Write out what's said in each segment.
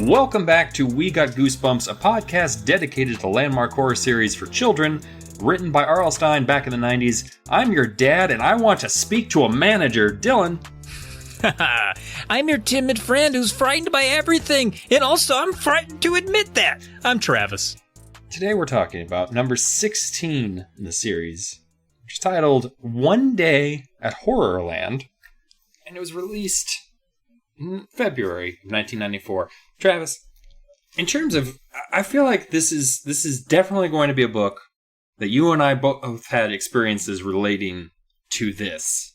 Welcome back to We Got Goosebumps, a podcast dedicated to the landmark horror series for children, written by R.L. Stine back in the 90s. I'm your dad, and I want to speak to a manager. Dylan. I'm your timid friend who's frightened by everything, and also I'm frightened to admit that. I'm Travis. Today we're talking about number 16 in the series, which is titled One Day at HorrorLand, and it was released in February of 1994. Travis, in terms of, I feel like this is definitely going to be a book that you and I both had experiences relating to this.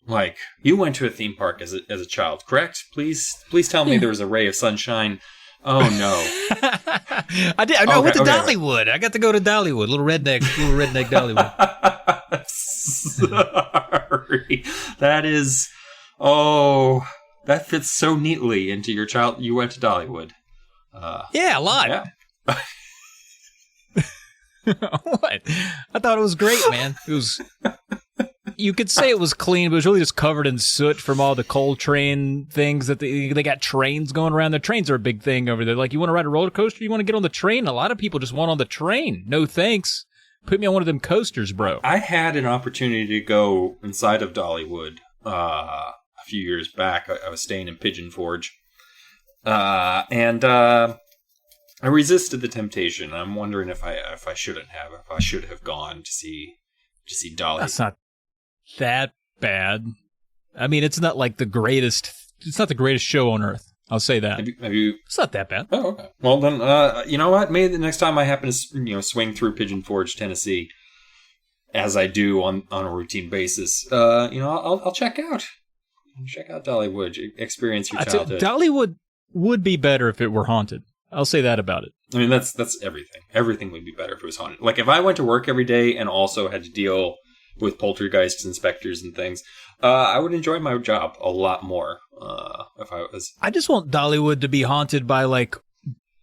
Like, you went to a theme park as a child, correct? Please tell me there was a ray of sunshine. Oh no! I did. I went to Dollywood. I got to go to Dollywood. Little redneck Dollywood. Sorry, that is. Oh, that fits so neatly into your child. You went to Dollywood. Yeah, a lot. Yeah. What? I thought it was great, man. It was. You could say it was clean, but it was really just covered in soot from all the coal train things that they got trains going around. The trains are a big thing over there. Like, you want to ride a roller coaster? You want to get on the train? A lot of people just want on the train. No thanks. Put me on one of them coasters, bro. I had an opportunity to go inside of Dollywood a few years back. I was staying in Pigeon Forge. And I resisted the temptation. I'm wondering if I shouldn't have. If I should have gone to see Dolly. That's not that bad. I mean, it's not like the greatest. It's not the greatest show on earth. I'll say that. Maybe it's not that bad. Oh, okay. Well, then, you know what? Maybe the next time I happen to, swing through Pigeon Forge, Tennessee, as I do on a routine basis, I'll check out Dollywood. Experience your childhood. Dollywood would be better if it were haunted. I'll say that about it. I mean, that's everything. Everything would be better if it was haunted. Like, if I went to work every day and also had to deal with poltergeists and specters and things, I would enjoy my job a lot more if I was. I just want Dollywood to be haunted by, like,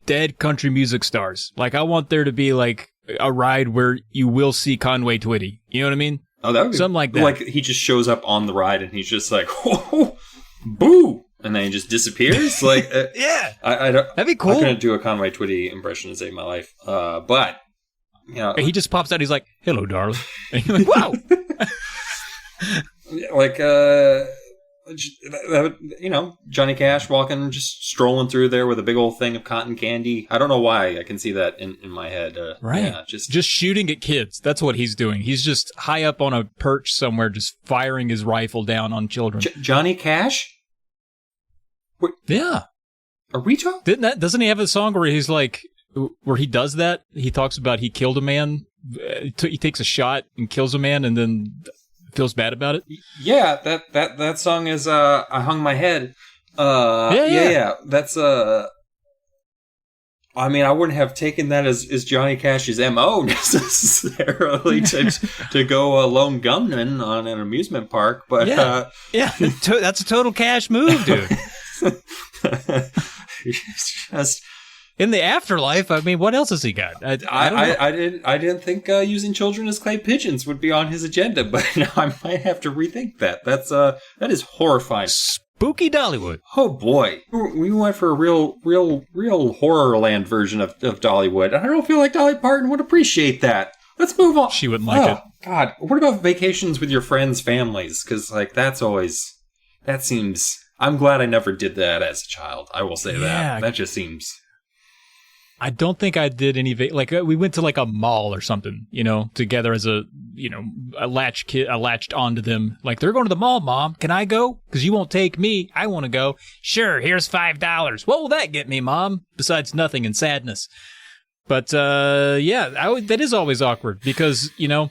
dead country music stars. Like, I want there to be, like, a ride where you will see Conway Twitty. You know what I mean? Oh, that would be something like that. Like, he just shows up on the ride and he's just like, oh, boo! And then he just disappears. Like, yeah, I don't. That'd be cool. I couldn't do a Conway Twitty impression to save my life. But he just pops out. He's like, "Hello, darling," and you're like, "Wow!" Like, Johnny Cash walking, just strolling through there with a big old thing of cotton candy. I don't know why I can see that in my head. Right. Yeah, just shooting at kids. That's what he's doing. He's just high up on a perch somewhere, just firing his rifle down on children. Johnny Cash. Wait, yeah. Are we talking? Doesn't he have a song where he's like, where he does that? He talks about he killed a man. He takes a shot and kills a man and then feels bad about it. Yeah, that song is I Hung My Head. Yeah. That's I mean, I wouldn't have taken that as Johnny Cash's MO necessarily to go a lone gunman on an amusement park, but that's a total Cash move, dude. Just in the afterlife, I mean, what else has he got? I didn't think using children as clay pigeons would be on his agenda, but now I might have to rethink that. That is horrifying. Spooky Dollywood. Oh boy, we went for a real HorrorLand version of Dollywood, and I don't feel like Dolly Parton would appreciate that. Let's move on. She wouldn't like it. God, what about vacations with your friends' families? Because that seems. I'm glad I never did that as a child. I will say that. That just seems. I don't think I did any. We went to like a mall or something, together as a latch kid. I latched onto them. Like, they're going to the mall, Mom. Can I go? Because you won't take me. I want to go. Sure. Here's $5. What will that get me, Mom? Besides nothing and sadness. But that is always awkward because the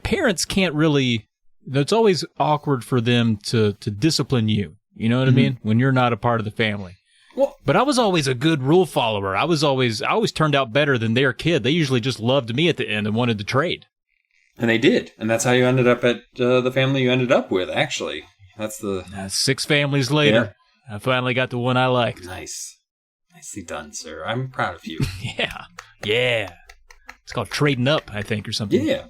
parents can't really. It's always awkward for them to discipline you. You know what I mean? When you're not a part of the family. Well, but I was always a good rule follower. I always turned out better than their kid. They usually just loved me at the end and wanted to trade. And they did. And that's how you ended up at the family you ended up with, actually. That's the... 6 families later, I finally got the one I liked. Nice. Nicely done, sir. I'm proud of you. Yeah. It's called Trading Up, I think, or something. Yeah.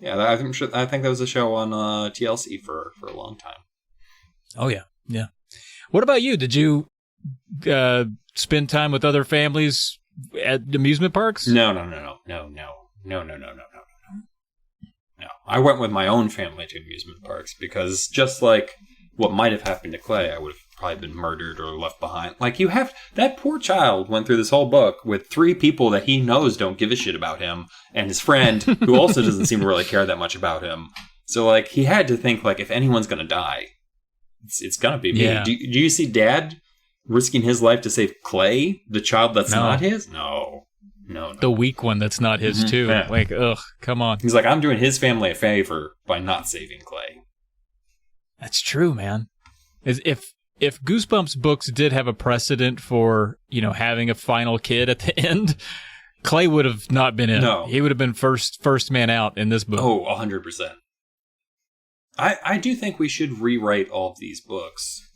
I think that was a show on TLC for a long time. Oh, yeah. What about you? Did you spend time with other families at amusement parks? No. I went with my own family to amusement parks because just like what might have happened to Clay, I would have probably been murdered or left behind. Like that poor child went through this whole book with 3 people that he knows don't give a shit about him, and his friend who also doesn't seem to really care that much about him. So like he had to think like if anyone's gonna die, it's gonna be me. Yeah. Do you see Dad risking his life to save Clay, the child that's not his? No. The weak one that's not his too. Yeah. Like, ugh, come on. He's like, I'm doing his family a favor by not saving Clay. That's true, man. If Goosebumps books did have a precedent for, having a final kid at the end, Clay would have not been in. No. He would have been first man out in this book. Oh, 100%. I do think we should rewrite all of these books.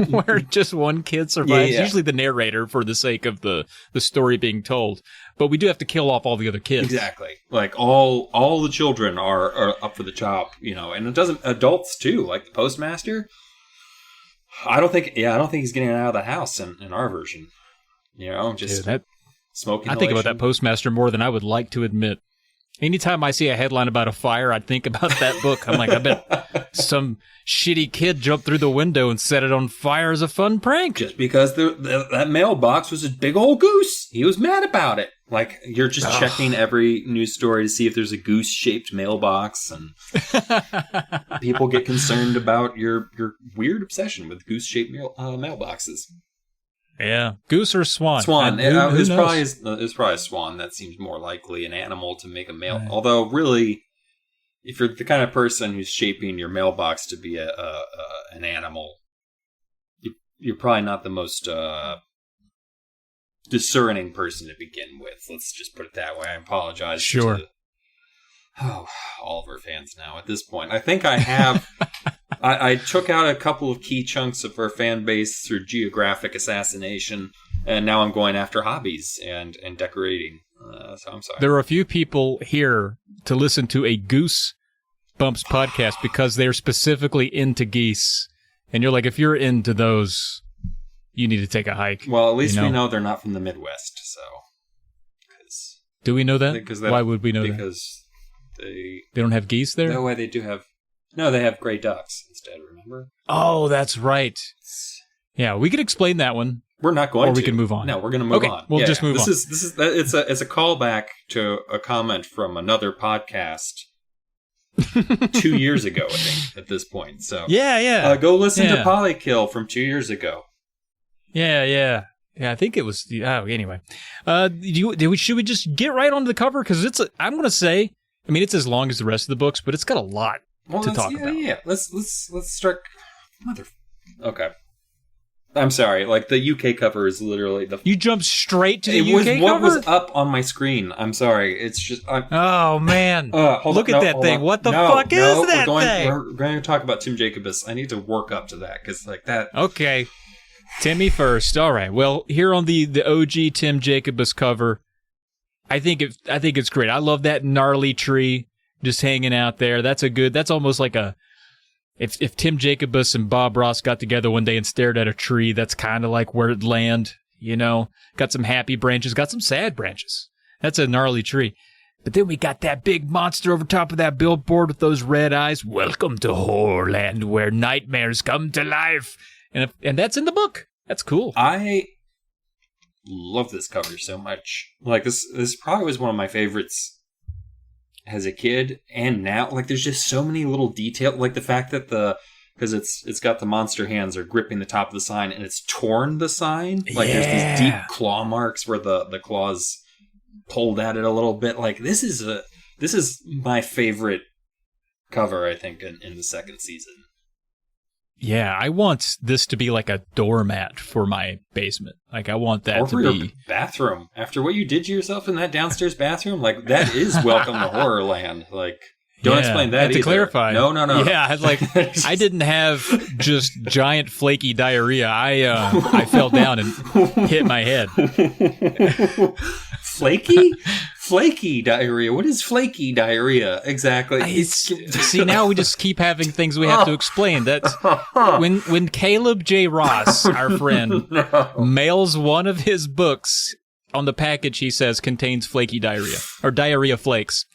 Where just one kid survives. Yeah. Usually the narrator for the sake of the story being told. But we do have to kill off all the other kids. Exactly. Like all the children are up for the chop, and it doesn't adults too, like the postmaster. I don't think he's getting out of the house in our version. Just smoking. I think about that postmaster more than I would like to admit. Anytime I see a headline about a fire, I think about that book. I'm like, I bet some shitty kid jumped through the window and set it on fire as a fun prank. Just because that mailbox was a big old goose. He was mad about it. Like, you're just checking every news story to see if there's a goose-shaped mailbox, and people get concerned about your weird obsession with goose-shaped mailboxes. Yeah, goose or swan? Swan. It's probably a swan. That seems more likely an animal to make a mail. Right. Although, really, if you're the kind of person who's shaping your mailbox to be an animal, you're probably not the most discerning person to begin with. Let's just put it that way. I apologize. Sure. All of our fans now at this point. I think I have... I took out a couple of key chunks of our fan base through geographic assassination, and now I'm going after hobbies and decorating. So I'm sorry. There are a few people here to listen to a Goose Bumps podcast because they're specifically into geese. And you're like, if you're into those, you need to take a hike. Well, at least we know they're not from the Midwest, so. Do we know that? Why would we know that? Because they don't have geese there? No way, they do have... No, they have gray ducks instead, remember? Oh, that's right. Yeah, we could explain that one. We're not going to. Or we can move on. No, we're going to move on. We'll just move on. It's a callback to a comment from another podcast 2 years ago, I think, at this point. So yeah. Go listen to Polykill from 2 years ago. Yeah, I think it was... anyway. Should we just get right onto the cover? Because I'm going to say... I mean, it's as long as the rest of the books, but it's got a lot to talk about. Yeah. Let's start. Okay. I'm sorry. Like the UK cover is literally the. You jumped straight to the UK cover. What was up on my screen? I'm sorry. It's just. Oh man! Look at that thing. What the fuck is that thing? We're going to talk about Tim Jacobus. I need to work up to that because like that. Okay, Timmy first. All right. Well, here on the OG Tim Jacobus cover, I think it's great. I love that gnarly tree just hanging out there. That's almost like if Tim Jacobus and Bob Ross got together one day and stared at a tree, that's kind of like where it'd land, Got some happy branches, got some sad branches. That's a gnarly tree. But then we got that big monster over top of that billboard with those red eyes. Welcome to HorrorLand, where nightmares come to life. And that's in the book. That's cool. I love this cover so much. Like this probably was one of my favorites as a kid and now. Like there's just so many little details, like the fact that because it's got the monster hands are gripping the top of the sign and it's torn the sign. Like there's these deep claw marks where the claws pulled at it a little bit. Like this is my favorite cover, I think, in the second season. Yeah, I want this to be like a doormat for my basement. Like, I want that or for to your be... bathroom. After what you did to yourself in that downstairs bathroom, like, that is welcome to Horrorland. Like, don't explain that either. To clarify. No. Yeah, I didn't have just giant flaky diarrhea. I fell down and hit my head. Flaky? flaky diarrhea. What is flaky diarrhea exactly? See, now we just keep having things we have to explain. That's when Caleb J. Ross, our friend, mails one of his books, on the package he says contains flaky diarrhea or diarrhea flakes.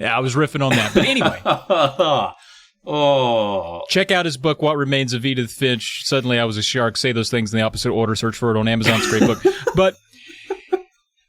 I was riffing on that, but anyway. Check out his book, What Remains of Edith Finch. Suddenly I Was a Shark. Say those things in the opposite order. Search for it on Amazon. It's a great book. But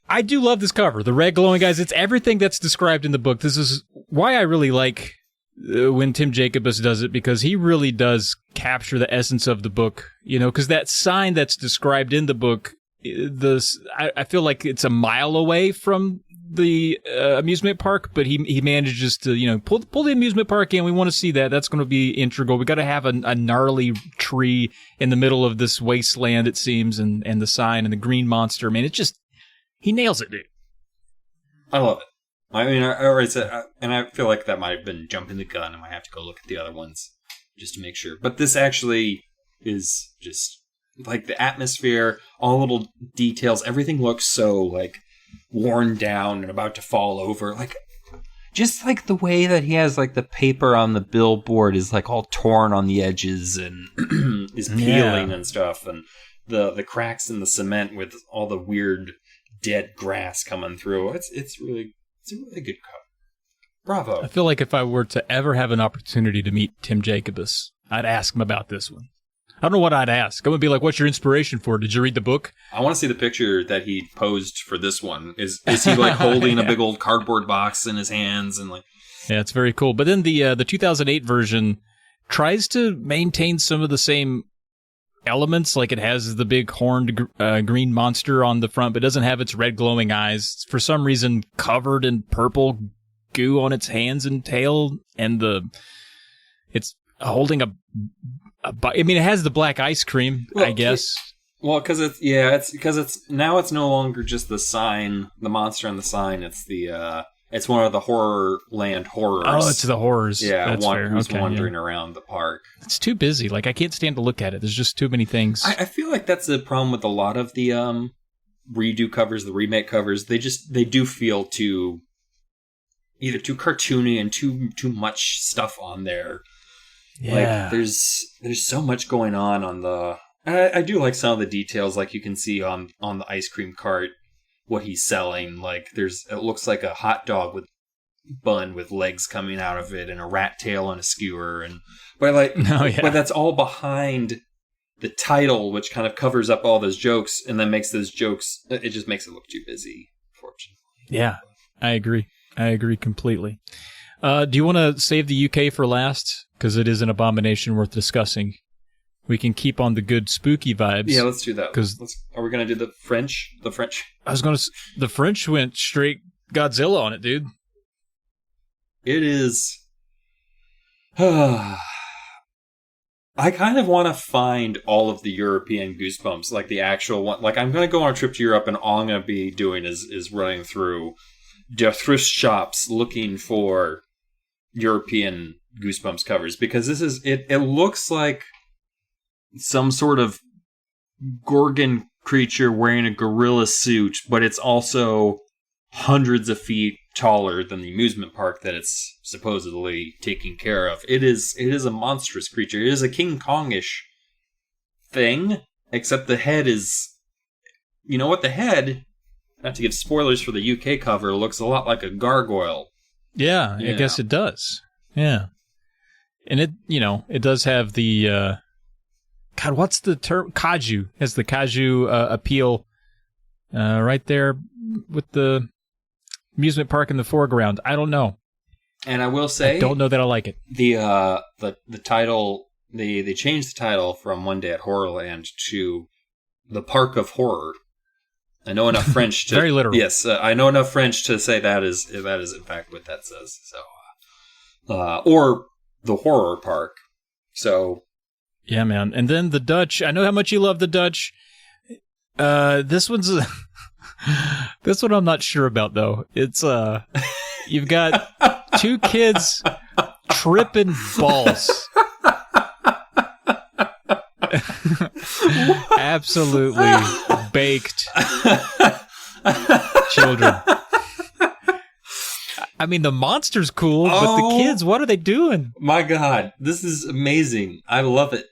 I do love this cover. The red glowing eyes. It's everything that's described in the book. This is why I really like when Tim Jacobus does it, because he really does capture the essence of the book. You know, because that sign that's described in the book, I feel like it's a mile away from the amusement park, but he manages to, you know, pull the amusement park in. We want to see that. That's going to be integral. We got to have a gnarly tree in the middle of this wasteland, it seems, and the sign and the green monster. I mean, it's just, he nails it, dude. I love it. I mean, and I feel like that might have been jumping the gun. I might have to go look at the other ones just to make sure. But this actually is just like the atmosphere, all the little details. Everything looks so like worn down and about to fall over. Like, just like the way that he has like the paper on the billboard is like all torn on the edges and is peeling and stuff, and the cracks in the cement with all the weird dead grass coming through. It's a really good cover. Bravo. I feel like if I were to ever have an opportunity to meet Tim Jacobus, I'd ask him about this one. I don't know what I'd ask. I would be like, what's your inspiration for? Did you read the book? I want to see the picture that he posed for this one. Is he like holding a big old cardboard box in his hands and like? Yeah, it's very cool. But then the 2008 version tries to maintain some of the same elements. Like it has the big horned green monster on the front, but doesn't have its red glowing eyes. It's for some reason covered in purple goo on its hands and tail, and it's holding I mean, it has the black ice cream, I guess. Because it's no longer just the sign, the monster on the sign. It's it's one of the HorrorLand horrors. Oh, it's the horrors. Yeah, who's wandering around the park. It's too busy. Like, I can't stand to look at it. There's just too many things. I feel like that's the problem with a lot of the redo covers, the remake covers. They do feel either too cartoony and too much stuff on there. Yeah. Like there's so much going on the. I do like some of the details, like you can see on the ice cream cart what he's selling. Like it looks like a hot dog with bun with legs coming out of it and a rat tail and a skewer, but that's all behind the title, which kind of covers up all those jokes and then makes those jokes. It just makes it look too busy, unfortunately. Yeah, I agree completely. Do you want to save the UK for last? Because it is an abomination worth discussing. We can keep on the good spooky vibes. Yeah, let's do that. Are we going to do the French? The French? The French went straight Godzilla on it, dude. It is. I kind of want to find all of the European Goosebumps, like the actual one. Like, I'm going to go on a trip to Europe, and all I'm going to be doing is running through the thrift shops looking for European Goosebumps covers, because it looks like some sort of Gorgon creature wearing a gorilla suit, but it's also hundreds of feet taller than the amusement park that it's supposedly taking care of. It is a monstrous creature. It is a King Kong-ish thing, except the head is, you know what, the head, not to give spoilers for the UK cover, looks a lot like a gargoyle. Yeah, I guess it does. Yeah. And it does have the, God, what's the term? Kaiju. It has the kaiju appeal right there with the amusement park in the foreground. I don't know. And I will say, I don't know that I like it. The title, they changed the title from One Day at Horrorland to The Park of Horror. I know enough French to very literal. Yes, I know enough French to say that is in fact what that says. So, or the horror park. So, yeah, man. And then the Dutch. I know how much you love the Dutch. This one's this one I'm not sure about though. It's you've got two kids tripping balls. Absolutely baked children. I mean, the monster's cool, but the kids, what are they doing? My God, this is amazing. I love it.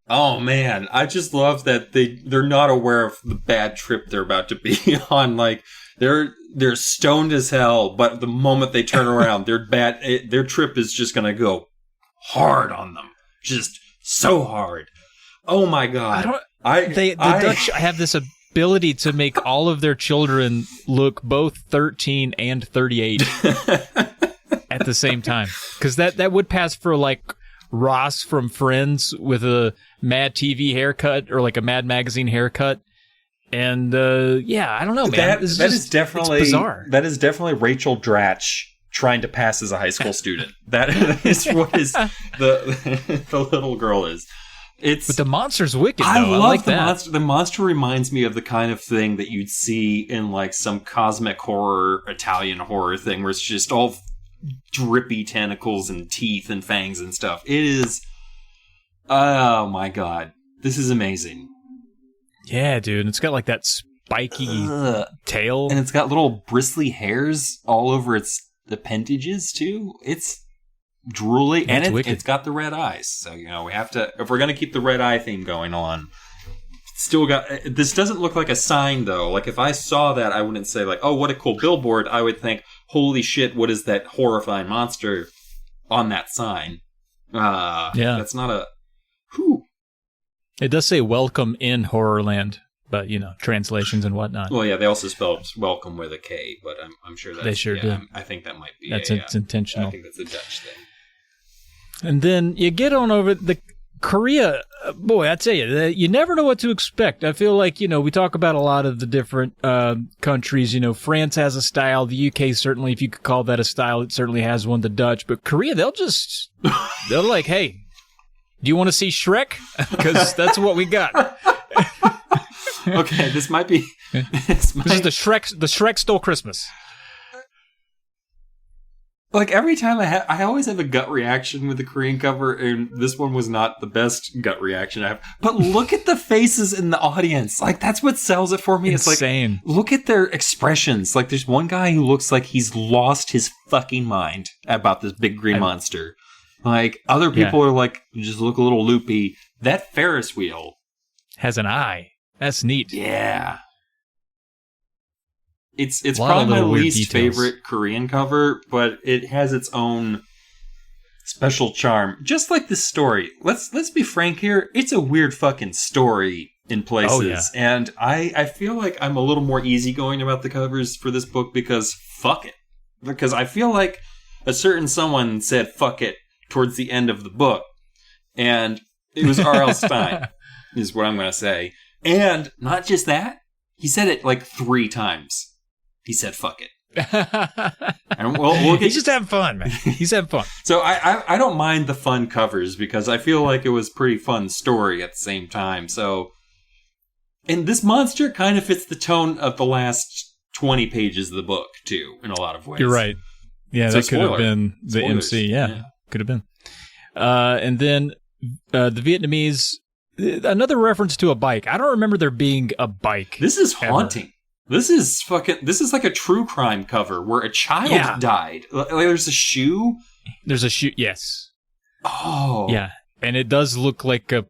Oh man, I just love that they're not aware of the bad trip they're about to be on. Like they're stoned as hell, but the moment they turn around, their trip is just gonna go hard on them, just so hard. Oh my God, the Dutch have this ability to make all of their children look both 13 and 38 at the same time, because that would pass for like Ross from Friends with a Mad TV haircut or like a Mad Magazine haircut. And I don't know, man. That is definitely bizarre. That is definitely Rachel Dratch trying to pass as a high school student. That is what the little girl is. But the monster's wicked, though. I like the that. monster. The monster reminds me of the kind of thing that you'd see in like some cosmic horror, Italian horror thing where it's just all drippy tentacles and teeth and fangs and stuff. It is... Oh my God. This is amazing. Yeah, dude. And it's got like that spiky tail. And it's got little bristly hairs all over its appendages, too. It's drooly. And it's got the red eyes. So, we have to... If we're going to keep the red eye theme going on... Still got... This doesn't look like a sign, though. Like, if I saw that, I wouldn't say, like, oh, what a cool billboard. I would think, holy shit, what is that horrifying monster on that sign? That's not a... Whew. It does say welcome in Horrorland, but, translations and whatnot. Well, yeah, they also spelled welcome with a K, but I'm sure that's... They sure do. I think that might be... It's intentional. I think that's a Dutch thing. And then you get on over the... Korea, boy, I tell you, you never know what to expect. I feel like, we talk about a lot of the different countries. France has a style. The UK, certainly, if you could call that a style, it certainly has one, the Dutch. But Korea, they're like, hey, do you want to see Shrek? Because that's what we got. Okay, this might be... This is the Shrek Stole Christmas. Like, every time I always have a gut reaction with the Korean cover, and this one was not the best gut reaction I have. But look at the faces in the audience. Like, that's what sells it for me. Insane. It's like, look at their expressions. Like, there's one guy who looks like he's lost his fucking mind about this big green monster. Like, other people are like, just look a little loopy. That Ferris wheel has an eye. That's neat. Yeah. It's probably my least favorite Korean cover, but it has its own special charm. Just like this story. Let's be frank here. It's a weird fucking story in places. Oh, yeah. And I feel like I'm a little more easygoing about the covers for this book because fuck it. Because I feel like a certain someone said fuck it towards the end of the book. And it was R.L. Stine, is what I'm going to say. And not just that, he said it like 3 times. He said, fuck it. And we'll get... He's just having fun, man. He's having fun. So I don't mind the fun covers because I feel like it was a pretty fun story at the same time. So, and this monster kind of fits the tone of the last 20 pages of the book, too, in a lot of ways. You're right. Yeah, so that could have been the MC. Yeah, could have been. And then the Vietnamese, another reference to a bike. I don't remember there being a bike. This is haunting. This is like a true crime cover where a child died. Like, there's a shoe. There's a shoe. Yes. Oh. Yeah. And it does look like a,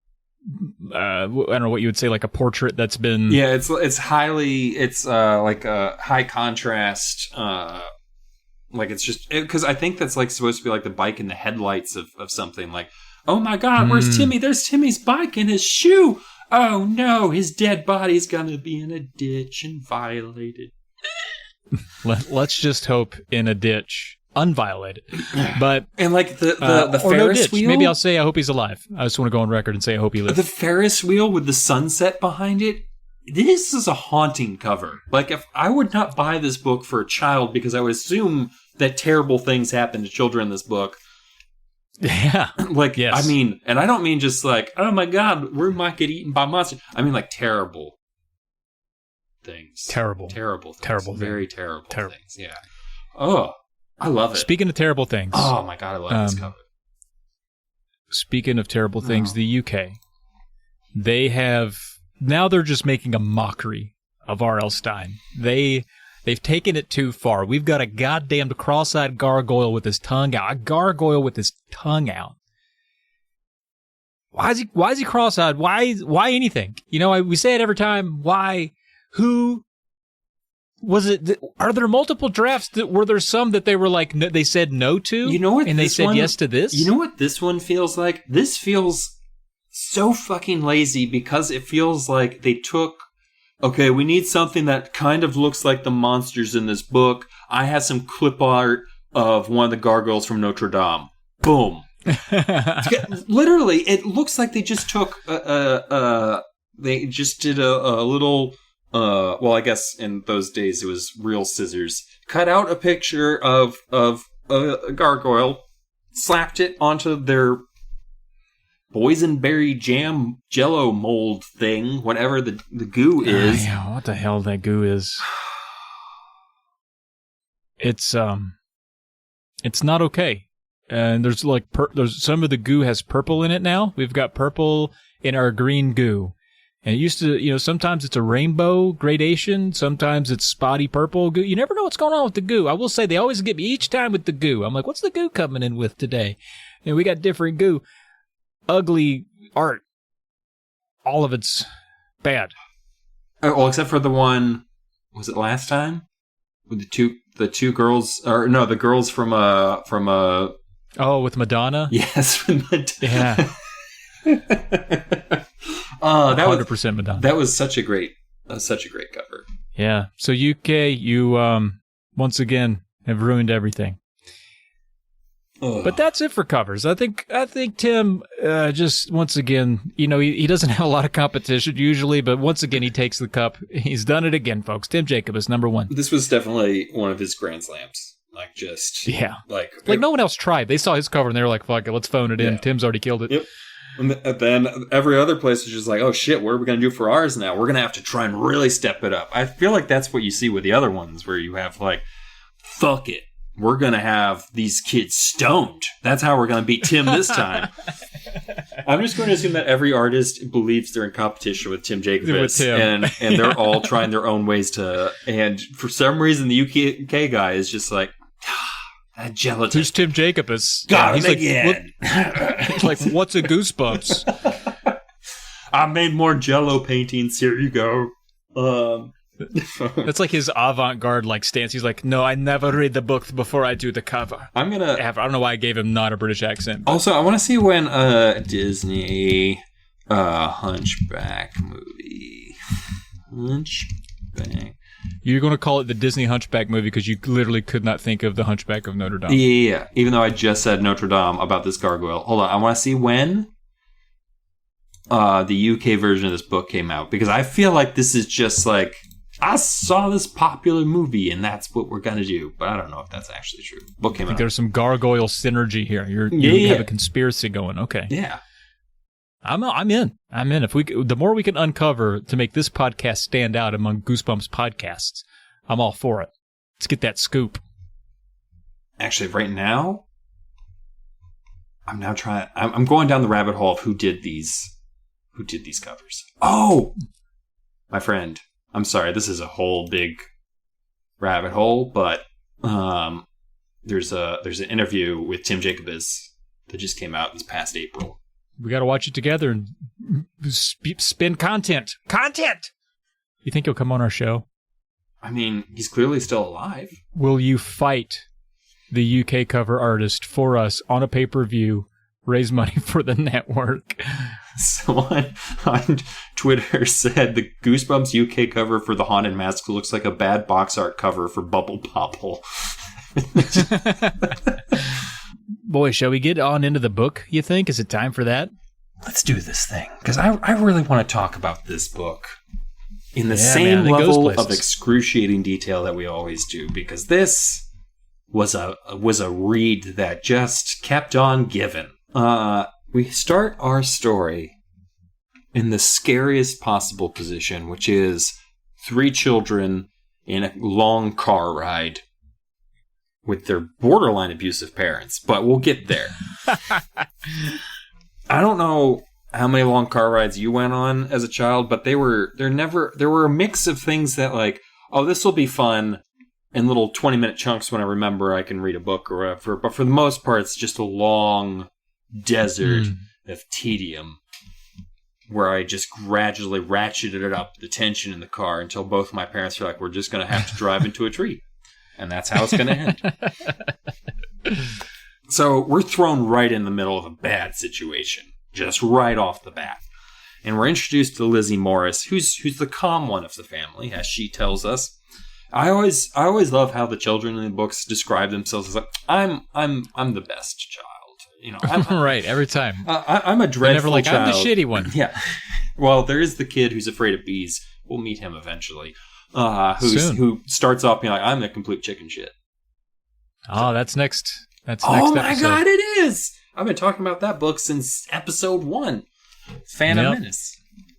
I don't know what you would say, like a portrait that's been. Yeah. It's like a high contrast. Like it's just, because I think that's like supposed to be like the bike in the headlights of something like, oh my God, where's Timmy? There's Timmy's bike and his shoe. Oh no, his dead body's gonna be in a ditch and violated. Let's just hope in a ditch, unviolated. But and like the Ferris wheel. Maybe I'll say I hope he's alive. I just want to go on record and say I hope he lives. The Ferris wheel with the sunset behind it. This is a haunting cover. Like, if I would not buy this book for a child because I would assume that terrible things happen to children in this book. Yeah. Like, yes. I mean, and I don't mean just like, oh my God, we might get eaten by monsters. I mean, like, terrible things. Terrible things. Very terrible things. Yeah. Oh, I love it. Speaking of terrible things. Oh my God, I love this cover. Speaking of terrible things, the UK, they have, now they're just making a mockery of R.L. Stine. They They've taken it too far. We've got a goddamn cross-eyed gargoyle with his tongue out. A gargoyle with his tongue out. Why is he cross-eyed? Why anything? You know, we say it every time. Why? Who? Was it? Are there multiple drafts? Were there some that they were like, they said no to? You know what? And they said yes to this? You know what this one feels like? This feels so fucking lazy because it feels like they took, okay, we need something that kind of looks like the monsters in this book. I have some clip art of one of the gargoyles from Notre Dame. Boom. Literally, it looks like they just took, they just did a little... well, I guess in those days it was real scissors. Cut out a picture of a gargoyle, slapped it onto their boysenberry jam jello mold thing, whatever the goo is. Yeah, what the hell that goo is? It's not okay. And there's like there's some of the goo has purple in it now. We've got purple in our green goo. And it used to, you know, sometimes it's a rainbow gradation. Sometimes it's spotty purple goo. You never know what's going on with the goo. I will say they always get me each time with the goo. I'm like, what's the goo coming in with today? And we got different goo. Ugly art. All of it's bad. Well, except for the one, was it last time? With the two girls, or no, the girls from Oh, with Madonna? Yes, with Madonna. Yeah. That 100% Madonna. That was such a great cover. Yeah. So UK, you once again have ruined everything. Ugh. But that's it for covers. I think Tim just once again, you know, he doesn't have a lot of competition usually, but once again he takes the cup. He's done it again, folks. Tim Jacobus, number 1. This was definitely one of his grand slams. Like just like no one else tried. They saw his cover and they were like, "Fuck it, let's phone it in." Tim's already killed it. Yep. And then every other place is just like, oh shit, what are we going to do for ours now? We're going to have to try and really step it up. I feel like that's what you see with the other ones where you have like, fuck it. We're going to have these kids stoned. That's how we're going to beat Tim this time. I'm just going to assume that every artist believes they're in competition with Tim Jacobus. And they're all trying their own ways to... And for some reason, the UK guy is just like... That gelatin. Who's Tim Jacobus? Got him like, again. He's like, what's a Goosebumps? I made more Jello paintings. Here you go. That's like his avant-garde like stance. He's like, no, I never read the book before I do the cover. I don't know why I gave him not a British accent. But. Also, I want to see when Disney Hunchback movie. Hunchback. You're going to call it the Disney Hunchback movie because you literally could not think of the Hunchback of Notre Dame. Yeah. Even though I just said Notre Dame about this gargoyle. Hold on. I want to see when the UK version of this book came out. Because I feel like this is just like, I saw this popular movie and that's what we're going to do. But I don't know if that's actually true. Book came out. There's some gargoyle synergy here. You have a conspiracy going. Okay. Yeah. I'm in. If the more we can uncover to make this podcast stand out among Goosebumps podcasts, I'm all for it. Let's get that scoop. Actually, right now, I'm going down the rabbit hole of who did these covers. Oh, my friend. I'm sorry. This is a whole big rabbit hole, but there's an interview with Tim Jacobus that just came out this past April. We got to watch it together and spin content. Content! You think he'll come on our show? I mean, he's clearly still alive. Will you fight the UK cover artist for us on a pay-per-view, raise money for the network? Someone on Twitter said the Goosebumps UK cover for the Haunted Mask looks like a bad box art cover for Bubble Popple. Boy, shall we get on into the book, you think? Is it time for that? Let's do this thing. Because I really want to talk about this book in the same level of excruciating detail that we always do. Because this was a read that just kept on giving. We start our story in the scariest possible position, which is 3 children in a long car ride with their borderline abusive parents, but we'll get there. I don't know how many long car rides you went on as a child, but there were a mix of things that like, oh, this will be fun, in little 20-minute chunks when I remember I can read a book or whatever. But for the most part, it's just a long desert of tedium where I just gradually ratcheted up the tension in the car until both my parents are like, we're just going to have to drive into a tree. And that's how it's going to end. So we're thrown right in the middle of a bad situation, just right off the bat. And we're introduced to Lizzie Morris, who's the calm one of the family, as she tells us. I always love how the children in the books describe themselves as like, I'm the best child. You know, right, every time. I'm a dreadful never child. I'm the shitty one. Yeah. Well, there is the kid who's afraid of bees. We'll meet him eventually. Who starts off being like, I'm the complete chicken shit. Oh, that's next. That's next. Oh my episode. God, it is! I've been talking about that book since episode 1. Phantom Menace.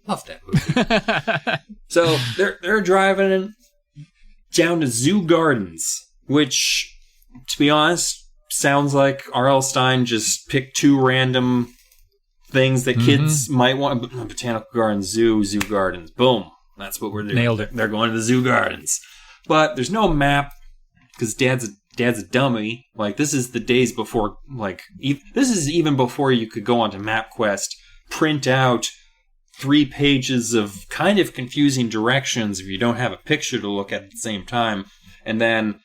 Love that movie. So they're driving down to Zoo Gardens, which, to be honest, sounds like R.L. Stine just picked 2 random things that kids might want. Botanical Gardens, Zoo Gardens. Boom. That's what we're doing. Nailed it. They're going to the Zoo Gardens. But there's no map because Dad's a dummy. Like, this is the days before, like, this is even before you could go onto MapQuest, print out 3 pages of kind of confusing directions if you don't have a picture to look at the same time, and then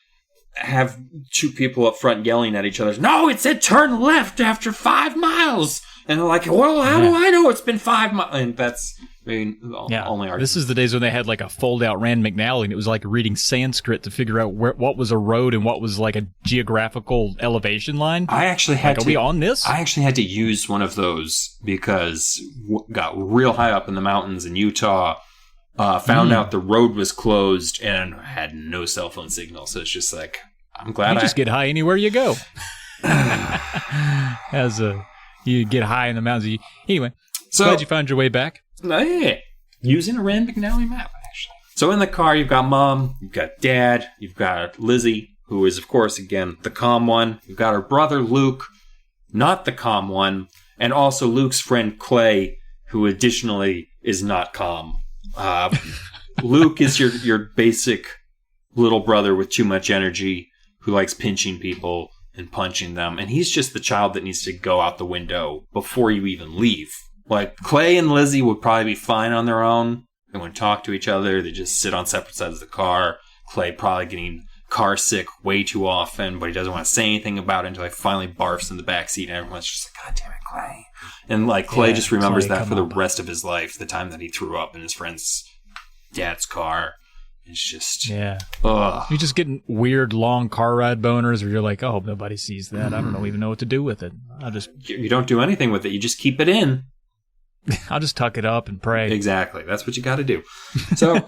have 2 people up front yelling at each other, no, it said turn left after 5 miles! And they're like, well, how do I know it's been 5 miles? And that's, only our... This is the days when they had like a fold-out Rand McNally, and it was like reading Sanskrit to figure out what was a road and what was like a geographical elevation line. I actually had Are we on this? I actually had to use one of those because got real high up in the mountains in Utah, found out the road was closed and had no cell phone signal. So it's just like, I'm glad you just get high anywhere you go. You get high in the mountains. Anyway, so glad you found your way back. Yeah, using a Rand McNally map, actually. So in the car, you've got Mom, you've got Dad, you've got Lizzie, who is, of course, again, the calm one. You've got her brother, Luke, not the calm one, and also Luke's friend, Clay, who additionally is not calm. Luke is your basic little brother with too much energy, who likes pinching people and punching them, and he's just the child that needs to go out the window before you even leave. Like, Clay and Lizzie would probably be fine on their own. They wouldn't talk to each other. They just sit on separate sides of the car. Clay probably getting car sick way too often, but he doesn't want to say anything about it until he finally barfs in the backseat, and everyone's just like, God damn it, Clay. And, like, Clay just remembers that for the rest of his life, the time that he threw up in his friend's dad's car. It's just... Yeah. Ugh. You're just getting weird, long car ride boners where you're like, oh, nobody sees that. I don't even know what to do with it. You don't do anything with it. You just keep it in. I'll just tuck it up and pray. Exactly. That's what you got to do. So,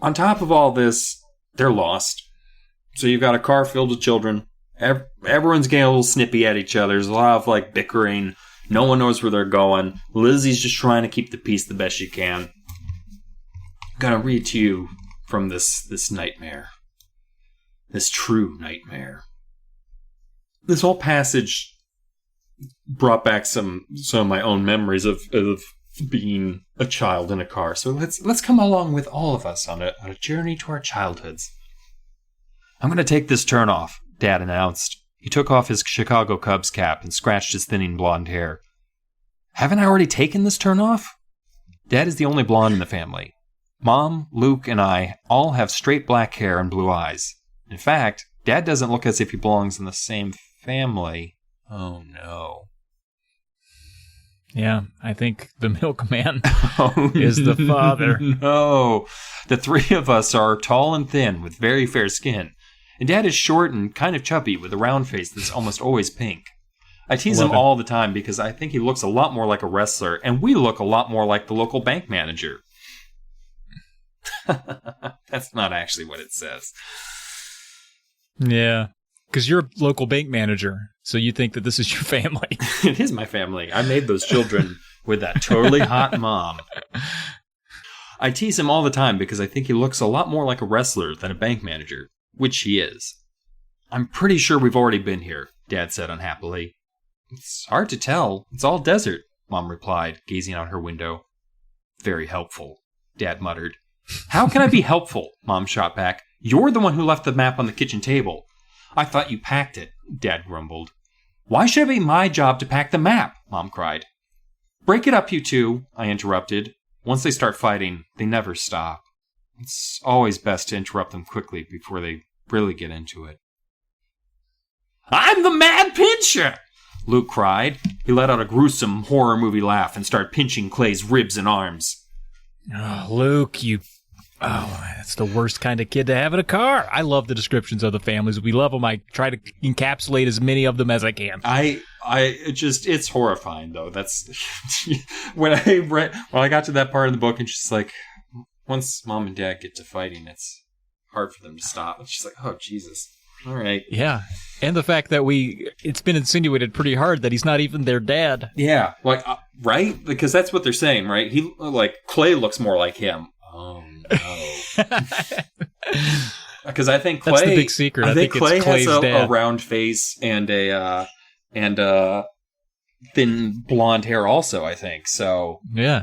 on top of all this, they're lost. So you've got a car filled with children. Everyone's getting a little snippy at each other. There's a lot of, like, bickering. No one knows where they're going. Lizzie's just trying to keep the peace the best she can. I'm going to read to you from this nightmare. This true nightmare. This whole passage brought back some of my own memories of being a child in a car. So let's come along with all of us on a journey to our childhoods. I'm going to take this turn off, Dad announced. He took off his Chicago Cubs cap and scratched his thinning blonde hair. Haven't I already taken this turn off? Dad is the only blonde in the family. Mom, Luke, and I all have straight black hair and blue eyes. In fact, Dad doesn't look as if he belongs in the same family. Oh, no. Yeah, I think the milkman is the father. No. The 3 of us are tall and thin with very fair skin. And Dad is short and kind of chubby with a round face that's almost always pink. I tease him all the time because I think he looks a lot more like a wrestler, and we look a lot more like the local bank manager. That's not actually what it says. Yeah. Because you're a local bank manager, so you think that this is your family. It is my family. I made those children with that totally hot mom. I tease him all the time because I think he looks a lot more like a wrestler than a bank manager, which he is. I'm pretty sure we've already been here, Dad said unhappily. It's hard to tell. It's all desert, Mom replied, gazing out her window. Very helpful, Dad muttered. How can I be helpful? Mom shot back. You're the one who left the map on the kitchen table. I thought you packed it, Dad grumbled. Why should it be my job to pack the map? Mom cried. Break it up, you two, I interrupted. Once they start fighting, they never stop. It's always best to interrupt them quickly before they really get into it. I'm the Mad Pincher! Luke cried. He let out a gruesome horror movie laugh and started pinching Clay's ribs and arms. Oh, Luke, you... Oh, that's the worst kind of kid to have in a car. I love the descriptions of the families. We love them. I try to encapsulate as many of them as I can. It's horrifying though. That's when I got to that part of the book, and she's like, once Mom and Dad get to fighting, it's hard for them to stop. And she's like, oh Jesus, all right, yeah. And the fact that it's been insinuated pretty hard that he's not even their dad. Yeah, like right, because that's what they're saying, right? He Clay looks more like him. Oh no. Because I think Clay... That's the big secret. I think Clay has a round face and a thin blonde hair also, I think. So... Yeah.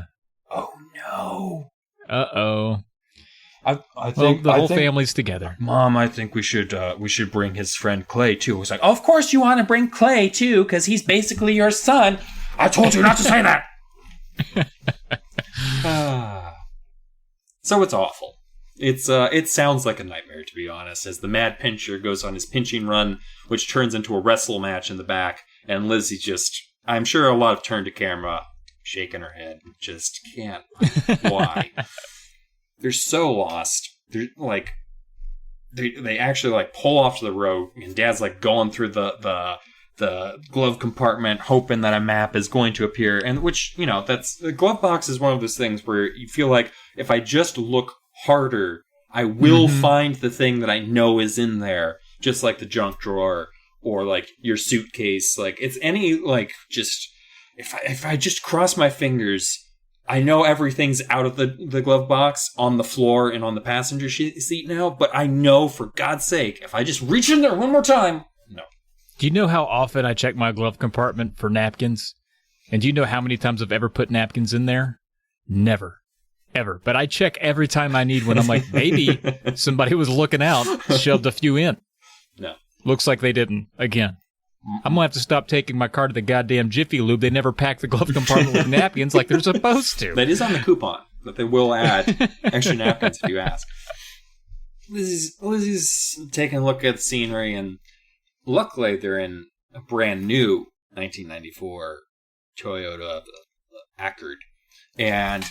Oh no. Uh-oh. I think the whole family's together. Mom, I think we should bring his friend Clay too. It's like, of course you want to bring Clay too, because he's basically your son. I told you not to say that. So it's awful. It sounds like a nightmare, to be honest, as the Mad Pincher goes on his pinching run, which turns into a wrestle match in the back, and Lizzie just, I'm sure a lot of turn to camera, shaking her head, just can't. Why? They're so lost. They're like, they actually like pull off to the road, and Dad's like going through the glove compartment, hoping that a map is going to appear, and which, you know, that's the glove box is one of those things where you feel like if I just look harder, I will find the thing that I know is in there, just like the junk drawer or like your suitcase. Like it's any like just if I just cross my fingers, I know everything's out of the glove box on the floor and on the passenger seat now. But I know, for God's sake, if I just reach in there one more time, no. Do you know how often I check my glove compartment for napkins? And do you know how many times I've ever put napkins in there? Never. Ever. But I check every time I need when I'm like, maybe somebody was looking out, shoved a few in. No. Looks like they didn't. Again. I'm going to have to stop taking my car to the goddamn Jiffy Lube. They never pack the glove compartment with napkins like they're supposed to. That is on the coupon, but they will add extra napkins if you ask. Lizzie's taking a look at the scenery, and luckily they're in a brand new 1994 Toyota Accord, and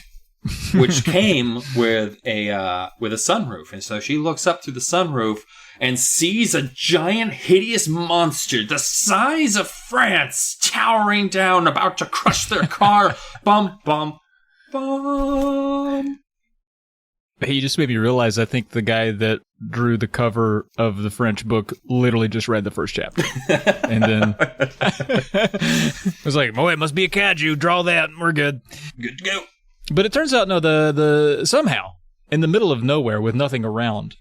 which came with a sunroof. And so she looks up through the sunroof and sees a giant, hideous monster the size of France towering down, about to crush their car. Bum, bum, bum. Hey, you just made me realize I think the guy that drew the cover of the French book literally just read the first chapter. And then was like, oh, it must be a kaiju. Draw that. We're good. Good to go. But it turns out, no, the somehow, in the middle of nowhere with nothing around,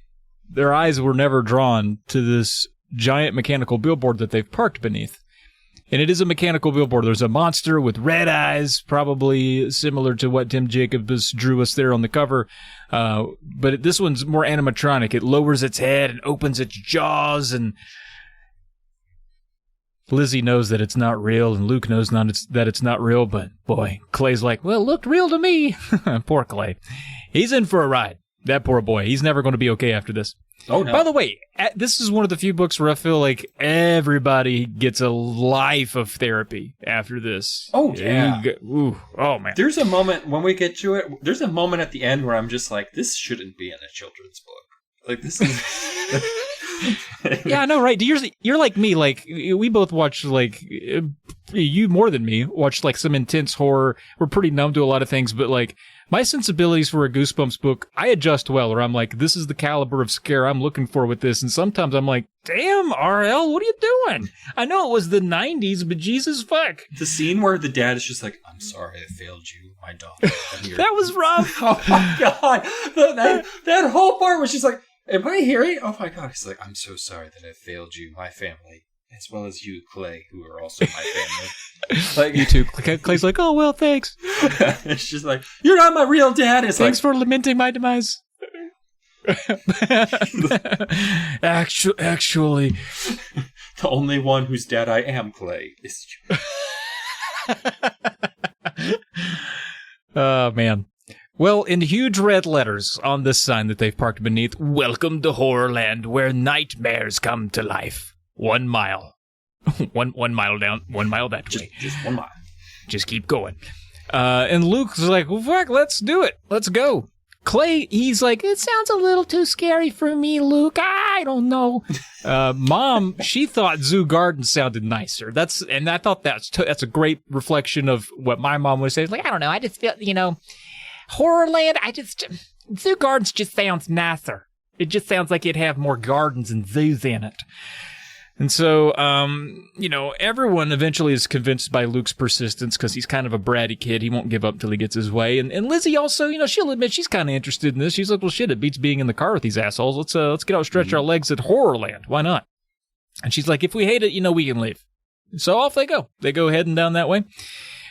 their eyes were never drawn to this giant mechanical billboard that they've parked beneath. And it is a mechanical billboard. There's a monster with red eyes, probably similar to what Tim Jacobs drew us there on the cover. But this one's more animatronic. It lowers its head and opens its jaws, and Lizzie knows that it's not real, and Luke knows that it's not real, but boy, Clay's like, well, it looked real to me. Poor Clay. He's in for a ride. That poor boy. He's never going to be okay after this. Oh, no. By the way, this is one of the few books where I feel like everybody gets a life of therapy after this. Oh, yeah. Oh, man. There's a moment, when we get to it, there's a moment at the end where I'm just like, this shouldn't be in a children's book. Like, this is... Yeah, I know, right? You're like me. Like, we both watch, like, you more than me, watch, like, some intense horror. We're pretty numb to a lot of things, but, like, my sensibilities for a Goosebumps book, I adjust well, or I'm like, this is the caliber of scare I'm looking for with this. And sometimes I'm like, damn, RL, what are you doing? I know it was the 90s, but Jesus fuck. The scene where the dad is just like, I'm sorry I failed you, my daughter. That was rough. Oh, my God. That whole part was just like, am I hearing? Oh, my God. He's like, I'm so sorry that I failed you, my family, as well as you, Clay, who are also my family. Like, you too. Clay's like, oh, well, thanks. It's just like, you're not my real dad. It's thanks for lamenting my demise. Actually, the only one whose dad I am, Clay, is you. Oh, man. Well, in huge red letters on this sign that they've parked beneath, "Welcome to HorrorLand, where nightmares come to life. 1 mile. one mile down, 1 mile that way. Just 1 mile. Just keep going." And Luke's like, well, fuck, let's do it. Let's go. Clay, he's like, it sounds a little too scary for me, Luke. I don't know. Mom, she thought Zoo Garden sounded nicer. And I thought that's a great reflection of what my mom would say. It's like, I don't know. I just feel, HorrorLand, Zoo Gardens just sounds nicer. It just sounds like it'd have more gardens and zoos in it. And so, everyone eventually is convinced by Luke's persistence because he's kind of a bratty kid. He won't give up till he gets his way. And Lizzie also, she'll admit she's kind of interested in this. She's like, well, shit, it beats being in the car with these assholes. Let's get out and stretch our legs at HorrorLand. Why not? And she's like, if we hate it, we can leave. So off they go. They go heading down that way.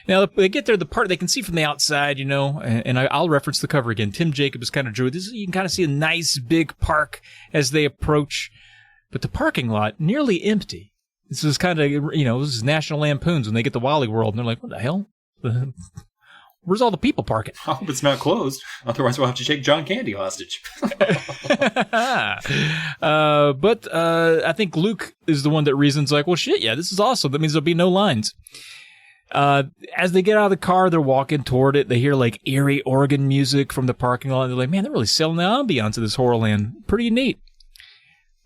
Now, they get there, the part they can see from the outside, and I'll reference the cover again. Tim Jacobs kind of drew this. You can kind of see a nice big park as they approach. But the parking lot, nearly empty. This was kind of, this is National Lampoons when they get to Wally World, and they're like, what the hell? Where's all the people parking? I hope it's not closed. Otherwise, we'll have to take John Candy hostage. But I think Luke is the one that reasons like, well, shit, yeah, this is awesome. That means there'll be no lines. As they get out of the car, they're walking toward it. They hear like eerie organ music from the parking lot. And they're like, man, they're really selling the ambiance of this HorrorLand. Pretty neat.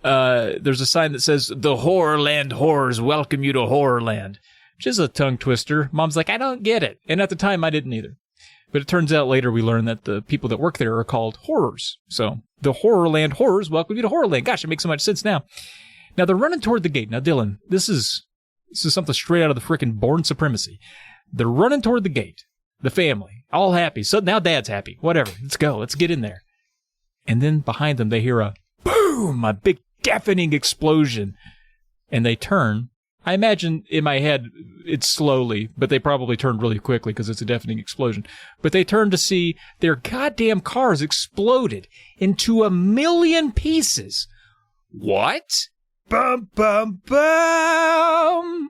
There's a sign that says, "The HorrorLand Horrors welcome you to HorrorLand," which is a tongue twister. Mom's like, I don't get it. And at the time, I didn't either. But it turns out later we learn that the people that work there are called horrors. So the HorrorLand Horrors welcome you to HorrorLand. Gosh, it makes so much sense now. Now they're running toward the gate. Now, Dylan, this is something straight out of the frickin' Bourne Supremacy. They're running toward the gate. The family, all happy. So now Dad's happy. Whatever. Let's go. Let's get in there. And then behind them, they hear a boom, a big deafening explosion. And they turn. I imagine in my head it's slowly, but they probably turned really quickly because it's a deafening explosion. But they turn to see their goddamn cars exploded into 1,000,000 pieces. What? Bum, bum, bum!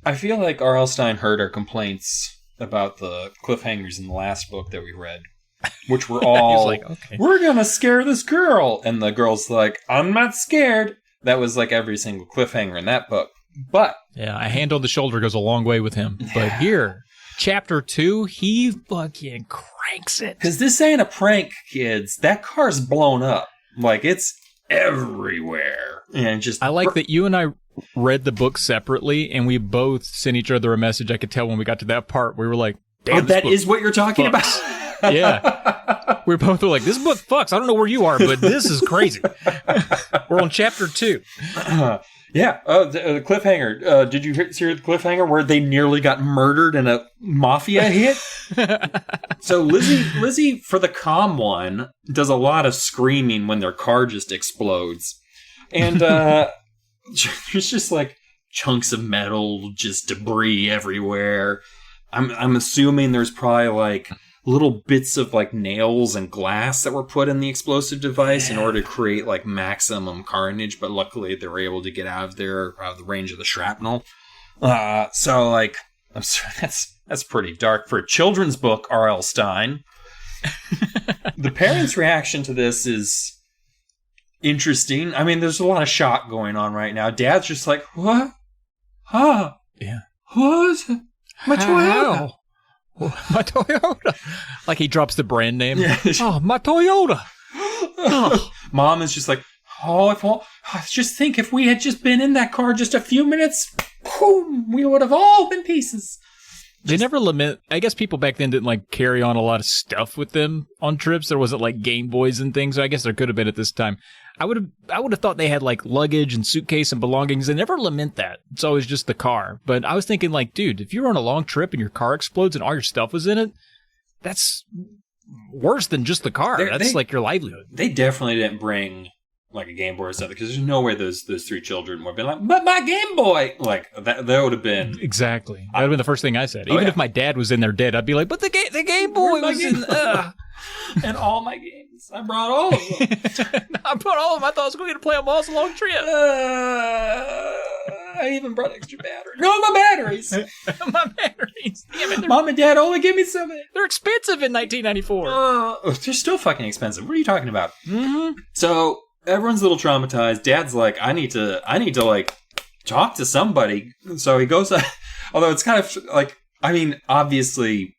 I feel like R.L. Stine heard our complaints about the cliffhangers in the last book that we read, which were all, like, okay, we're gonna scare this girl. And the girl's like, I'm not scared. That was like every single cliffhanger in that book. But yeah, a hand on the shoulder goes a long way with him. But here, chapter 2, he fucking cranks it. Because this ain't a prank, kids. That car's blown up. Like, it's everywhere. And just I like that you and I read the book separately, and we both sent each other a message. I could tell when we got to that part, we were like, damn, that is what you're talking about? Yeah. We both were like, this book fucks. I don't know where you are, but this is crazy. We're on chapter 2. The cliffhanger. Did you hear the cliffhanger where they nearly got murdered in a mafia hit? So Lizzie, for the calm one, does a lot of screaming when their car just explodes. And there's just like chunks of metal, just debris everywhere. I'm assuming there's probably like little bits of like nails and glass that were put in the explosive device in order to create like maximum carnage, but luckily they were able to get out of the range of the shrapnel. So like, I'm sorry, that's pretty dark for a children's book, R.L. Stine. The parents' reaction to this is interesting. I mean, there's a lot of shock going on right now. Dad's just like, what? Huh? Yeah. What? My Toyota. My Toyota. Like he drops the brand name. Yeah. Oh, my Toyota. Oh. Mom is just like, just think if we had just been in that car just a few minutes, boom, we would have all been pieces. They never lament. I guess people back then didn't like carry on a lot of stuff with them on trips. There wasn't like Game Boys and things. So I guess there could have been at this time. I would have thought they had like luggage and suitcase and belongings. They never lament that. It's always just the car. But I was thinking like, dude, if you're on a long trip and your car explodes and all your stuff was in it, that's worse than just the car. That's like your livelihood. They definitely didn't bring like a Game Boy or something, because there's no way those three children would have been like, but my Game Boy! Like, that would have been... Exactly. That would have been the first thing I said. Even if my dad was in there dead, I'd be like, but the Game Boy was in... And all my games. I brought all of them. I brought all of them. I thought I was going to play them all. It's a long trip. I even brought extra batteries. No, my batteries. My batteries. Damn it. Mom and Dad only give me some. They're expensive in 1994. They're still fucking expensive. What are you talking about? Mm-hmm. So everyone's a little traumatized. Dad's like, I need to like talk to somebody. So he goes. Although it's kind of like, I mean, obviously,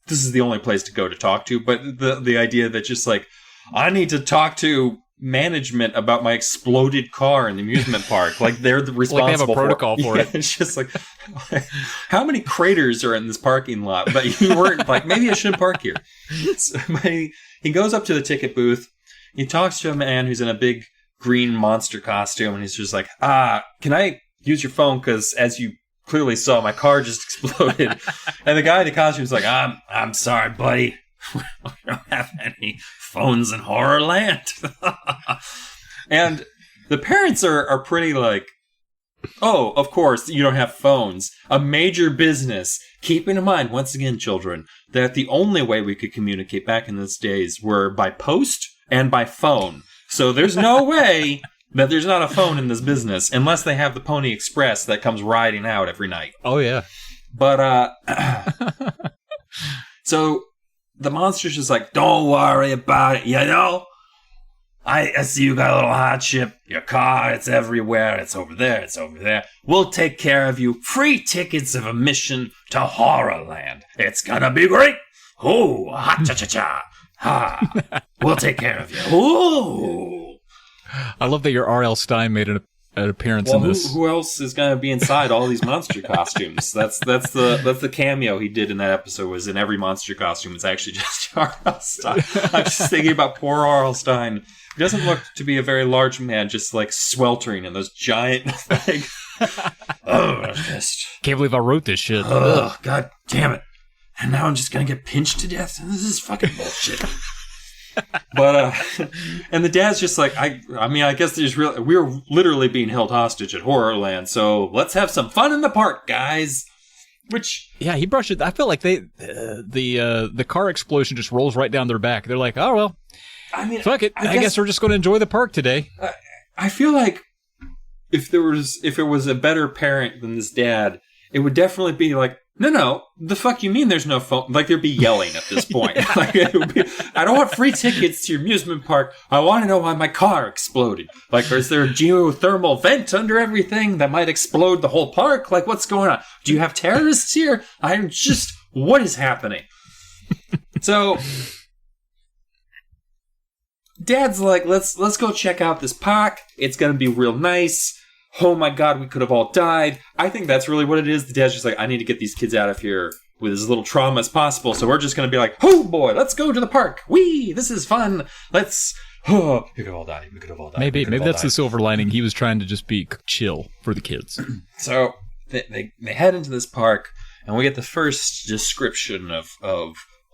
this is the only place to go to talk to. But the idea that just like, I need to talk to management about my exploded car in the amusement park. Like they're responsible. Like they have a protocol for it. It's just like, how many craters are in this parking lot? But you weren't like, maybe I shouldn't park here. So, he goes up to the ticket booth. He talks to a man who's in a big green monster costume, and he's just like, can I use your phone? Because as you clearly saw, my car just exploded. And the guy in the costume is like, I'm sorry, buddy. We don't have any phones in HorrorLand. And the parents are pretty like, oh, of course, you don't have phones. A major business. Keeping in mind, once again, children, that the only way we could communicate back in those days were by post and by phone. So there's no way that there's not a phone in this business, unless they have the Pony Express that comes riding out every night. Oh, yeah. But, so the monster's just like, don't worry about it, you know? I see you got a little hardship. Your car, it's everywhere. It's over there. It's over there. We'll take care of you. Free tickets of admission to HorrorLand. It's gonna be great. Oh, ha-cha-cha-cha. Ha. We'll take care of you. Ooh. I love that your R.L. Stine made an appearance in this. Who else is going to be inside all these monster costumes? That's the cameo he did in that episode. Was in every monster costume. It's actually just R.L. Stine. I'm just thinking about poor R.L. Stine. He doesn't look to be a very large man, just like sweltering in those giant like. Can't believe I wrote this shit. Oh, God damn it! And now I'm just gonna get pinched to death. This is fucking bullshit. But and the dad's just like, I mean, I guess we're literally being held hostage at HorrorLand, so let's have some fun in the park, guys. Which, yeah, he brushed it. I feel like the car explosion just rolls right down their back. They're like, oh well, I mean, fuck it. I guess we're just going to enjoy the park today. I feel like if it was a better parent than this dad, it would definitely be like, no, the fuck you mean there's no phone? Like, there'd be yelling at this point. Like, it would be, I don't want free tickets to your amusement park. I want to know why my car exploded. Like, is there a geothermal vent under everything that might explode the whole park? Like, what's going on? Do you have terrorists here? What is happening? So, Dad's like, let's go check out this park. It's going to be real nice. Oh my God, we could have all died. I think that's really what it is. The dad's just like, I need to get these kids out of here with as little trauma as possible. So we're just going to be like, oh boy, let's go to the park. Whee, this is fun. We could have all died. We could have all died. Maybe that's the silver lining. He was trying to just be chill for the kids. So they head into this park, and we get the first description of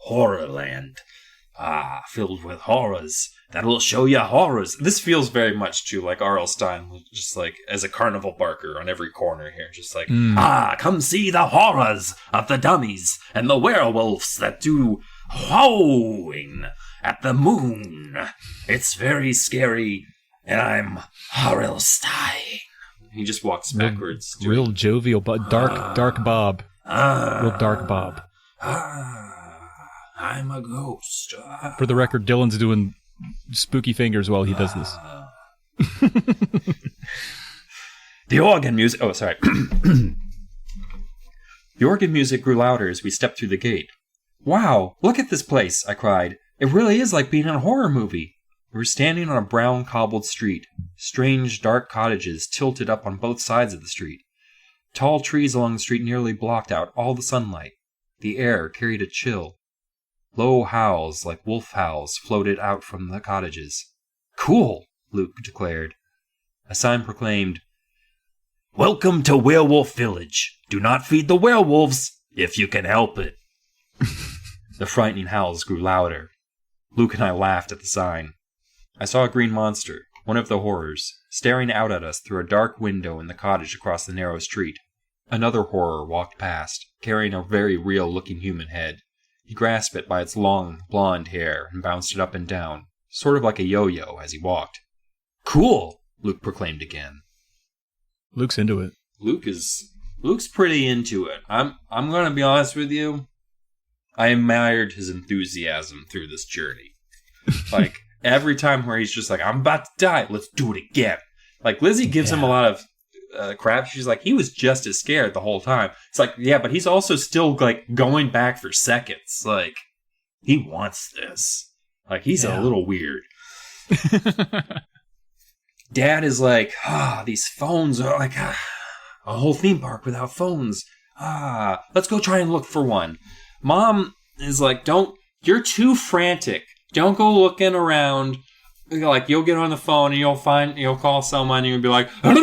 HorrorLand. Filled with horrors. That'll show you horrors. This feels very much to like R.L. Stine, just like as a carnival barker on every corner here. Just like, come see the horrors of the dummies and the werewolves that do howling at the moon. It's very scary, and I'm R.L. Stine. He just walks backwards. Real jovial, but dark Bob. Real dark Bob. I'm a ghost. For the record, Dylan's doing spooky fingers while he does this. The organ music... Oh, sorry. The organ music grew louder as we stepped through the gate. Wow, look at this place, I cried. It really is like being in a horror movie. We were standing on a brown cobbled street. Strange, dark cottages tilted up on both sides of the street. Tall trees along the street nearly blocked out all the sunlight. The air carried a chill. Low howls like wolf howls floated out from the cottages. Cool, Luke declared. A sign proclaimed, "Welcome to Werewolf Village. Do not feed the werewolves if you can help it." The frightening howls grew louder. Luke and I laughed at the sign. I saw a green monster, one of the horrors, staring out at us through a dark window in the cottage across the narrow street. Another horror walked past, carrying a very real-looking human head. He grasped it by its long, blonde hair and bounced it up and down, sort of like a yo-yo as he walked. Cool, Luke proclaimed again. Luke's into it. Luke's pretty into it. I'm gonna be honest with you. I admired his enthusiasm through this journey. Like, every time where he's just like, I'm about to die, let's do it again. Like, Lizzie gives him a lot of crap. She's like, he was just as scared the whole time. It's like, yeah, but he's also still, like, going back for seconds. Like, he wants this. Like, he's a little weird. Dad is like, these phones are like, a whole theme park without phones. Let's go try and look for one. Mom is like, you're too frantic. Don't go looking around. Like, you'll get on the phone and you'll call someone and you'll be like, and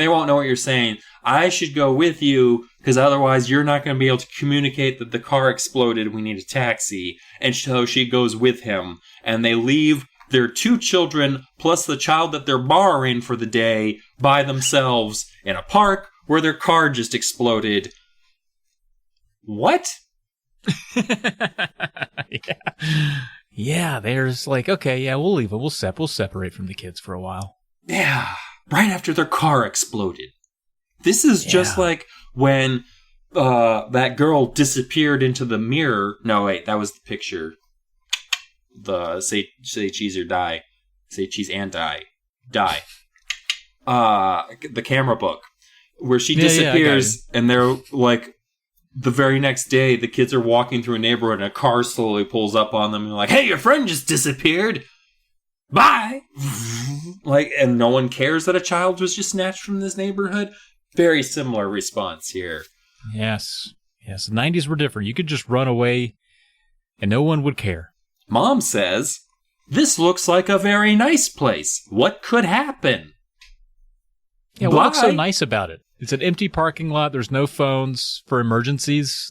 they won't know what you're saying. I should go with you because otherwise you're not going to be able to communicate that the car exploded. We need a taxi. And so she goes with him and they leave their 2 children plus the child that they're borrowing for the day by themselves in a park where their car just exploded. What? Yeah, there's like, okay, yeah, we'll leave it. We'll separate from the kids for a while. Yeah, right after their car exploded. This is just like when that girl disappeared into the mirror. No, wait, that was the picture. The say cheese or die. Say cheese and die. Die. The camera book. Where she disappears and they're like, the very next day, the kids are walking through a neighborhood and a car slowly pulls up on them and like, hey, your friend just disappeared. Bye. Like, and no one cares that a child was just snatched from this neighborhood. Very similar response here. Yes. The 90s were different. You could just run away and no one would care. Mom says, this looks like a very nice place. What could happen? Yeah, what looks so nice about it? It's an empty parking lot. There's no phones for emergencies.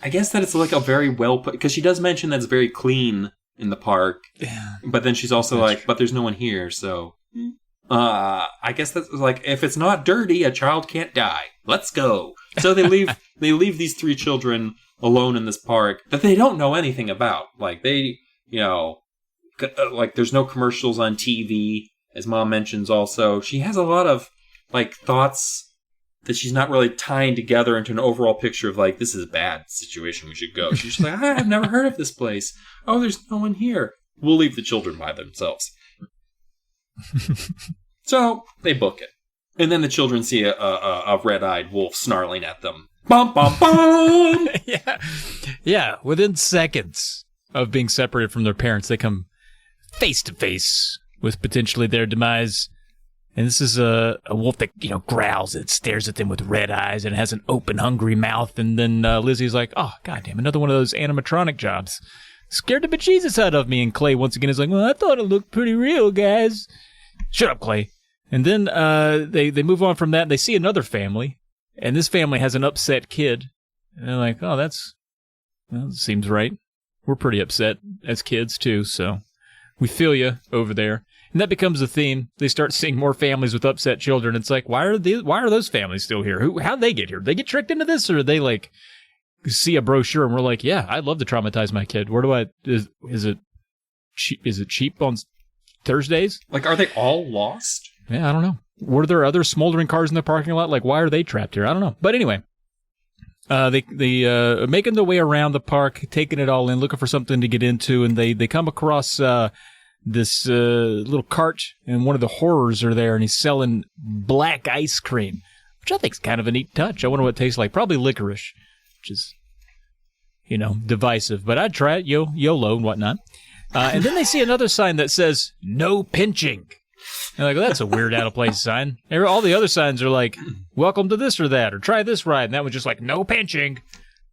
I guess that it's like a very well put, because she does mention that it's very clean in the park. Yeah. But then she's also like, but there's no one here, so I guess that's like, if it's not dirty, a child can't die. Let's go. So they leave these 3 children alone in this park that they don't know anything about. Like they, like there's no commercials on TV, as Mom mentions also. She has a lot of like thoughts that she's not really tying together into an overall picture of like, this is a bad situation, we should go. She's just like, I've never heard of this place. Oh, there's no one here. We'll leave the children by themselves. So they book it. And then the children see a red-eyed wolf snarling at them. Bum, bum, bum! Yeah, within seconds of being separated from their parents, they come face to face with potentially their demise. And this is a wolf that, growls. It stares at them with red eyes and has an open, hungry mouth. And then Lizzie's like, oh, goddamn, another one of those animatronic jobs. Scared the bejesus out of me. And Clay, once again, is like, well, I thought it looked pretty real, guys. Shut up, Clay. And then they move on from that, and they see another family. And this family has an upset kid. And they're like, oh, that seems right. We're pretty upset as kids, too, so we feel you over there. And that becomes a theme. They start seeing more families with upset children. It's like, why are those families still here? How'd they get here? Did they get tricked into this, or did they like see a brochure and we're like, yeah, I'd love to traumatize my kid. Is it cheap on Thursdays? Like, are they all lost? Yeah, I don't know. Were there other smoldering cars in the parking lot? Like, why are they trapped here? I don't know. But anyway, they making their way around the park, taking it all in, looking for something to get into, and they come across this little cart, and one of the horrors are there, and he's selling black ice cream, which I think is kind of a neat touch. I wonder what it tastes like. Probably licorice, which is, divisive. But I'd try it, YOLO and whatnot. And then they see another sign that says, no pinching. And like, well, that's a weird out-of-place sign. All the other signs are like, welcome to this or that, or try this ride. And that was just like, no pinching.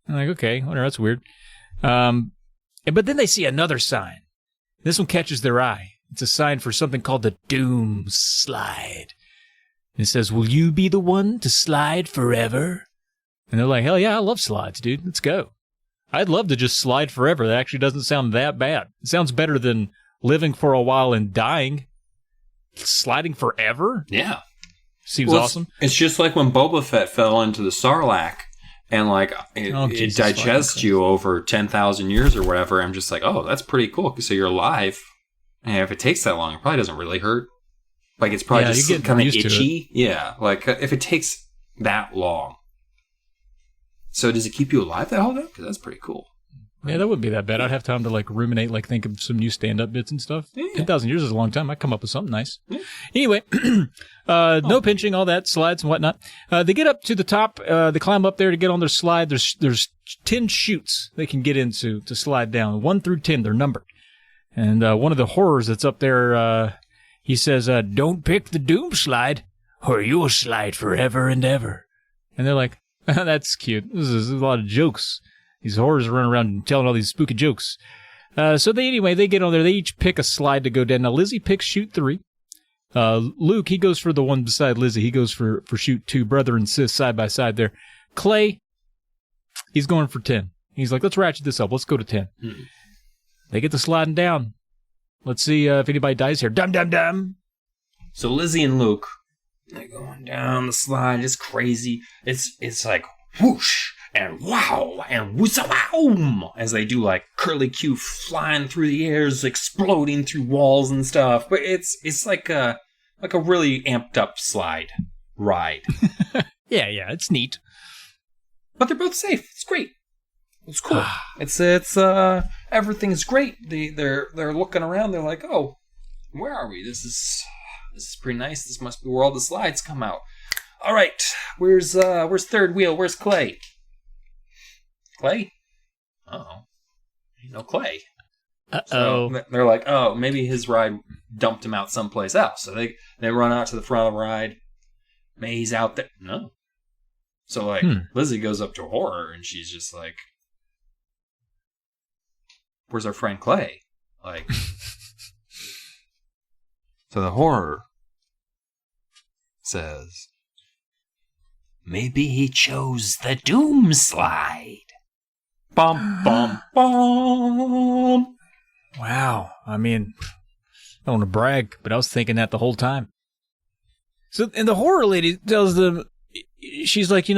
I'm like, okay, whatever, that's weird. But then they see another sign. This one catches their eye. It's a sign for something called the Doom Slide. And it says, will you be the one to slide forever? And they're like, hell yeah, I love slides, dude. Let's go. I'd love to just slide forever. That actually doesn't sound that bad. It sounds better than living for a while and dying. Sliding forever? Yeah. Seems awesome. It's just like when Boba Fett fell into the Sarlacc and like it digests you over 10,000 years or whatever. I'm just like, oh, that's pretty cool. So you're alive, and if it takes that long, it probably doesn't really hurt. Like it's probably just kind of itchy. Yeah, like if it takes that long. So does it keep you alive that whole time? Because that's pretty cool. Yeah, that wouldn't be that bad. I'd have time to like ruminate, like think of some new stand-up bits and stuff. Yeah. 10,000 years is a long time. I'd come up with something nice. Yeah. Anyway, no pinching, all that, slides and whatnot. They get up to the top. They climb up there to get on their slide. There's 10 chutes they can get into to slide down. 1 through 10, they're numbered. And one of the horrors that's up there, he says, don't pick the doom slide, or you'll slide forever and ever. And they're like, that's cute. This is a lot of jokes. These horrors run around and telling all these spooky jokes. So they get on there. They each pick a slide to go down. Now, Lizzie picks chute 3. Luke, he goes for the one beside Lizzie. He goes for chute 2, brother and sis side by side there. Clay, he's going for 10. He's like, let's ratchet this up. Let's go to 10. They get to sliding down. Let's see if anybody dies here. Dum, dum, dum. So Lizzie and Luke, they're going down the slide. It's crazy. It's like whoosh. And wow, and wooza-wow, as they do like curly Q flying through the airs, exploding through walls and stuff. But it's like a really amped up slide ride. yeah, it's neat. But they're both safe. It's great. It's cool. it's everything's great. They're looking around. They're like, oh, where are we? This is pretty nice. This must be where all the slides come out. All right, where's third wheel? Where's Clay? Clay? Uh-oh. Ain't no Clay. Uh-oh. So they're like, oh, maybe his ride dumped him out someplace else. So they run out to the front of the ride. Maybe he's out there. No. So, like, Lizzie goes up to Horror, and she's just like, where's our friend Clay? Like, so the Horror says, maybe he chose the doom slide. Bum, bum, bum. Wow. I mean, I don't want to brag, but I was thinking that the whole time. So, and the horror lady tells them, she's like,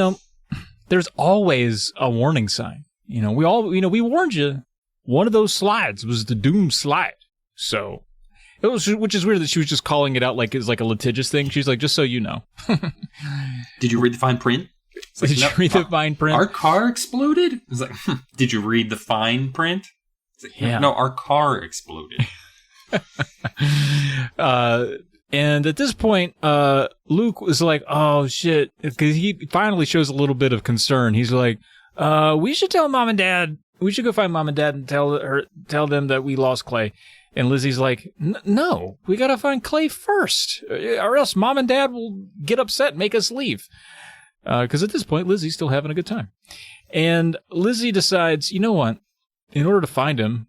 there's always a warning sign. We warned you. One of those slides was the doom slide. So, which is weird that she was just calling it out like it's like a litigious thing. She's like, just so you know. Did you read the fine print? Like, did you read the fine print? Our car exploded? It's like, did you read the fine print? It's like, yeah. No, our car exploded. And at this point, Luke was like, oh, shit. Because he finally shows a little bit of concern. He's like, we should tell Mom and Dad. We should go find Mom and Dad and tell them that we lost Clay. And Lizzie's like, no, we got to find Clay first. Or else Mom and Dad will get upset and make us leave. Because at this point, Lizzie's still having a good time. And Lizzie decides, you know what? In order to find him,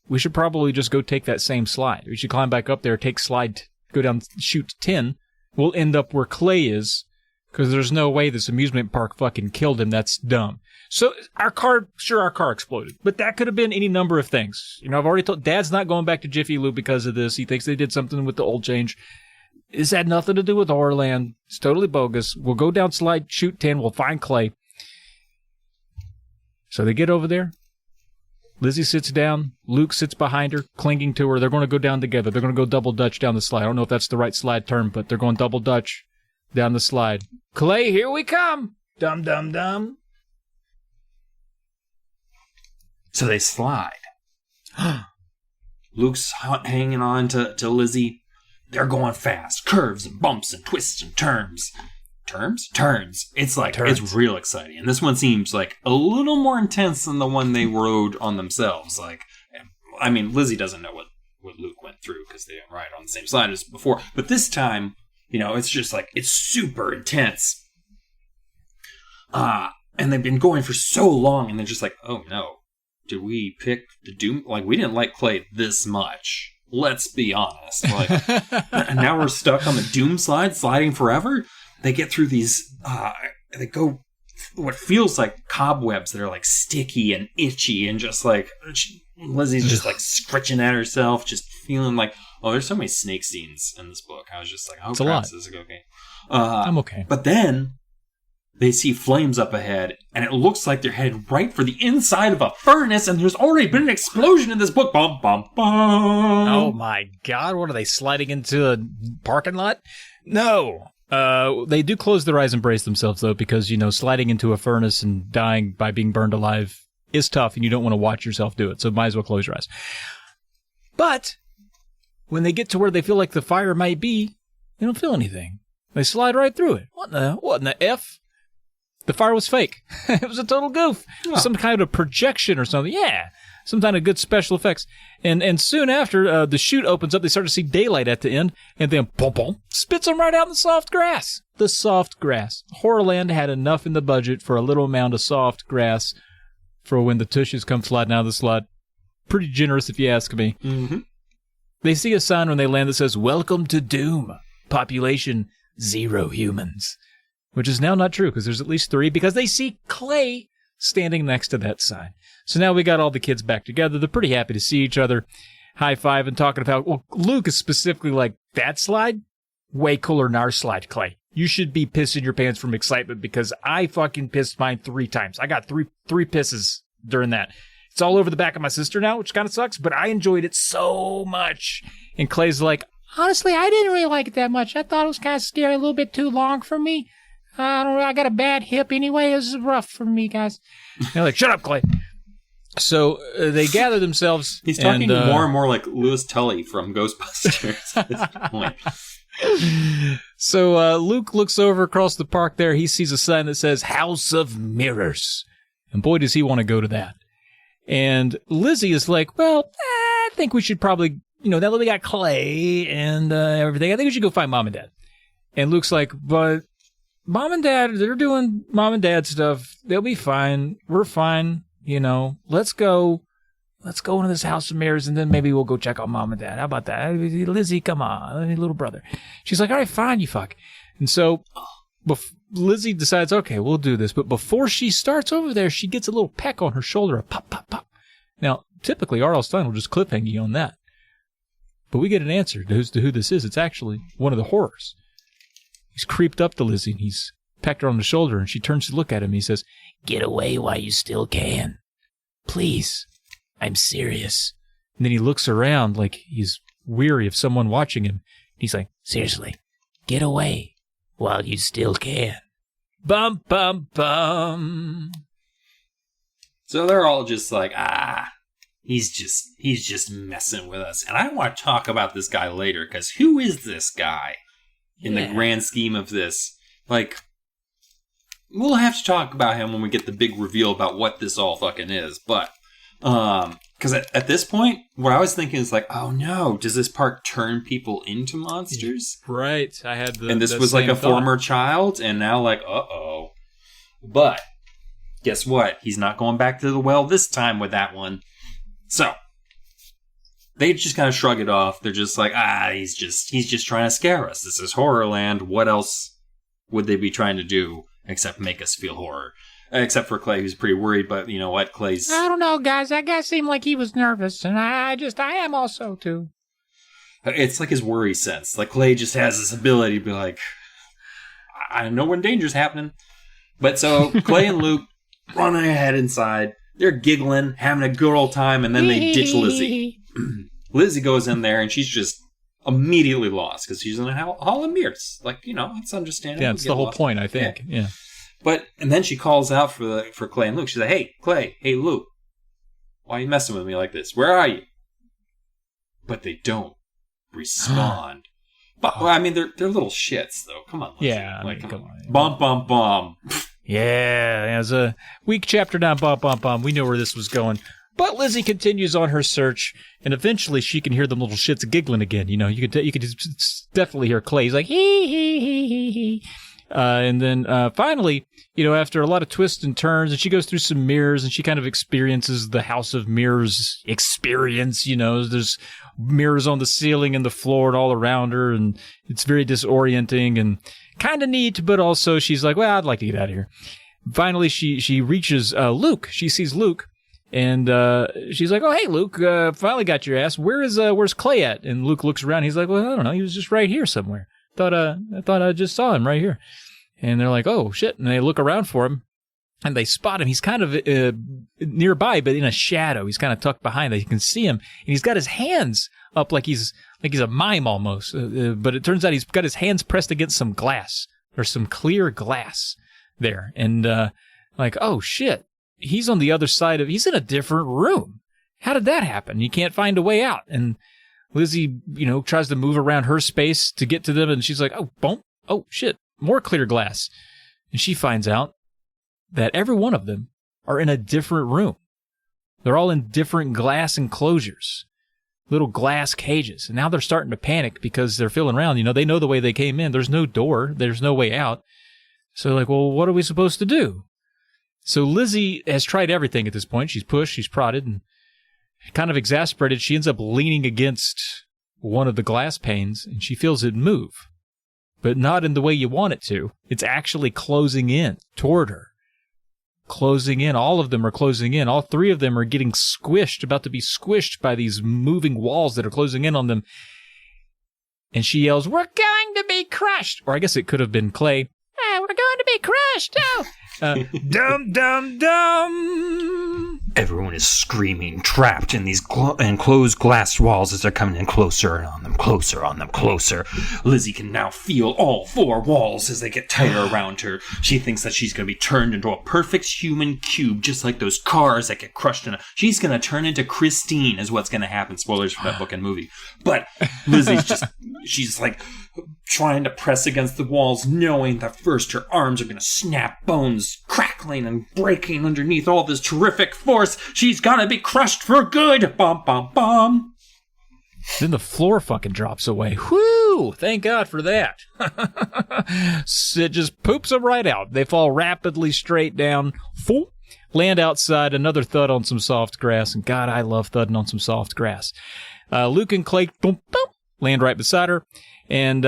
we should probably just go take that same slide. We should climb back up there, take slide, go down, shoot 10. We'll end up where Clay is, because there's no way this amusement park fucking killed him. That's dumb. So our car exploded. But that could have been any number of things. I've already told Dad's not going back to Jiffy Lube because of this. He thinks they did something with the oil change. This had nothing to do with HorrorLand. It's totally bogus. We'll go down slide, shoot 10. We'll find Clay. So they get over there. Lizzie sits down. Luke sits behind her, clinging to her. They're going to go down together. They're going to go double dutch down the slide. I don't know if that's the right slide term, but they're going double dutch down the slide. Clay, here we come. Dum, dum, dum. So they slide. Luke's hanging on to Lizzie. They're going fast. Curves and bumps and twists and turns. Turns. It's like, it's real exciting. And this one seems like a little more intense than the one they rode on themselves. Like, I mean, Lizzie doesn't know what Luke went through because they didn't ride on the same slide as before. But this time, it's just like, it's super intense. And they've been going for so long, and they're just like, oh no, did we pick the doom? Like, we didn't like Clay this much. Let's be honest. Like, and now we're stuck on the doom slide, sliding forever. They get through these, they go what feels like cobwebs that are like sticky and itchy, and just like Lizzie's just like scratching at herself, just feeling like, oh, there's so many snake scenes in this book. I was just like, oh, crap, this is okay. I'm okay. But then they see flames up ahead, and it looks like they're headed right for the inside of a furnace, and there's already been an explosion in this book. Bum, bum, bum. Oh my God, what are they, sliding into a parking lot? No. They do close their eyes and brace themselves, though, because, sliding into a furnace and dying by being burned alive is tough, and you don't want to watch yourself do it, so might as well close your eyes. But when they get to where they feel like the fire might be, they don't feel anything. They slide right through it. What in the F? The fire was fake. It was a total goof. Oh. Some kind of projection or something. Yeah. Some kind of good special effects. And soon after, the chute opens up, they start to see daylight at the end, and then boom, boom, spits them right out in the soft grass. The soft grass. HorrorLand had enough in the budget for a little amount of soft grass for when the tushes come sliding out of the slot. Pretty generous, if you ask me. Mm-hmm. They see a sign when they land that says, "Welcome to Doom. Population 0 humans." Which is now not true, because there's at least 3, because they see Clay standing next to that sign. So now we got all the kids back together. They're pretty happy to see each other, high-five and talking about, well, Luke is specifically like, that slide? Way cooler than our slide, Clay. You should be pissing your pants from excitement, because I fucking pissed mine 3 times. I got three pisses during that. It's all over the back of my sister now, which kind of sucks, but I enjoyed it so much. And Clay's like, honestly, I didn't really like it that much. I thought it was kind of scary, a little bit too long for me. I got a bad hip anyway. This is rough for me, guys. They're like, shut up, Clay. So they gather themselves. He's talking more and more like Louis Tully from Ghostbusters at this point. So Luke looks over across the park there. He sees a sign that says House of Mirrors. And boy, does he want to go to that. And Lizzie is like, well, I think we should probably, now that we got Clay and everything, I think we should go find Mom and Dad. And Luke's like, but Mom and Dad, they're doing Mom and Dad stuff. They'll be fine. We're fine. Let's go into this House of Mirrors, and then maybe we'll go check on Mom and Dad. How about that? Lizzie, come on. Little brother. She's like, all right, fine, you fuck. And so Lizzie decides, okay, we'll do this. But before she starts over there, she gets a little peck on her shoulder, a pop, pop, pop. Now, typically, R.L. Stein will just cliffhang you on that. But we get an answer to who this is. It's actually one of the horrors. He's creeped up to Lizzie, and he's pecked her on the shoulder, and she turns to look at him. He says, get away while you still can. Please. I'm serious. And then he looks around like he's weary of someone watching him. He's like, seriously, get away while you still can. Bum, bum, bum. So they're all just like, he's just messing with us. And I want to talk about this guy later, because who is this guy? In the grand scheme of this, like, we'll have to talk about him when we get the big reveal about what this all fucking is. But, because at this point, what I was thinking is like, oh no, does this park turn people into monsters? Right. I had and this was like a former child, and now like, uh-oh. But, guess what? He's not going back to the well this time with that one. So, they just kind of shrug it off. They're just like, he's just trying to scare us. This is HorrorLand. What else would they be trying to do except make us feel horror? Except for Clay, who's pretty worried, but you know what? Clay's... I don't know, guys. That guy seemed like he was nervous, and I am also, too. It's like his worry sense. Like, Clay just has this ability to be like, I know when danger's happening. But so, Clay and Luke running ahead inside. They're giggling, having a good old time, and then they ditch Lizzie. Lizzie goes in there, and she's just immediately lost, because she's in a hall of mirrors. Like, it's understandable. Yeah, it's the whole point, I think. Yeah. But, and then she calls out for Clay and Luke. She's like, hey, Clay, hey, Luke, why are you messing with me like this? Where are you? But they don't respond. But, well, I mean, they're little shits, though. Come on, Lizzie. Yeah, come on. Bum, bum, bum. Yeah, as a weak chapter down, bum, bum, bum. We know where this was going. But Lizzie continues on her search, and eventually she can hear them little shits giggling again. You could definitely hear Clay. He's like, hee, hee, hee, hee, hee. And then finally, after a lot of twists and turns, and she goes through some mirrors, and she kind of experiences the House of Mirrors experience. There's mirrors on the ceiling and the floor and all around her, and it's very disorienting and kind of neat, but also she's like, well, I'd like to get out of here. Finally, she reaches Luke. She sees Luke. And she's like, oh, hey, Luke, finally got your ass. Where's Clay at? And Luke looks around. He's like, well, I don't know. He was just right here somewhere. I thought I just saw him right here. And they're like, oh, shit. And they look around for him, and they spot him. He's kind of nearby, but in a shadow. He's kind of tucked behind. You can see him, and he's got his hands up like he's a mime almost. But it turns out he's got his hands pressed against some glass. There's some clear glass there. And like, oh, shit. He's on the other side he's in a different room. How did that happen? You can't find a way out. And Lizzie, tries to move around her space to get to them, and she's like, oh, boom. Oh, shit. More clear glass. And she finds out that every one of them are in a different room. They're all in different glass enclosures, little glass cages. And now they're starting to panic because they're feeling around. They know the way they came in. There's no door. There's no way out. So they're like, well, what are we supposed to do? So Lizzie has tried everything at this point. She's pushed, she's prodded, and kind of exasperated, she ends up leaning against one of the glass panes, and she feels it move. But not in the way you want it to. It's actually closing in toward her. Closing in. All of them are closing in. All three of them are getting squished, about to be squished by these moving walls that are closing in on them. And she yells, "We're going to be crushed!" Or I guess it could have been Clay. We're going to be crushed! Oh! Dum, dum, dum! Everyone is screaming, trapped in these enclosed glass walls as they're coming in closer and on them, closer on them, closer. Lizzie can now feel all four walls as they get tighter around her. She thinks that she's going to be turned into a perfect human cube, just like those cars that get crushed in she's going to turn into Christine is what's going to happen. Spoilers for that book and movie. But Lizzie's she's like trying to press against the walls, knowing that first her arms are going to snap, bones crackling and breaking underneath all this terrific force. She's gonna be crushed for good. Bum, bum, bum. Then the floor fucking drops away. Whoo! Thank God for that. It just poops them right out. They fall rapidly straight down. Land outside. Another thud on some soft grass. And God, I love thudding on some soft grass. Luke and Clay land right beside her. And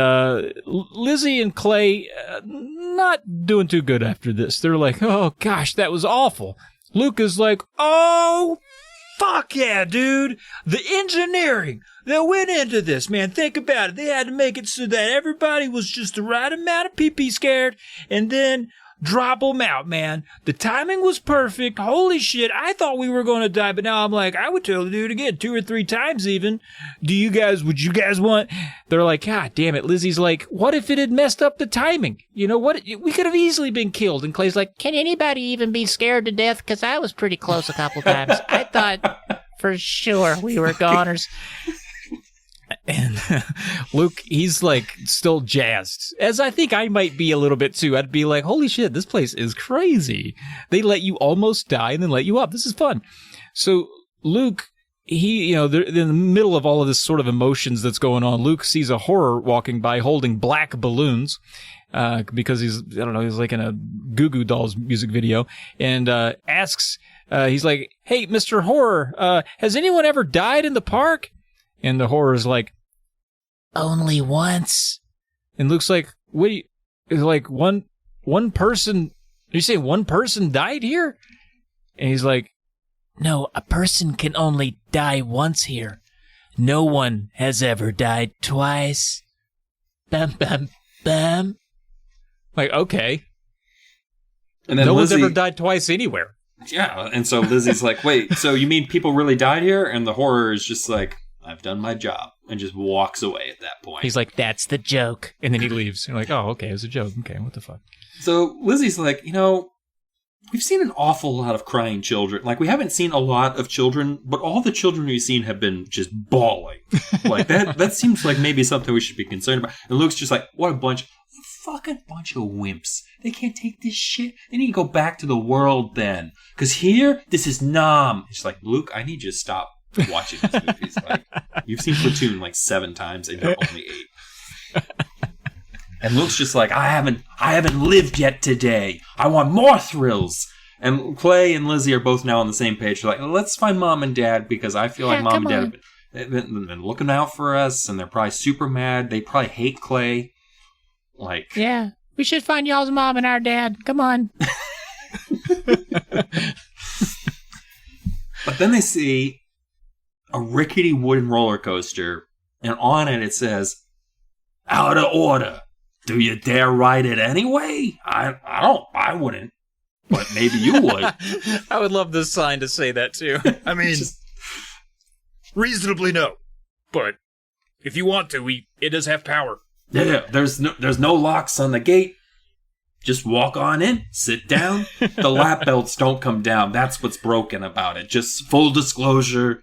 Lizzie and Clay not doing too good after this. They're like, oh gosh, that was awful. Luke is like, oh, fuck yeah, dude. The engineering that went into this, man. Think about it. They had to make it so that everybody was just the right amount of pee-pee scared and then drop them out, man. The timing was perfect. Holy shit. I thought we were going to die, but now I'm like, I would totally do it again 2 or 3 times even. Would you guys want? They're like, God damn it. Lizzie's like, what if it had messed up the timing? You know what? We could have easily been killed. And Clay's like, can anybody even be scared to death? Because I was pretty close a couple times. I thought for sure we were goners. And Luke, he's like still jazzed, as I think I might be a little bit too. I'd be like, holy shit, this place is crazy. They let you almost die and then let you up. This is fun. So Luke, they're in the middle of all of this sort of emotions that's going on. Luke sees a horror walking by holding black balloons because he's like in a Goo Goo Dolls music video, and asks, he's like, hey, Mr. Horror, has anyone ever died in the park? And the horror's like, only once. And Luke's like, wait, it's like one person, you say one person died here? And he's like, no, a person can only die once here. No one has ever died twice. Bum, bum, bum. Like, okay. And then no Lizzie, one's ever died twice anywhere. Yeah, and so Lizzie's like, wait, so you mean people really died here? And the horror is just like, I've done my job, and just walks away at that point. He's like, that's the joke. And then he leaves. You're like, oh, okay, it was a joke. Okay, what the fuck? So Lizzie's like, we've seen an awful lot of crying children. Like, we haven't seen a lot of children, but all the children we've seen have been just bawling. Like, that seems like maybe something we should be concerned about. And Luke's just like, what a fucking bunch of wimps. They can't take this shit. They need to go back to the world then. Because here, this is numb. It's like, Luke, I need you to stop watching these movies. Like, you've seen Platoon like 7 times and you're only 8. And Luke's just like, I haven't lived yet today. I want more thrills. And Clay and Lizzie are both now on the same page. They're like, let's find Mom and Dad, because I feel like Mom and Dad have been looking out for us, and they're probably super mad. They probably hate Clay. Like, yeah, we should find y'all's mom and our dad. Come on. But then they see a rickety wooden roller coaster, and on it says, out of order. Do you dare ride it anyway? I wouldn't. But maybe you would. I would love this sign to say that too. I mean, reasonably no. But if you want to, it does have power. Yeah, there's no locks on the gate. Just walk on in, sit down. The lap belts don't come down. That's what's broken about it. Just full disclosure,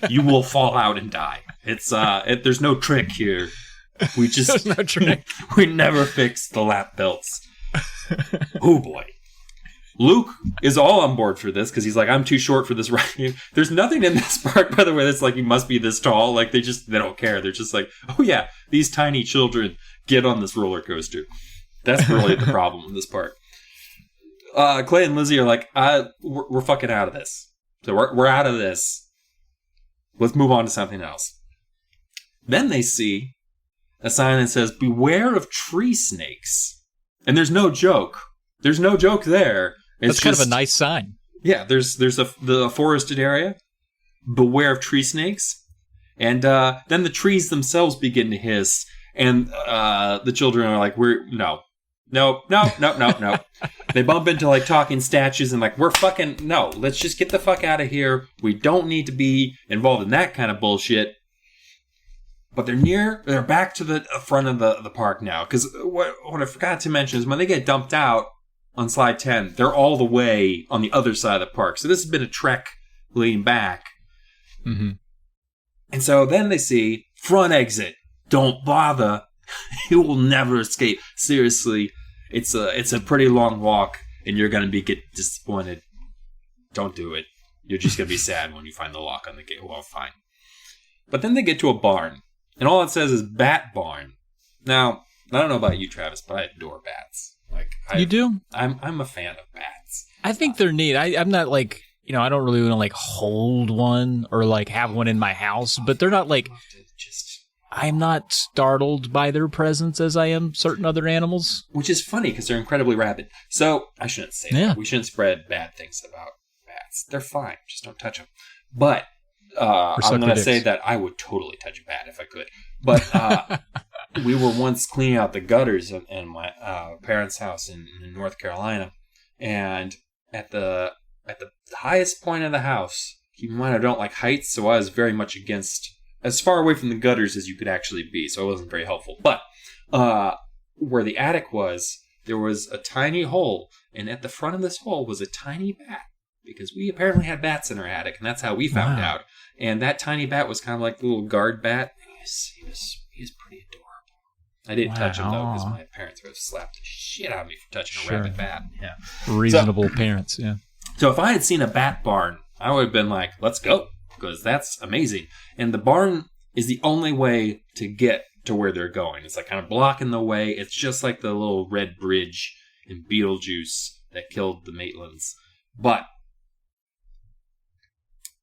you will fall out and die. It's there's no trick here. There's no trick. We never fixed the lap belts. Oh boy. Luke is all on board for this because he's like, I'm too short for this ride. There's nothing in this park, by the way, that's like he must be this tall. Like they don't care. They're just like, oh yeah, these tiny children get on this roller coaster. That's really the problem in this park. Clay and Lizzie are like, we're fucking out of this. So we're out of this. Let's move on to something else. Then they see a sign that says, beware of tree snakes. And there's no joke. There's no joke there. That's kind of a nice sign. Yeah, there's the forested area. Beware of tree snakes. And then the trees themselves begin to hiss. And the children are like, no. They bump into like talking statues and like, we're fucking, no, let's just get the fuck out of here. We don't need to be involved in that kind of bullshit. But they're back to the front of the park now. Because what I forgot to mention is when they get dumped out on slide 10, they're all the way on the other side of the park. So this has been a trek leading back. Mm-hmm. And so then they see front exit. Don't bother. You will never escape. Seriously, it's a pretty long walk, and you're gonna get disappointed. Don't do it. You're just gonna be sad when you find the lock on the gate. Well, fine. But then they get to a barn, and all it says is Bat Barn. Now, I don't know about you, Travis, but I adore bats. You do? I'm a fan of bats. I think they're neat. I'm not like, I don't really want to like hold one or like have one in my house, but they're not like. I'm not startled by their presence as I am certain other animals. Which is funny because they're incredibly rabid. So, I shouldn't say that. We shouldn't spread bad things about bats. They're fine. Just don't touch them. But I'm going to say that I would totally touch a bat if I could. But we were once cleaning out the gutters in my parents' house in North Carolina. And at the highest point of the house, keep in mind I don't like heights, so I was very much against as far away from the gutters as you could actually be, so it wasn't very helpful. But where the attic was, there was a tiny hole, and at the front of this hole was a tiny bat, because we apparently had bats in our attic, and that's how we found out. And that tiny bat was kind of like the little guard bat. He was pretty adorable. I didn't touch him, though, because my parents would have slapped the shit out of me for touching a rabid bat. Yeah, reasonable parents, yeah. So if I had seen a bat barn, I would have been like, let's go. Because that's amazing. And the barn is the only way to get to where they're going. It's like kind of blocking the way. It's just like the little red bridge in Beetlejuice that killed the Maitlands. But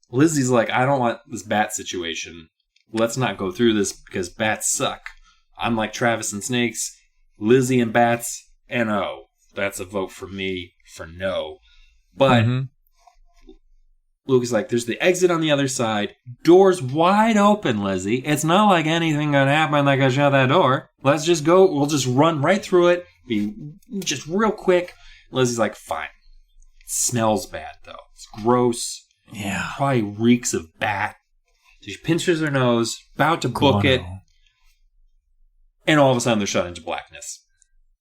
Lizzie's like, I don't want this bat situation. Let's not go through this because bats suck. I'm like Travis and snakes. Lizzie and bats, N-O. That's a vote for me for no. But Luke is like, there's the exit on the other side. Door's wide open, Lizzie. It's not like anything gonna happen like I shut that door. Let's just go. We'll just run right through it. Be just real quick. Lizzie's like, fine. It smells bad, though. It's gross. Yeah. Probably reeks of bat. So she pinches her nose, about to book it. And all of a sudden, they're shut into blackness.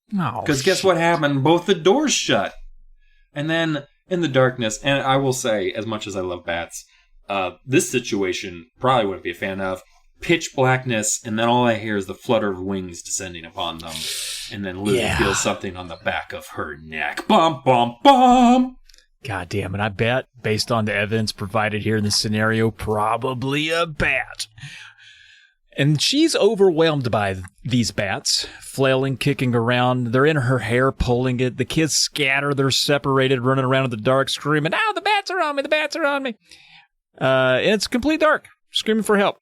Because guess what happened? Both the doors shut. And then in the darkness, and I will say, as much as I love bats, this situation probably wouldn't be a fan of. Pitch blackness, and then all I hear is the flutter of wings descending upon them. And then Lizzie feels something on the back of her neck. Bum, bum, bum! God damn it, I bet, based on the evidence provided here in this scenario, probably a bat. And she's overwhelmed by these bats, flailing, kicking around. They're in her hair, pulling it. The kids scatter. They're separated, running around in the dark, screaming, "Ow, the bats are on me! The bats are on me!" And it's complete dark, screaming for help.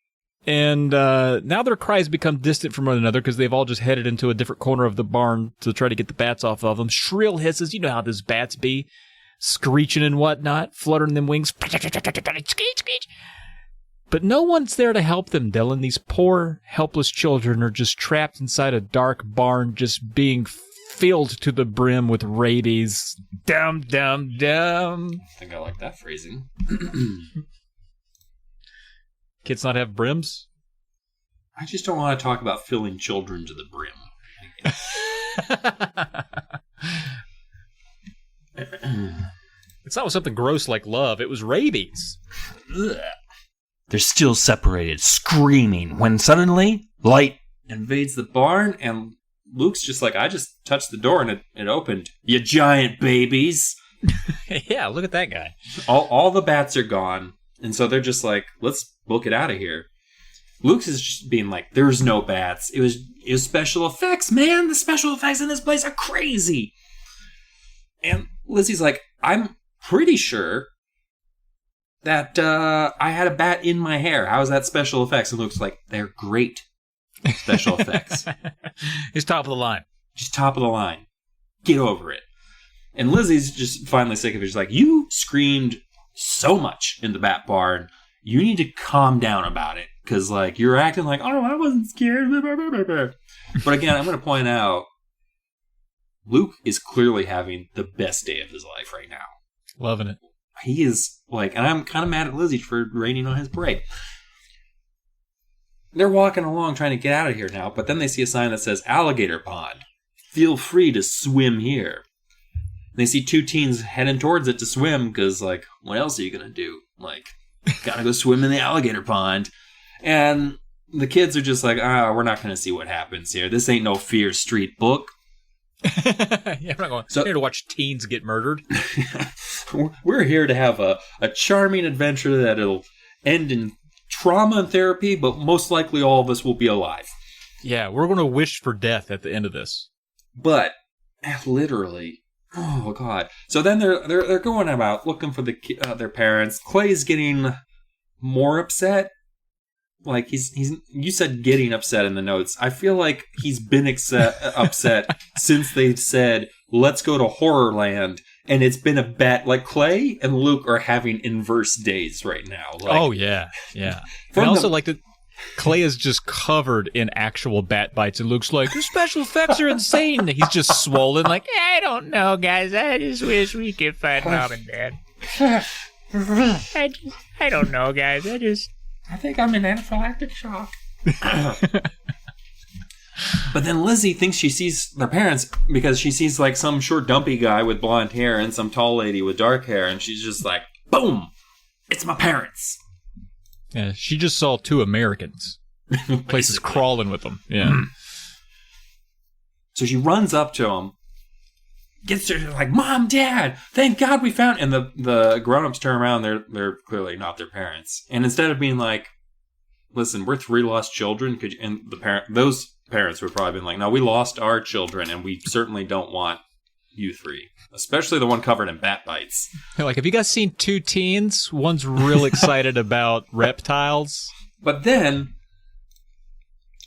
And now their cries become distant from one another because they've all just headed into a different corner of the barn to try to get the bats off of them. Shrill hisses. You know how those bats be. Screeching and whatnot, fluttering them wings. But no one's there to help them, Dylan. These poor, helpless children are just trapped inside a dark barn, just being filled to the brim with rabies. Dum, dum, dum. I think I like that phrasing. Kids not have brims? I just don't want to talk about filling children to the brim. It's not something gross like love. It was rabies. Ugh. They're still separated, screaming, when suddenly light invades the barn, and Luke's just like, I just touched the door and it opened. You giant babies. Yeah, look at that guy. All the bats are gone, and so they're just like, let's book it out of here. Luke's is just being like, there's no bats. It was special effects, man. The special effects in this place are crazy. And Lizzie's like, I'm pretty sure that I had a bat in my hair. How is that special effects? And Luke's like, they're great special effects. He's top of the line. Just top of the line. Get over it. And Lizzie's just finally sick of it. She's like, you screamed so much in the bat barn. You need to calm down about it. Because, like, you're acting like, oh, I wasn't scared. But again, I'm going to point out, Luke is clearly having the best day of his life right now. Loving it. He is, like, and I'm kind of mad at Lizzie for raining on his parade. They're walking along trying to get out of here now, but then they see a sign that says Alligator Pond. Feel free to swim here. And they see two teens heading towards it to swim because, like, what else are you going to do? Like, gotta go swim in the alligator pond. And the kids are just like, we're not going to see what happens here. This ain't no Fear Street book. Yeah, we're not going. We're here to watch teens get murdered. We're here to have a charming adventure that'll end in trauma and therapy, but most likely all of us will be alive. Yeah, we're going to wish for death at the end of this. But literally, oh god. So then they're going about looking for their parents. Clay's getting more upset. Like he's you said getting upset in the notes. I feel like he's been upset since they said let's go to HorrorLand, and it's been a bet. Like Clay and Luke are having inverse days right now. Like, oh yeah. And also like Clay is just covered in actual bat bites, and Luke's like, the special effects are insane. He's just swollen, like, I don't know, guys. I just wish we could find Mom and Dad. I don't know, guys. I think I'm in anaphylactic shock. But then Lizzie thinks she sees their parents because she sees like some short dumpy guy with blonde hair and some tall lady with dark hair, and she's just like, boom, it's my parents. Yeah, she just saw two Americans. Places crawling with them. Yeah. So she runs up to them, gets her like, Mom, Dad, thank God we found. And the grown-ups turn around. They're clearly not their parents. And instead of being like, listen, we're 3 lost children, those parents would probably been like, no, we lost our children, and we certainly don't want you 3, especially the one covered in bat bites. Like, have you guys seen 2 teens? One's real excited about reptiles. But then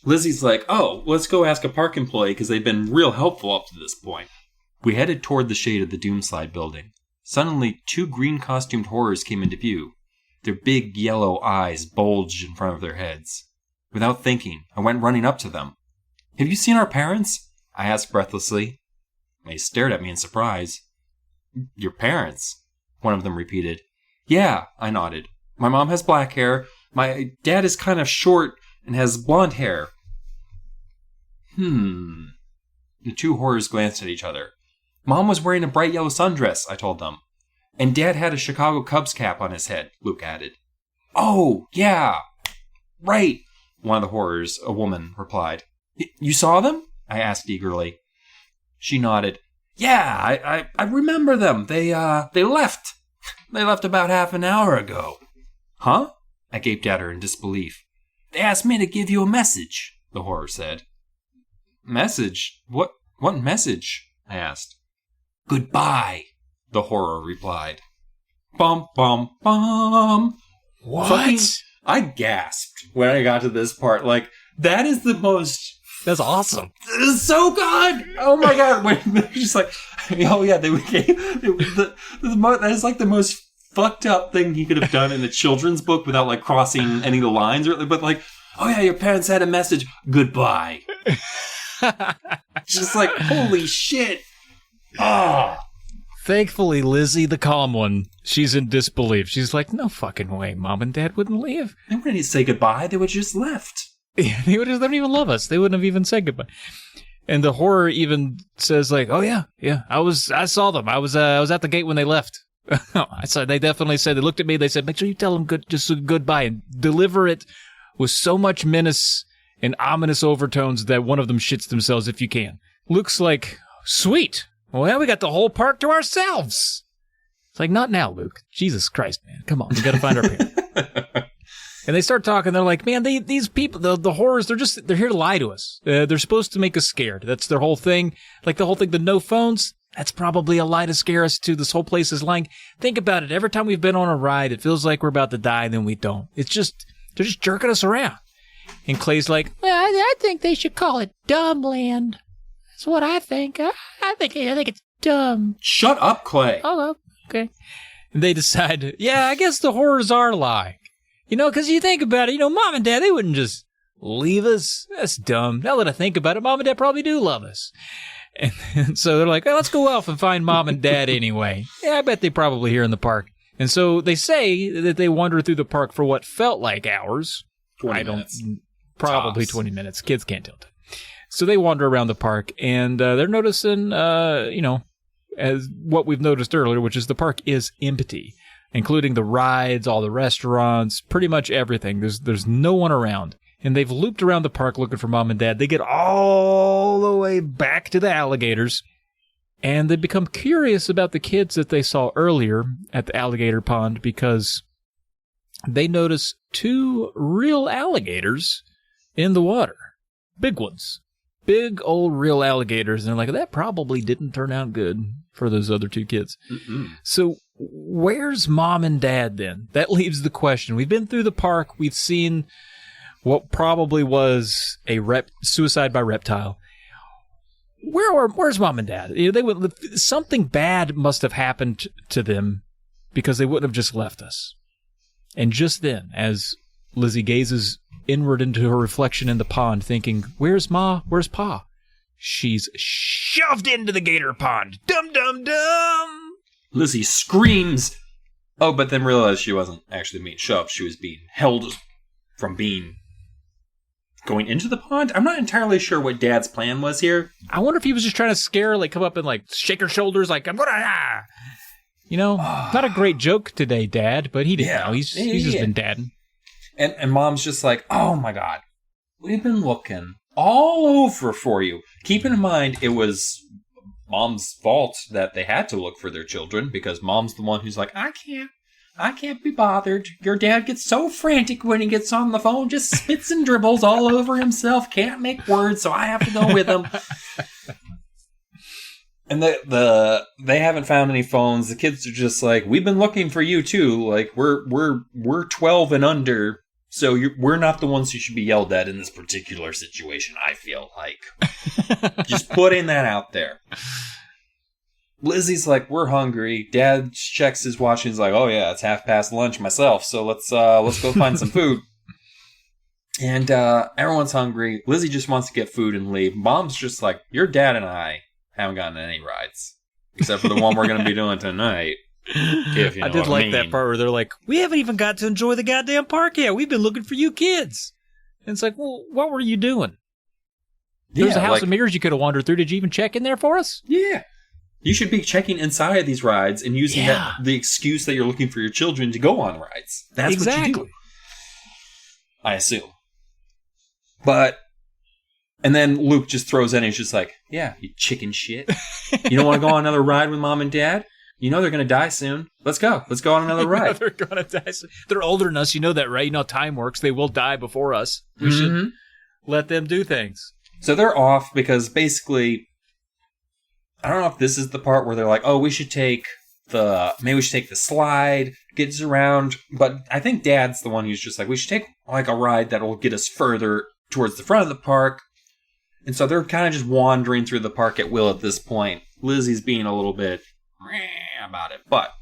Lizzie's like, oh, let's go ask a park employee because they've been real helpful up to this point. We headed toward the shade of the Doomslide building. Suddenly, 2 green-costumed horrors came into view. Their big yellow eyes bulged in front of their heads. Without thinking, I went running up to them. Have you seen our parents? I asked breathlessly. They stared at me in surprise. Your parents? One of them repeated. Yeah, I nodded. My mom has black hair. My dad is kind of short and has blonde hair. The 2 horrors glanced at each other. Mom was wearing a bright yellow sundress, I told them. And Dad had a Chicago Cubs cap on his head, Luke added. Oh, yeah. Right, one of the horrors, a woman, replied. You saw them? I asked eagerly. She nodded. Yeah, I remember them. They left. They left about half an hour ago. Huh? I gaped at her in disbelief. They asked me to give you a message, the horror said. Message? What message? I asked. Goodbye, the horror replied. Bum, bum, bum. What? I gasped when I got to this part. Like, that is the most... That's awesome. This is so good. Oh my god! Wait, just like, oh yeah, that is like the most fucked up thing he could have done in a children's book without like crossing any of the lines, but like, oh yeah, your parents had a message. Goodbye. Just like, holy shit. Ah. Thankfully, Lizzie, the calm one, she's in disbelief. She's like, no fucking way, Mom and Dad wouldn't leave. They wouldn't say goodbye. They would just left. Yeah, they don't even love us. They wouldn't have even said goodbye. And the horror even says like, oh yeah, I saw them. I was at the gate when they left. They definitely said, they looked at me, they said, make sure you tell them goodbye and deliver it with so much menace and ominous overtones that one of them shits themselves if you can. Luke's like, sweet. Well, we got the whole park to ourselves. It's like, not now, Luke. Jesus Christ, man. Come on. We got to find our parents. And they start talking. They're like, man, these people, the horrors, they're here to lie to us. They're supposed to make us scared. That's their whole thing. Like the whole thing, the no phones, that's probably a lie to scare us too. This whole place is lying. Think about it. Every time we've been on a ride, it feels like we're about to die, and then we don't. They're just jerking us around. And Clay's like, well, I think they should call it Dumbland. That's what I think. I think it's dumb. Shut up, Clay. Oh, well, okay. And they decide, yeah, I guess the horrors are lying. Because you think about it, Mom and Dad, they wouldn't just leave us. That's dumb. Now that I think about it, Mom and Dad probably do love us. And so they're like, well, let's go off and find Mom and Dad anyway. Yeah, I bet they probably here in the park. And so they say that they wander through the park for what felt like hours. 20 minutes. Probably Tops. 20 minutes. Kids can't tell time. So they wander around the park, and they're noticing, as what we've noticed earlier, which is the park is empty, including the rides, all the restaurants, pretty much everything. There's no one around. And they've looped around the park looking for Mom and Dad. They get all the way back to the alligators, and they become curious about the kids that they saw earlier at the alligator pond because they notice 2 real alligators in the water. Big ones. Big old real alligators. And they're like, that probably didn't turn out good for those other 2 kids. Mm-mm. So where's Mom and Dad then? That leaves the question. We've been through the park. We've seen what probably was a suicide by reptile. Where's Mom and Dad? Something bad must have happened to them because they wouldn't have just left us. And just then, as Lizzie gazes inward into her reflection in the pond, thinking, where's Ma? Where's Pa? She's shoved into the gator pond. Dum, dum, dum! Lizzie screams. Oh, but then realized she wasn't actually being shoved. She was being held from going into the pond. I'm not entirely sure what Dad's plan was here. I wonder if he was just trying to scare her, like come up and like shake her shoulders, like, I'm gonna, not a great joke today, Dad, but he didn't know. He's just been dadding. And Mom's just like, oh my God, we've been looking all over for you. Keep in mind, it was Mom's fault that they had to look for their children because Mom's the one who's like, I can't be bothered. Your dad gets so frantic when he gets on the phone, just spits and dribbles all over himself, can't make words, so I have to go with him. And they haven't found any phones. The kids are just like, we've been looking for you too. Like we're 12 and under, so we're not the ones who should be yelled at in this particular situation. I feel like just putting that out there. Lizzie's like, we're hungry. Dad checks his watch and he's like, oh yeah, it's 1:30 lunch myself. So let's go find some food. And everyone's hungry. Lizzie just wants to get food and leave. Mom's just like, your dad and I haven't gotten any rides. Except for the one we're going to be doing tonight. If you know I did what like I mean. that part where they're like, we haven't even got to enjoy the goddamn park yet. We've been looking for you kids. And it's like, well, what were you doing? There's a house of mirrors you could have wandered through. Did you even check in there for us? Yeah. You should be checking inside of these rides and using the excuse that you're looking for your children to go on rides. That's what you do. I assume. And then Luke just throws in and he's just like, yeah, you chicken shit. You don't want to go on another ride with Mom and Dad? You know they're going to die soon. Let's go. Let's go on another ride. They're going to die soon. They're older than us. You know that, right? You know how time works. They will die before us. We should let them do things. So they're off because basically, I don't know if this is the part where they're like, oh, maybe we should take the slide, get us around. But I think Dad's the one who's just like, we should take like a ride that will get us further towards the front of the park. And so they're kind of just wandering through the park at will at this point. Lizzie's being a little bit about it. But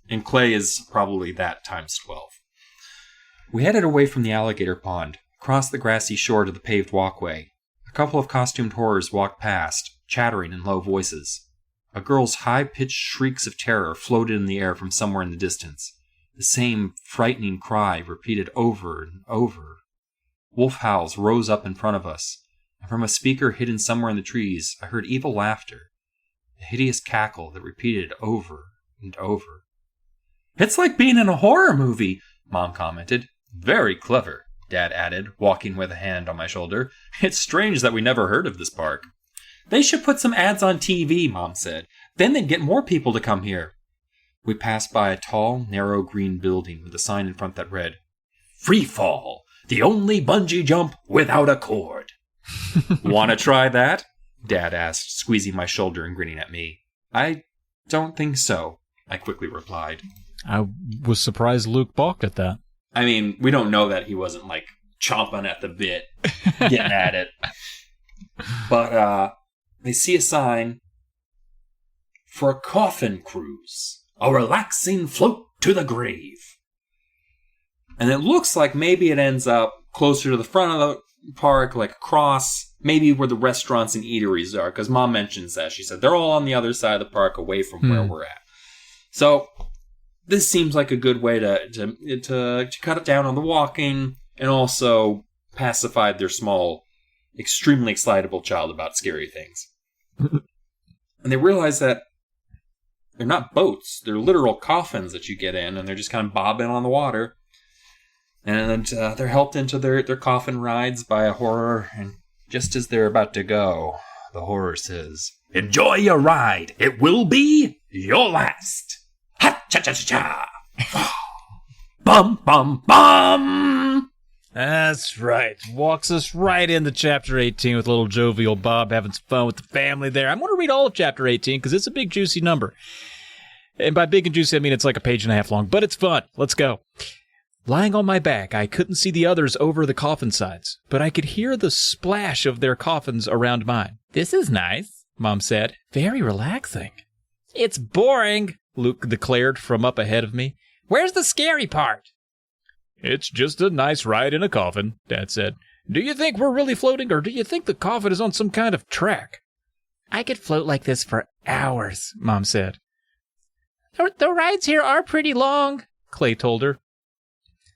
And Clay is probably that times 12. We headed away from the alligator pond, across the grassy shore to the paved walkway. A couple of costumed horrors walked past, chattering in low voices. A girl's high-pitched shrieks of terror floated in the air from somewhere in the distance. The same frightening cry repeated over and over. Wolf howls rose up in front of us, and from a speaker hidden somewhere in the trees, I heard evil laughter, a hideous cackle that repeated over and over. "It's like being in a horror movie," Mom commented. "Very clever," Dad added, walking with a hand on my shoulder. "It's strange that we never heard of this park." "They should put some ads on TV," Mom said. "Then they'd get more people to come here." We passed by a tall, narrow green building with a sign in front that read, "Free Fall, the only bungee jump without a cord." "Want to try that?" Dad asked, squeezing my shoulder and grinning at me. "I don't think so," I quickly replied. I was surprised Luke balked at that. I mean, we don't know that he wasn't, like, chomping at the bit, getting at it. But, they see a sign for a coffin cruise, a relaxing float to the grave. And it looks like maybe it ends up closer to the front of the park, like across, maybe where the restaurants and eateries are, because Mom mentions that. She said they're all on the other side of the park, away from where we're at. So this seems like a good way to cut it down on the walking and also pacify their small, extremely excitable child about scary things. And they realize that they're not boats. They're literal coffins that you get in, and they're just kind of bobbing on the water. And they're helped into their coffin rides by a horror, and just as they're about to go, the horror says, "Enjoy your ride. It will be your last. Ha-cha-cha-cha-cha. Bum, bum, bum." That's right. Walks us right into Chapter 18 with little jovial Bob having some fun with the family there. I'm going to read all of Chapter 18 because it's a big, juicy number. And by big and juicy, I mean it's like a page and a half long, but it's fun. Let's go. Lying on my back, I couldn't see the others over the coffin sides, but I could hear the splash of their coffins around mine. "This is nice," Mom said. "Very relaxing." "It's boring," Luke declared from up ahead of me. "Where's the scary part?" "It's just a nice ride in a coffin," Dad said. "Do you think we're really floating, or do you think the coffin is on some kind of track?" "I could float like this for hours," Mom said. The rides here are pretty long," Clay told her.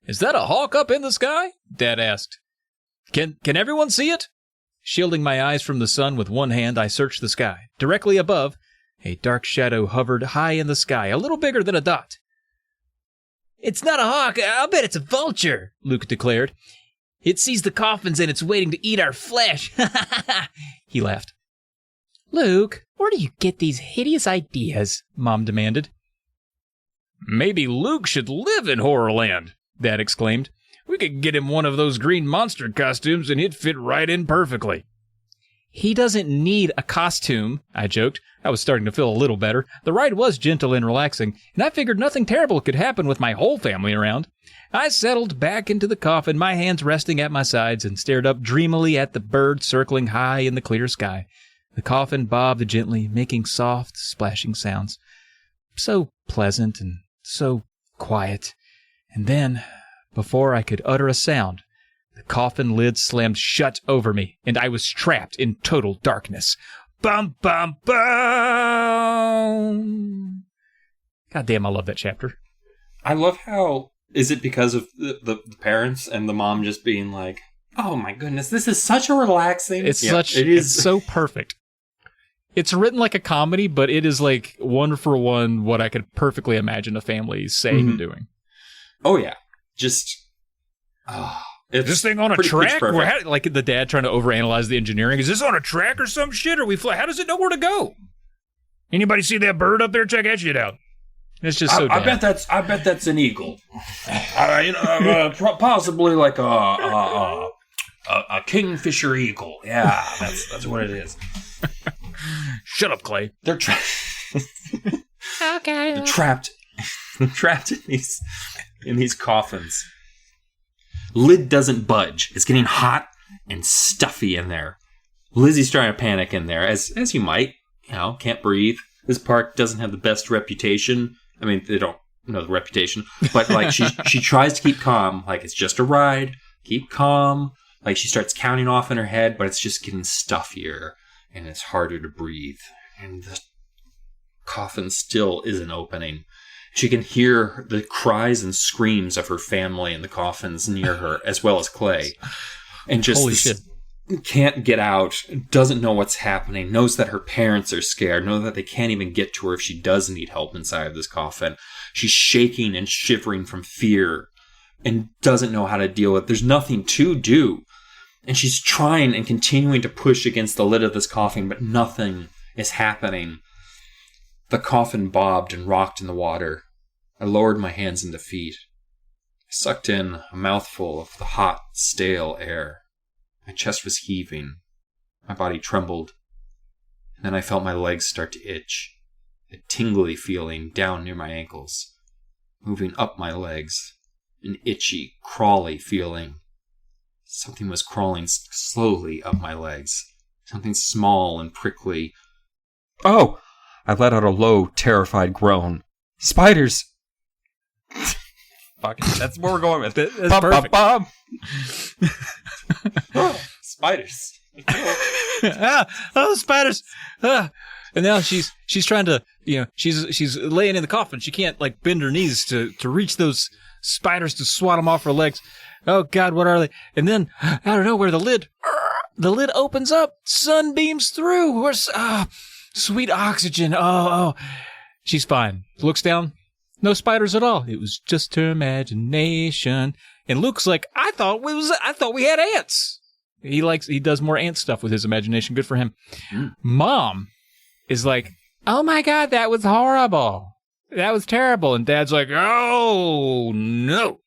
"Is that a hawk up in the sky?" Dad asked. Can everyone see it?" Shielding my eyes from the sun with one hand, I searched the sky. Directly above, a dark shadow hovered high in the sky, a little bigger than a dot. "It's not a hawk. I'll bet it's a vulture," Luke declared. "It sees the coffins and it's waiting to eat our flesh." He laughed. "Luke, where do you get these hideous ideas?" Mom demanded. "Maybe Luke should live in HorrorLand," Dad exclaimed. "We could get him one of those green monster costumes and he'd fit right in perfectly." "He doesn't need a costume," I joked. I was starting to feel a little better. The ride was gentle and relaxing, and I figured nothing terrible could happen with my whole family around. I settled back into the coffin, my hands resting at my sides, and stared up dreamily at the bird circling high in the clear sky. The coffin bobbed gently, making soft, splashing sounds. So pleasant and so quiet. And then, before I could utter a sound, the coffin lid slammed shut over me, and I was trapped in total darkness. Bum, bum, bum! God damn, I love that chapter. I love how... Is it because of the parents and the mom just being like, "Oh my goodness, this is such a relaxing..." It's so perfect. It's written like a comedy, but it is like one for one what I could perfectly imagine a family saying and doing. Oh yeah. Just... Is this thing on a track? Like the dad trying to overanalyze the engineering. Is this on a track or some shit? Or we fly? How does it know where to go? Anybody see that bird up there? Check that shit out. It's just so. I bet that's an eagle. Possibly like a kingfisher eagle. Yeah, that's what it is. Shut up, Clay. They're Okay. They're trapped in these coffins. Lid doesn't budge. It's getting hot and stuffy in there. Lizzie's trying to panic in there, as you might. Can't breathe. This park doesn't have the best reputation. I mean, they don't the reputation. But like she tries to keep calm, like it's just a ride. Keep calm. Like she starts counting off in her head, but it's just getting stuffier and it's harder to breathe. And the coffin still isn't opening. She can hear the cries and screams of her family in the coffins near her, as well as Clay. And just holy shit. Can't get out, doesn't know what's happening, knows that her parents are scared, know that they can't even get to her if she does need help inside of this coffin. She's shaking and shivering from fear and doesn't know how to deal with it. There's nothing to do. And she's trying and continuing to push against the lid of this coffin, but nothing is happening. The coffin bobbed and rocked in the water. I lowered my hands and feet. I sucked in a mouthful of the hot, stale air. My chest was heaving. My body trembled. And then I felt my legs start to itch. A tingly feeling down near my ankles. Moving up my legs. An itchy, crawly feeling. Something was crawling slowly up my legs. Something small and prickly. Oh! I let out a low, terrified groan. Spiders! Fuck it. That's where we're going with it. That's perfect. Oh, spiders. Spiders. And now she's trying to, she's laying in the coffin. She can't like bend her knees to reach those spiders to swat them off her legs. Oh God, what are they? And then out of nowhere, the lid opens up. Sun beams through. Sweet oxygen. Oh, she's fine. Looks down. No spiders at all. It was just her imagination. And Luke's like, I thought we had ants. He does more ant stuff with his imagination. Good for him. Mom is like, oh my God, that was horrible. That was terrible. And Dad's like, oh no,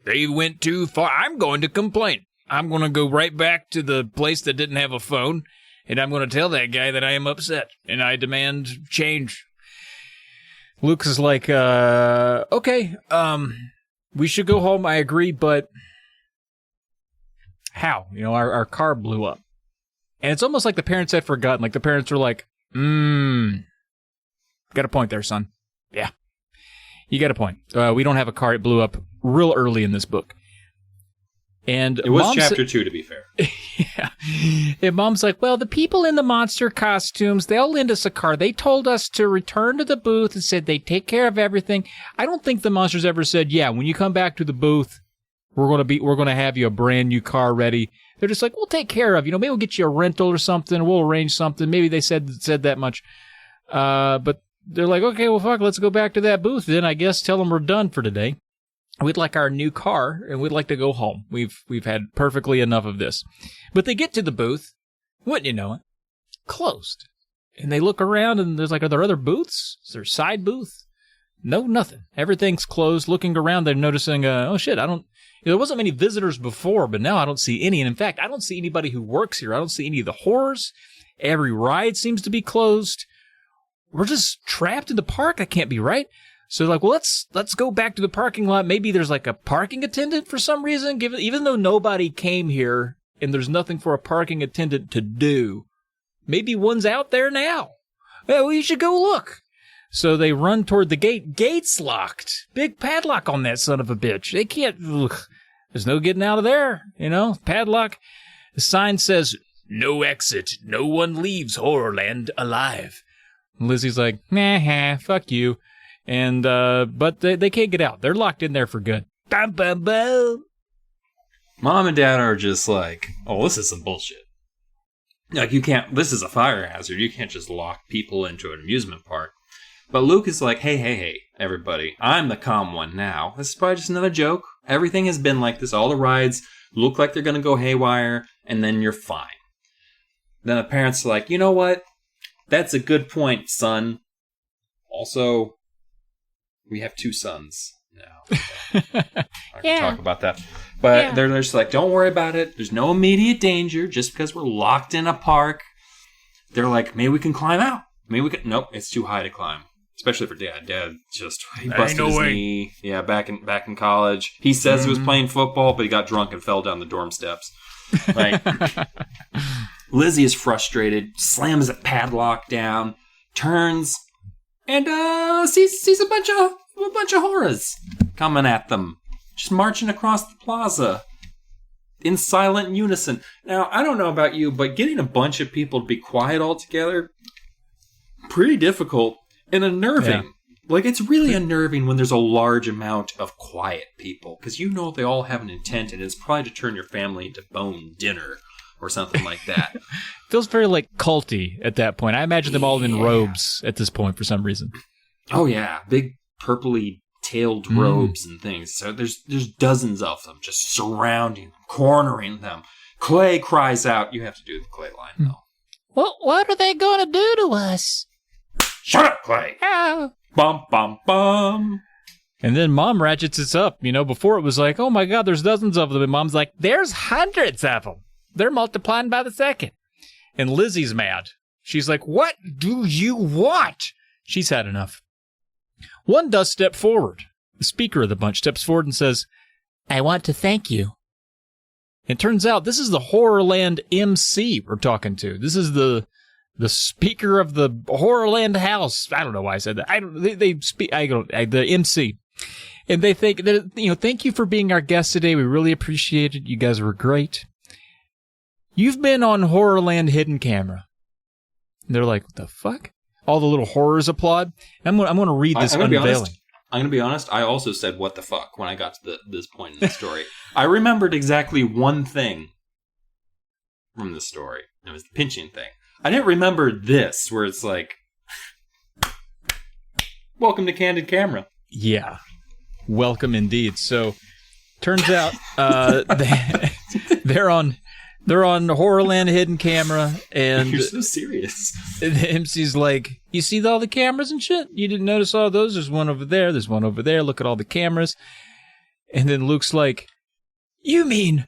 they went too far. I'm going to complain. I'm going to go right back to the place that didn't have a phone. And I'm going to tell that guy that I am upset and I demand change. Luke is like, okay, we should go home. I agree, but how? Our car blew up. And it's almost like the parents had forgotten. Like the parents were like, got a point there, son. Yeah, you got a point. We don't have a car. It blew up real early in this book. And it was chapter 2, to be fair. Yeah. And Mom's like, well, the people in the monster costumes, they'll lend us a car. They told us to return to the booth and said they'd take care of everything. I don't think the monsters ever said, yeah, when you come back to the booth, we're going to have you a brand new car ready. They're just like, we'll take care of you. Maybe we'll get you a rental or something. We'll arrange something. Maybe they said that much. But they're like, okay, well, fuck, let's go back to that booth then. I guess tell them we're done for today. We'd like our new car, and we'd like to go home. We've had perfectly enough of this. But they get to the booth, wouldn't you know it, closed. And they look around, and there's like, are there other booths? Is there a side booth? No, nothing. Everything's closed. Looking around, they're noticing, oh shit, there wasn't many visitors before, but now I don't see any. And in fact, I don't see anybody who works here. I don't see any of the horrors. Every ride seems to be closed. We're just trapped in the park. That can't be right. So like, well, let's go back to the parking lot. Maybe there's like a parking attendant for some reason, even though nobody came here and there's nothing for a parking attendant to do. Maybe one's out there now. Well, we should go look. So they run toward the gate. Gate's locked. Big padlock on that son of a bitch. They can't, there's no getting out of there, padlock. The sign says, no exit. No one leaves HorrorLand alive. And Lizzie's like, nah, fuck you. And, but they can't get out. They're locked in there for good. Bum, bum, bum. Mom and Dad are just like, oh, this is some bullshit. Like, this is a fire hazard. You can't just lock people into an amusement park. But Luke is like, hey, everybody. I'm the calm one now. This is probably just another joke. Everything has been like this. All the rides look like they're going to go haywire, and then you're fine. Then the parents are like, you know what? That's a good point, son. Also, we have 2 sons now. I can talk about that. But they're just like, don't worry about it. There's no immediate danger just because we're locked in a park. They're like, maybe we can climb out. Maybe we can. Nope, it's too high to climb. Especially for Dad. Dad just he busted his knee. Yeah, back in college. He says he was playing football, but he got drunk and fell down the dorm steps. Like, Lizzie is frustrated, slams a padlock down, turns, and sees a bunch a bunch of horrors coming at them, just marching across the plaza in silent unison. Now, I don't know about you, but getting a bunch of people to be quiet all together, pretty difficult and unnerving. Yeah. Like, it's really unnerving when there's a large amount of quiet people, because you know they all have an intent, and it's probably to turn your family into bone dinner or something like that. Feels very, like, culty at that point. I imagine them all in robes at this point for some reason. Oh, yeah. Big purpley tailed robes and things. So there's dozens of them just surrounding them, cornering them. Clay cries out. You have to do the Clay line, though. Well, what are they going to do to us? Shut up, Clay! Oh. Bum, bum, bum. And then Mom ratchets it up. You know, before it was like, oh my God, there's dozens of them. And Mom's like, there's hundreds of them. They're multiplying by the second. And Lizzie's mad. She's like, what do you want? She's had enough. One does step forward. The speaker of the bunch steps forward and says, I want to thank you. It turns out this is the HorrorLand MC we're talking to. This is the speaker of the HorrorLand house. I don't know why I said that. The MC. And they think that, you know, thank you for being our guest today. We really appreciate it. You guys were great. You've been on HorrorLand Hidden Camera. And they're like, what the fuck? All the little horrors applaud. I'm going to read this unveiling. I'm going to be honest. I also said, what the fuck, when I got to this point in the story. I remembered exactly one thing from the story. It was the pinching thing. I didn't remember this, where it's like, welcome to Candid Camera. Yeah. Welcome indeed. So, turns out they're on HorrorLand Hidden Camera, and you're so serious. The MC's like, you see all the cameras and shit? You didn't notice all those? There's one over there. There's one over there. Look at all the cameras. And then Luke's like, you mean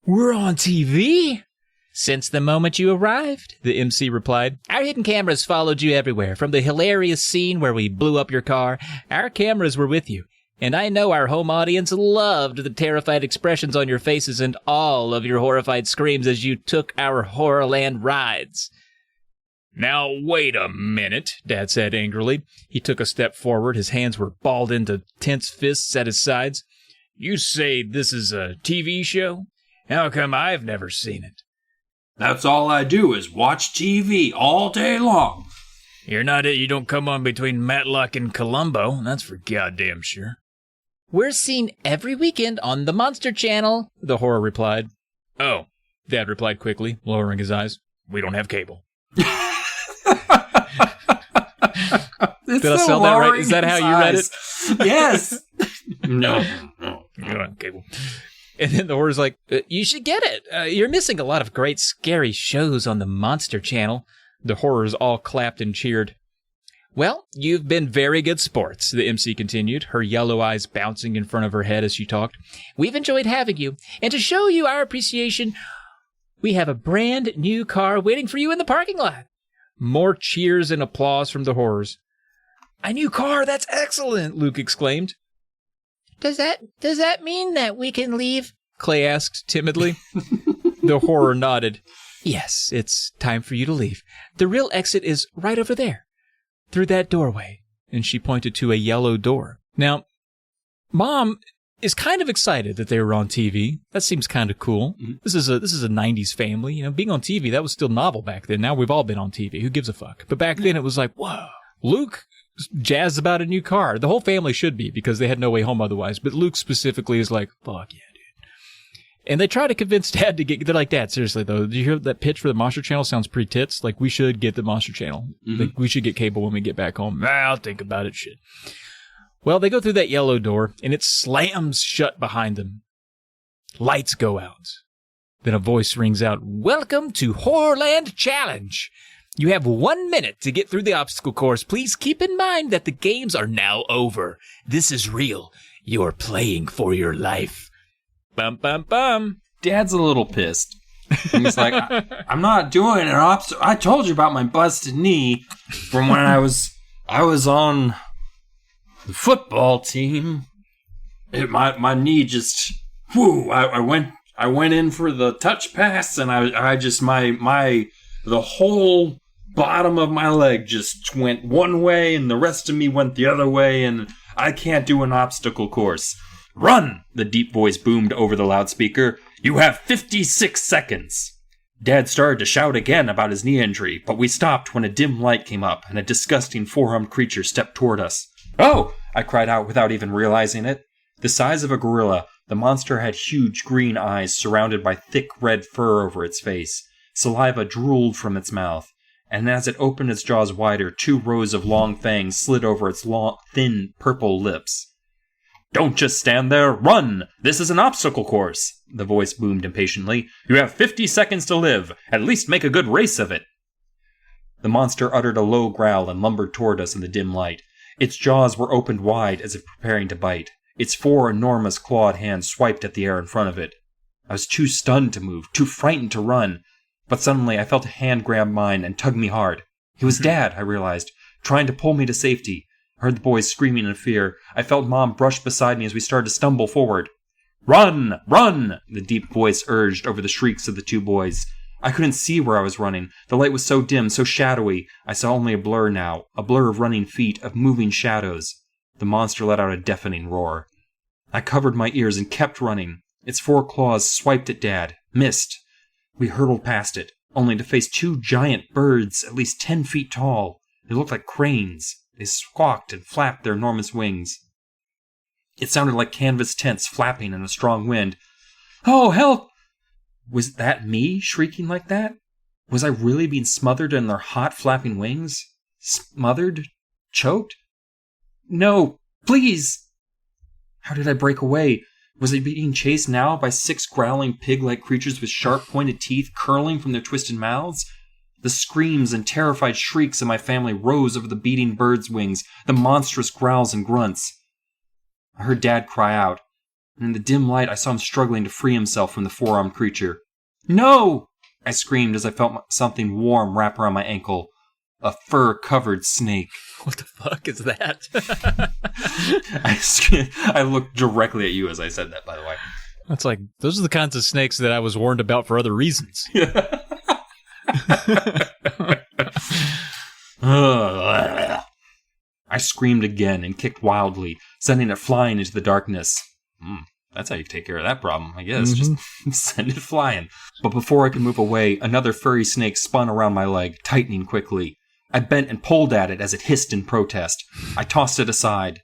we're on TV? Since the moment you arrived, the MC replied. Our hidden cameras followed you everywhere. From the hilarious scene where we blew up your car, our cameras were with you. And I know our home audience loved the terrified expressions on your faces and all of your horrified screams as you took our HorrorLand rides. Now, wait a minute, Dad said angrily. He took a step forward. His hands were balled into tense fists at his sides. You say this is a TV show? How come I've never seen it? That's all I do is watch TV all day long. You don't come on between Matlock and Columbo. That's for goddamn sure. We're seen every weekend on the Monster Channel, the horror replied. Oh, Dad replied quickly, lowering his eyes. We don't have cable. Did I sell that right? Is that how you read it? Yes. No. You don't have cable. And then the horror's like, you should get it. You're missing a lot of great scary shows on the Monster Channel. The horrors all clapped and cheered. Well, you've been very good sports, the MC continued, her yellow eyes bouncing in front of her head as she talked. We've enjoyed having you. And to show you our appreciation, we have a brand new car waiting for you in the parking lot. More cheers and applause from the horrors. A new car? That's excellent, Luke exclaimed. Does that mean that we can leave? Clay asked timidly. The horror nodded. Yes, it's time for you to leave. The real exit is right over there, through that doorway. And she pointed to a yellow door. Now, Mom is kind of excited that they were on TV. That seems kind of cool. Mm-hmm. This is a 90s family. You know, being on TV, that was still novel back then. Now we've all been on TV. Who gives a fuck? But back then it was like, whoa. Luke jazzed about a new car. The whole family should be, because they had no way home otherwise. But Luke specifically is like, fuck yeah, dude. And they try to convince Dad to get, they're like, Dad, seriously though, did you hear that pitch for the Monster Channel? Sounds pretty tits. Like, we should get the Monster Channel. Mm-hmm. Like, we should get cable when we get back home. I'll think about it, shit. Well, they go through that yellow door, and it slams shut behind them. Lights go out. Then a voice rings out, Welcome to HorrorLand Challenge. You have 1 minute to get through the obstacle course. Please keep in mind that the games are now over. This is real. You're playing for your life. Bum, bum, bum. Dad's a little pissed. And he's like, I'm not doing an obstacle. I told you about my busted knee from when I was on the football team. My knee just, whoo, I went in for the touch pass, and I just, the whole bottom of my leg just went one way and the rest of me went the other way, and I can't do an obstacle course. Run! The deep voice boomed over the loudspeaker. You have 56 seconds. Dad started to shout again about his knee injury, but we stopped when a dim light came up and a disgusting four-armed creature stepped toward us. Oh! I cried out without even realizing it. The size of a gorilla, the monster had huge green eyes surrounded by thick red fur over its face. Saliva drooled from its mouth, and as it opened its jaws wider, 2 rows of long fangs slid over its long, thin, purple lips. Don't just stand there, run! This is an obstacle course, the voice boomed impatiently. You have 50 seconds to live. At least make a good race of it. The monster uttered a low growl and lumbered toward us in the dim light. Its jaws were opened wide as if preparing to bite. Its 4 enormous clawed hands swiped at the air in front of it. I was too stunned to move, too frightened to run. But suddenly I felt a hand grab mine and tug me hard. It was Dad, I realized, trying to pull me to safety. I heard the boys screaming in fear. I felt Mom brush beside me as we started to stumble forward. Run! Run! The deep voice urged over the shrieks of the 2 boys. I couldn't see where I was running. The light was so dim, so shadowy. I saw only a blur now, a blur of running feet, of moving shadows. The monster let out a deafening roar. I covered my ears and kept running. Its 4 claws swiped at Dad. Missed. We hurtled past it, only to face 2 giant birds, at least 10 feet tall. They looked like cranes. They squawked and flapped their enormous wings. It sounded like canvas tents flapping in a strong wind. Oh, help! Was that me shrieking like that? Was I really being smothered in their hot flapping wings? Smothered? Choked? No, please! How did I break away? Was I being chased now by 6 growling pig-like creatures with sharp-pointed teeth curling from their twisted mouths? The screams and terrified shrieks of my family rose over the beating birds' wings, the monstrous growls and grunts. I heard Dad cry out, and in the dim light I saw him struggling to free himself from the 4-armed creature. No! I screamed as I felt something warm wrap around my ankle. A fur-covered snake. What the fuck is that? I looked directly at you as I said that, by the way. That's like, those are the kinds of snakes that I was warned about for other reasons. I screamed again and kicked wildly, sending it flying into the darkness. That's how you take care of that problem, I guess. Just send it flying. But before I could move away, another furry snake spun around my leg, tightening quickly. I bent and pulled at it as it hissed in protest. I tossed it aside.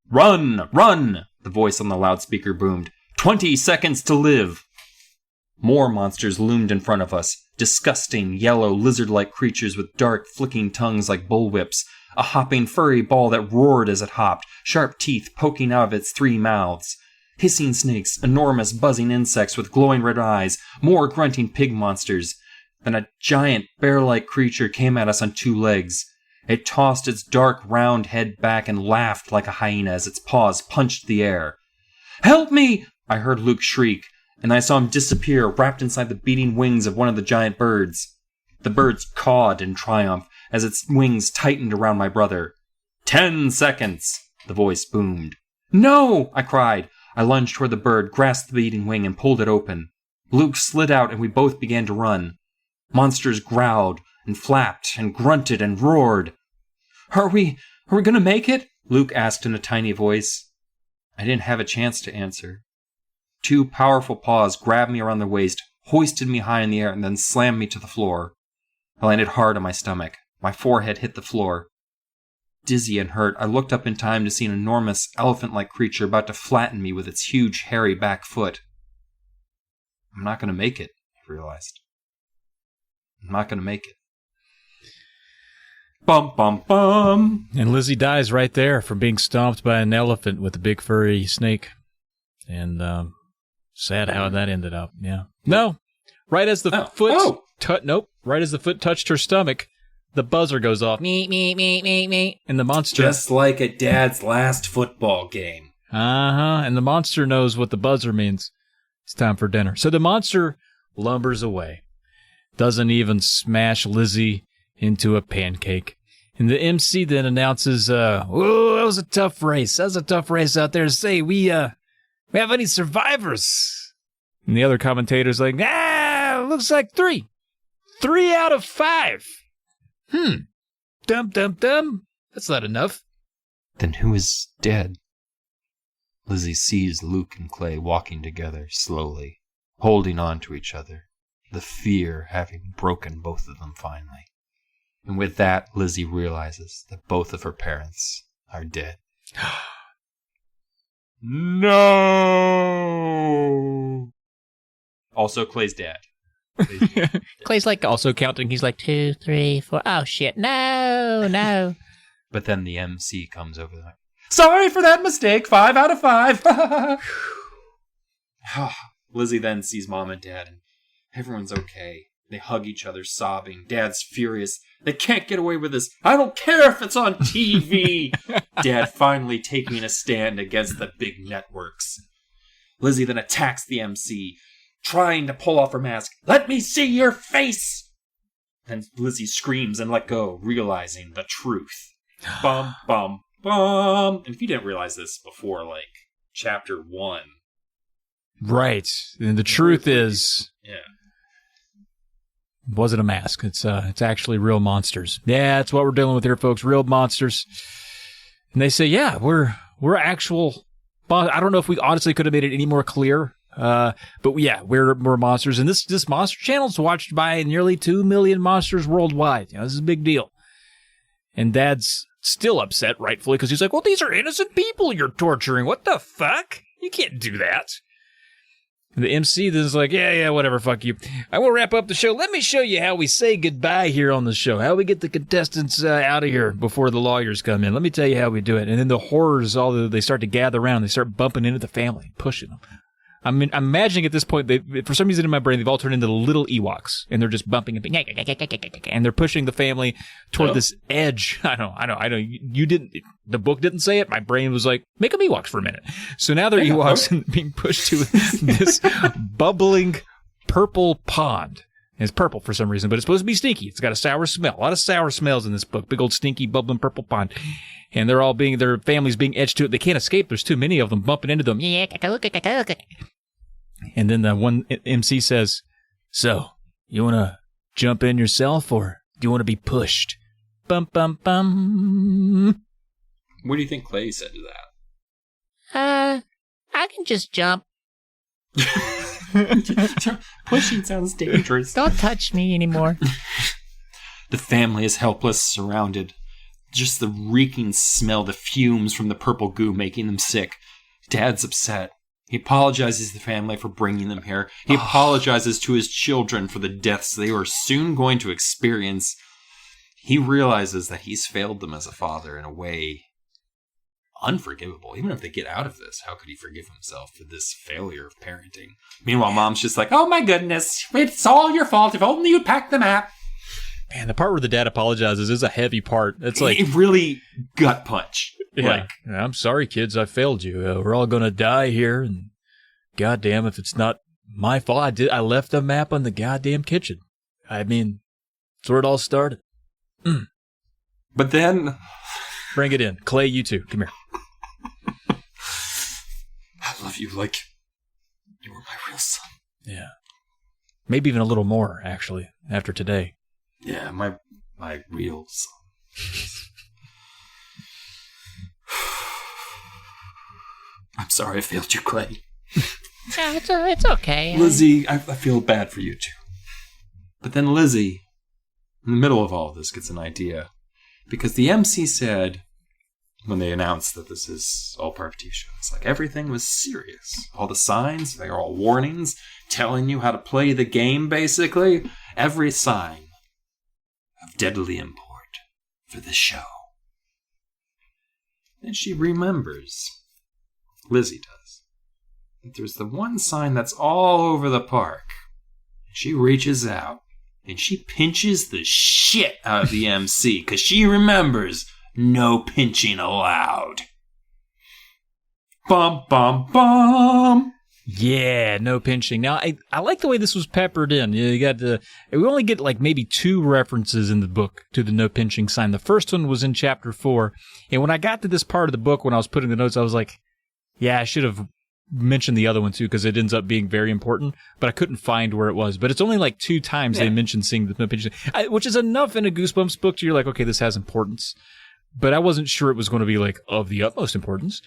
Run! Run! The voice on the loudspeaker boomed. 20 seconds to live! More monsters loomed in front of us. Disgusting, yellow, lizard-like creatures with dark, flicking tongues like bullwhips. A hopping, furry ball that roared as it hopped, sharp teeth poking out of its 3 mouths. Hissing snakes, enormous, buzzing insects with glowing red eyes, more grunting pig monsters. Then a giant, bear-like creature came at us on 2 legs. It tossed its dark, round head back and laughed like a hyena as its paws punched the air. Help me! I heard Luke shriek, and I saw him disappear, wrapped inside the beating wings of one of the giant birds. The birds cawed in triumph as its wings tightened around my brother. 10 seconds! The voice boomed. No! I cried. I lunged toward the bird, grasped the beating wing, and pulled it open. Luke slid out, and we both began to run. Monsters growled, and flapped, and grunted, and roared. Are we gonna make it? Luke asked in a tiny voice. I didn't have a chance to answer. 2 powerful paws grabbed me around the waist, hoisted me high in the air, and then slammed me to the floor. I landed hard on my stomach. My forehead hit the floor. Dizzy and hurt, I looked up in time to see an enormous, elephant-like creature about to flatten me with its huge, hairy back foot. I'm not going to make it, I realized. I'm not going to make it. Bum, bum, bum. And Lizzie dies right there from being stomped by an elephant with a big furry snake. And sad how that ended up, yeah. No, right as the foot... right as the foot touched her stomach, the buzzer goes off. Me, me, me, me, me. And the monster... Just like at Dad's last football game. Uh-huh. And the monster knows what the buzzer means. It's time for dinner. So the monster lumbers away. Doesn't even smash Lizzie into a pancake. And the MC then announces, "Whoa, that was a tough race. That was a tough race out there to say. We have any survivors?" And the other commentator's like, looks like 3. 3 out of 5. Dum, dum, dum. That's not enough. Then who is dead? Lizzie sees Luke and Clay walking together slowly, holding on to each other, the fear having broken both of them finally. And with that, Lizzie realizes that both of her parents are dead. No! Also, Clay's dad. Clay's like also counting. He's like 2, 3, 4. Oh shit! No. But then the MC comes over there. Sorry for that mistake. 5 out of 5. Lizzie then sees Mom and Dad, and everyone's okay. They hug each other, sobbing. Dad's furious. They can't get away with this. I don't care if it's on TV. Dad finally taking a stand against the big networks. Lizzie then attacks the MC, trying to pull off her mask. Let me see your face! Then Lizzie screams and let go, realizing the truth. Bum, bum, bum. And if you didn't realize this before, like, chapter 1. Right. And the truth is... Yeah. It wasn't a mask. It's actually real monsters. Yeah, that's what we're dealing with here, folks. Real monsters. And they say, yeah, we're actual... I don't know if we honestly could have made it any more clear. But yeah, we're monsters. And this monster channel is watched by nearly 2 million monsters worldwide. You know, this is a big deal. And Dad's still upset, rightfully, because he's like, well, these are innocent people you're torturing. What the fuck? You can't do that. And the MC then is like, yeah, whatever, fuck you. I will wrap up the show. Let me show you how we say goodbye here on the show. How we get the contestants out of here before the lawyers come in. Let me tell you how we do it. And then the horrors, they start to gather around. They start bumping into the family, pushing them. I'm imagining at this point, for some reason in my brain, they've all turned into little Ewoks, and they're just bumping and they're pushing the family toward this edge. I know. You didn't. The book didn't say it. My brain was like, make them Ewoks for a minute. So now they're Ewoks and being pushed to this bubbling purple pond. And it's purple for some reason, but it's supposed to be stinky. It's got a sour smell. A lot of sour smells in this book. Big old stinky bubbling purple pond. And their families being edged to it. They can't escape. There's too many of them bumping into them. And then the one MC says, so, you want to jump in yourself, or do you want to be pushed? Bum, bum, bum. What do you think Clay said to that? I can just jump. Pushing sounds dangerous. Don't touch me anymore. The family is helpless, surrounded. Just the reeking smell, the fumes from the purple goo making them sick. Dad's upset. He apologizes to the family for bringing them here. He apologizes to his children for the deaths they were soon going to experience. He realizes that he's failed them as a father in a way unforgivable. Even if they get out of this, how could he forgive himself for this failure of parenting? Meanwhile, Mom's just like, oh my goodness, it's all your fault. If only you'd packed the map. Man, the part where the dad apologizes is a heavy part. It's like... It really gut punch. Yeah. Like, I'm sorry, kids, I failed you. We're all going to die here, and goddamn, if it's not my fault, I left the map on the goddamn kitchen. I mean, that's where it all started. But then... Bring it in. Clay, you too. Come here. I love you like you were my real son. Yeah. Maybe even a little more, actually, after today. Yeah, my real son. I'm sorry I failed you, Clay. Yeah, it's okay. Lizzie, I feel bad for you too. But then Lizzie, in the middle of all of this, gets an idea. Because the MC said, when they announced that this is all part of TV show, it's like everything was serious. All the signs, they are all warnings, telling you how to play the game, basically. Every sign of deadly import for the show. And she remembers, Lizzie does, that there's the one sign that's all over the park. She reaches out and she pinches the shit out of the MC because she remembers no pinching allowed. Bum, bum, bum. Yeah, no pinching. Now, I like the way this was peppered in. You got we only get like maybe 2 references in the book to the no pinching sign. The first one was in chapter 4. And when I got to this part of the book, when I was putting the notes, I was like, yeah, I should have mentioned the other one too, because it ends up being very important, but I couldn't find where it was. But it's only like 2 times they mentioned seeing the no pinching, which is enough in a Goosebumps book to you're like, okay, this has importance. but I wasn't sure it was going to be like of the utmost importance.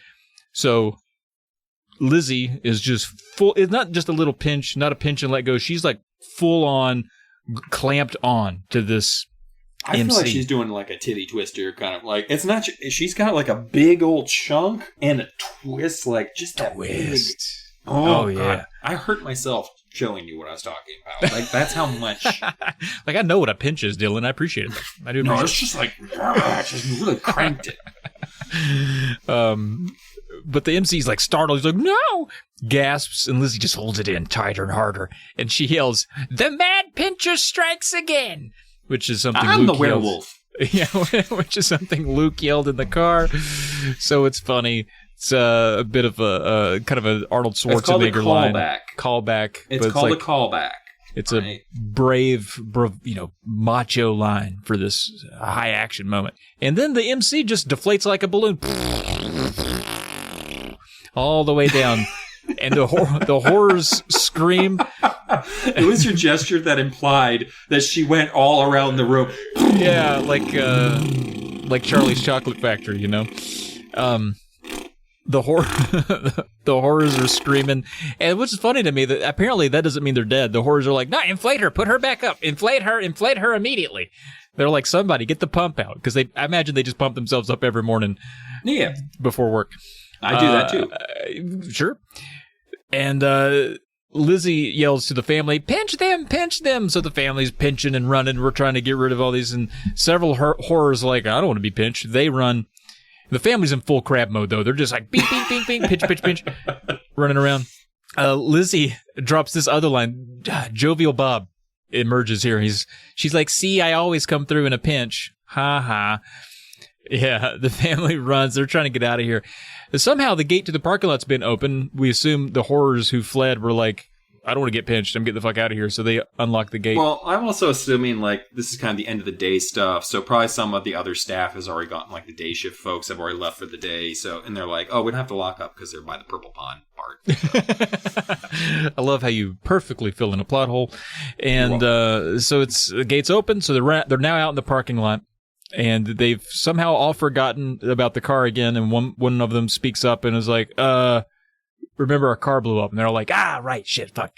So Lizzie is just full. It's not just a little pinch, not a pinch and let go. She's like full on clamped on to this I MC. feel like she's doing like a titty twister kind of like, it's not, she's got like a big old chunk and a twist, like just that big. Oh, God. yeah. I hurt myself showing you what I was talking about. Like, that's how much. Like, I know what a pinch is, Dylan. I appreciate it. I do. No, appreciate it's just like, just really cranked it. But the MC's like startled. He's like, no! Gasps, and Lizzie just holds it in tighter and harder. And she yells, the mad pincher strikes again! Which is something I'm Luke the werewolf. Yeah, which is something Luke yelled in the car. So it's funny. It's a bit of a kind of an Arnold Schwarzenegger line. Callback. It's called a callback. It's a brave, macho line for this high action moment. And then the MC just deflates like a balloon. All the way down. And the horrors scream. It was your gesture that implied that she went all around the room. Yeah, like Charlie's Chocolate Factory, you know? The horrors are screaming. And which is funny to me, that apparently that doesn't mean they're dead. The horrors are like, no, inflate her, put her back up, inflate her immediately. They're like, somebody get the pump out, because I imagine they just pump themselves up every morning. Yeah, before work. I do that too. Sure. And Lizzie yells to the family, pinch them. So the family's pinching and running. We're trying to get rid of all these. And several horrors are like, I don't want to be pinched. They run. The family's in full crab mode, though. They're just like, beep, beep, beep, beep, pinch, running around. Lizzie drops this other line. Jovial Bob emerges here. She's like, see, I always come through in a pinch. Ha ha. Yeah, the family runs. They're trying to get out of here. Somehow the gate to the parking lot's been open. We assume the horrors who fled were like, I don't want to get pinched. I'm getting the fuck out of here. So they unlock the gate. Well, I'm also assuming like this is kind of the end of the day stuff. So probably some of the other staff has already gotten, like the day shift folks have already left for the day. So, and they're like, oh, we don't have to lock up because they're by the Purple Pond part. So. I love how you perfectly fill in a plot hole. And so the gate's open. So they're now out in the parking lot. And they've somehow all forgotten about the car again. And one of them speaks up and is like, remember our car blew up. And they're all like, right, shit, fuck.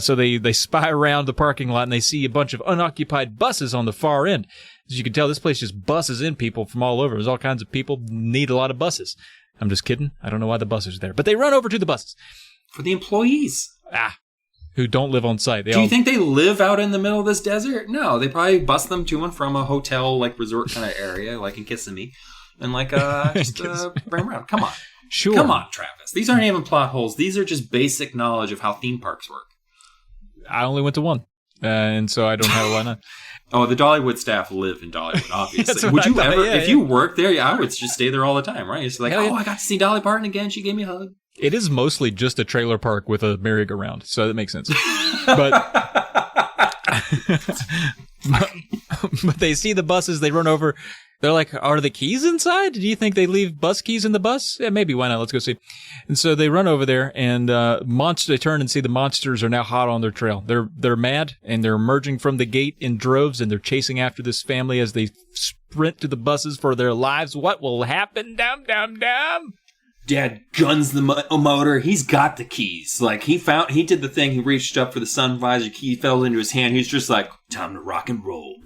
So they spy around the parking lot and they see a bunch of unoccupied buses on the far end. As you can tell, this place just buses in people from all over. There's all kinds of people need a lot of buses. I'm just kidding. I don't know why the buses are there. But they run over to the buses. For the employees. Who don't live on site. Do you think they live out in the middle of this desert? No, they probably bus them to and from a hotel, like resort kind of area, like in Kissimmee, and like just bring them around. Come on, sure. Come on, Travis. These aren't even plot holes. These are just basic knowledge of how theme parks work. I only went to one, and so I don't have one. On. Oh, the Dollywood staff live in Dollywood, obviously. Would I you thought, ever, yeah, if you worked there, I would just stay there all the time, right? It's like, Hell yeah. I got to see Dolly Parton again. She gave me a hug. It is mostly just a trailer park with a merry-go-round, so that makes sense. But they see the buses, they run over. They're like, are the keys inside? Do you think they leave bus keys in the bus? Yeah, maybe. Why not? Let's go see. And so they run over there, and they turn and see the monsters are now hot on their trail. They're mad, and they're emerging from the gate in droves, and they're chasing after this family as they sprint to the buses for their lives. What will happen? Dum, dum, dum. Dad guns the motor. He's got the keys. Like, he did the thing. He reached up for the sun visor. Key fell into his hand. He's just like, time to rock and roll.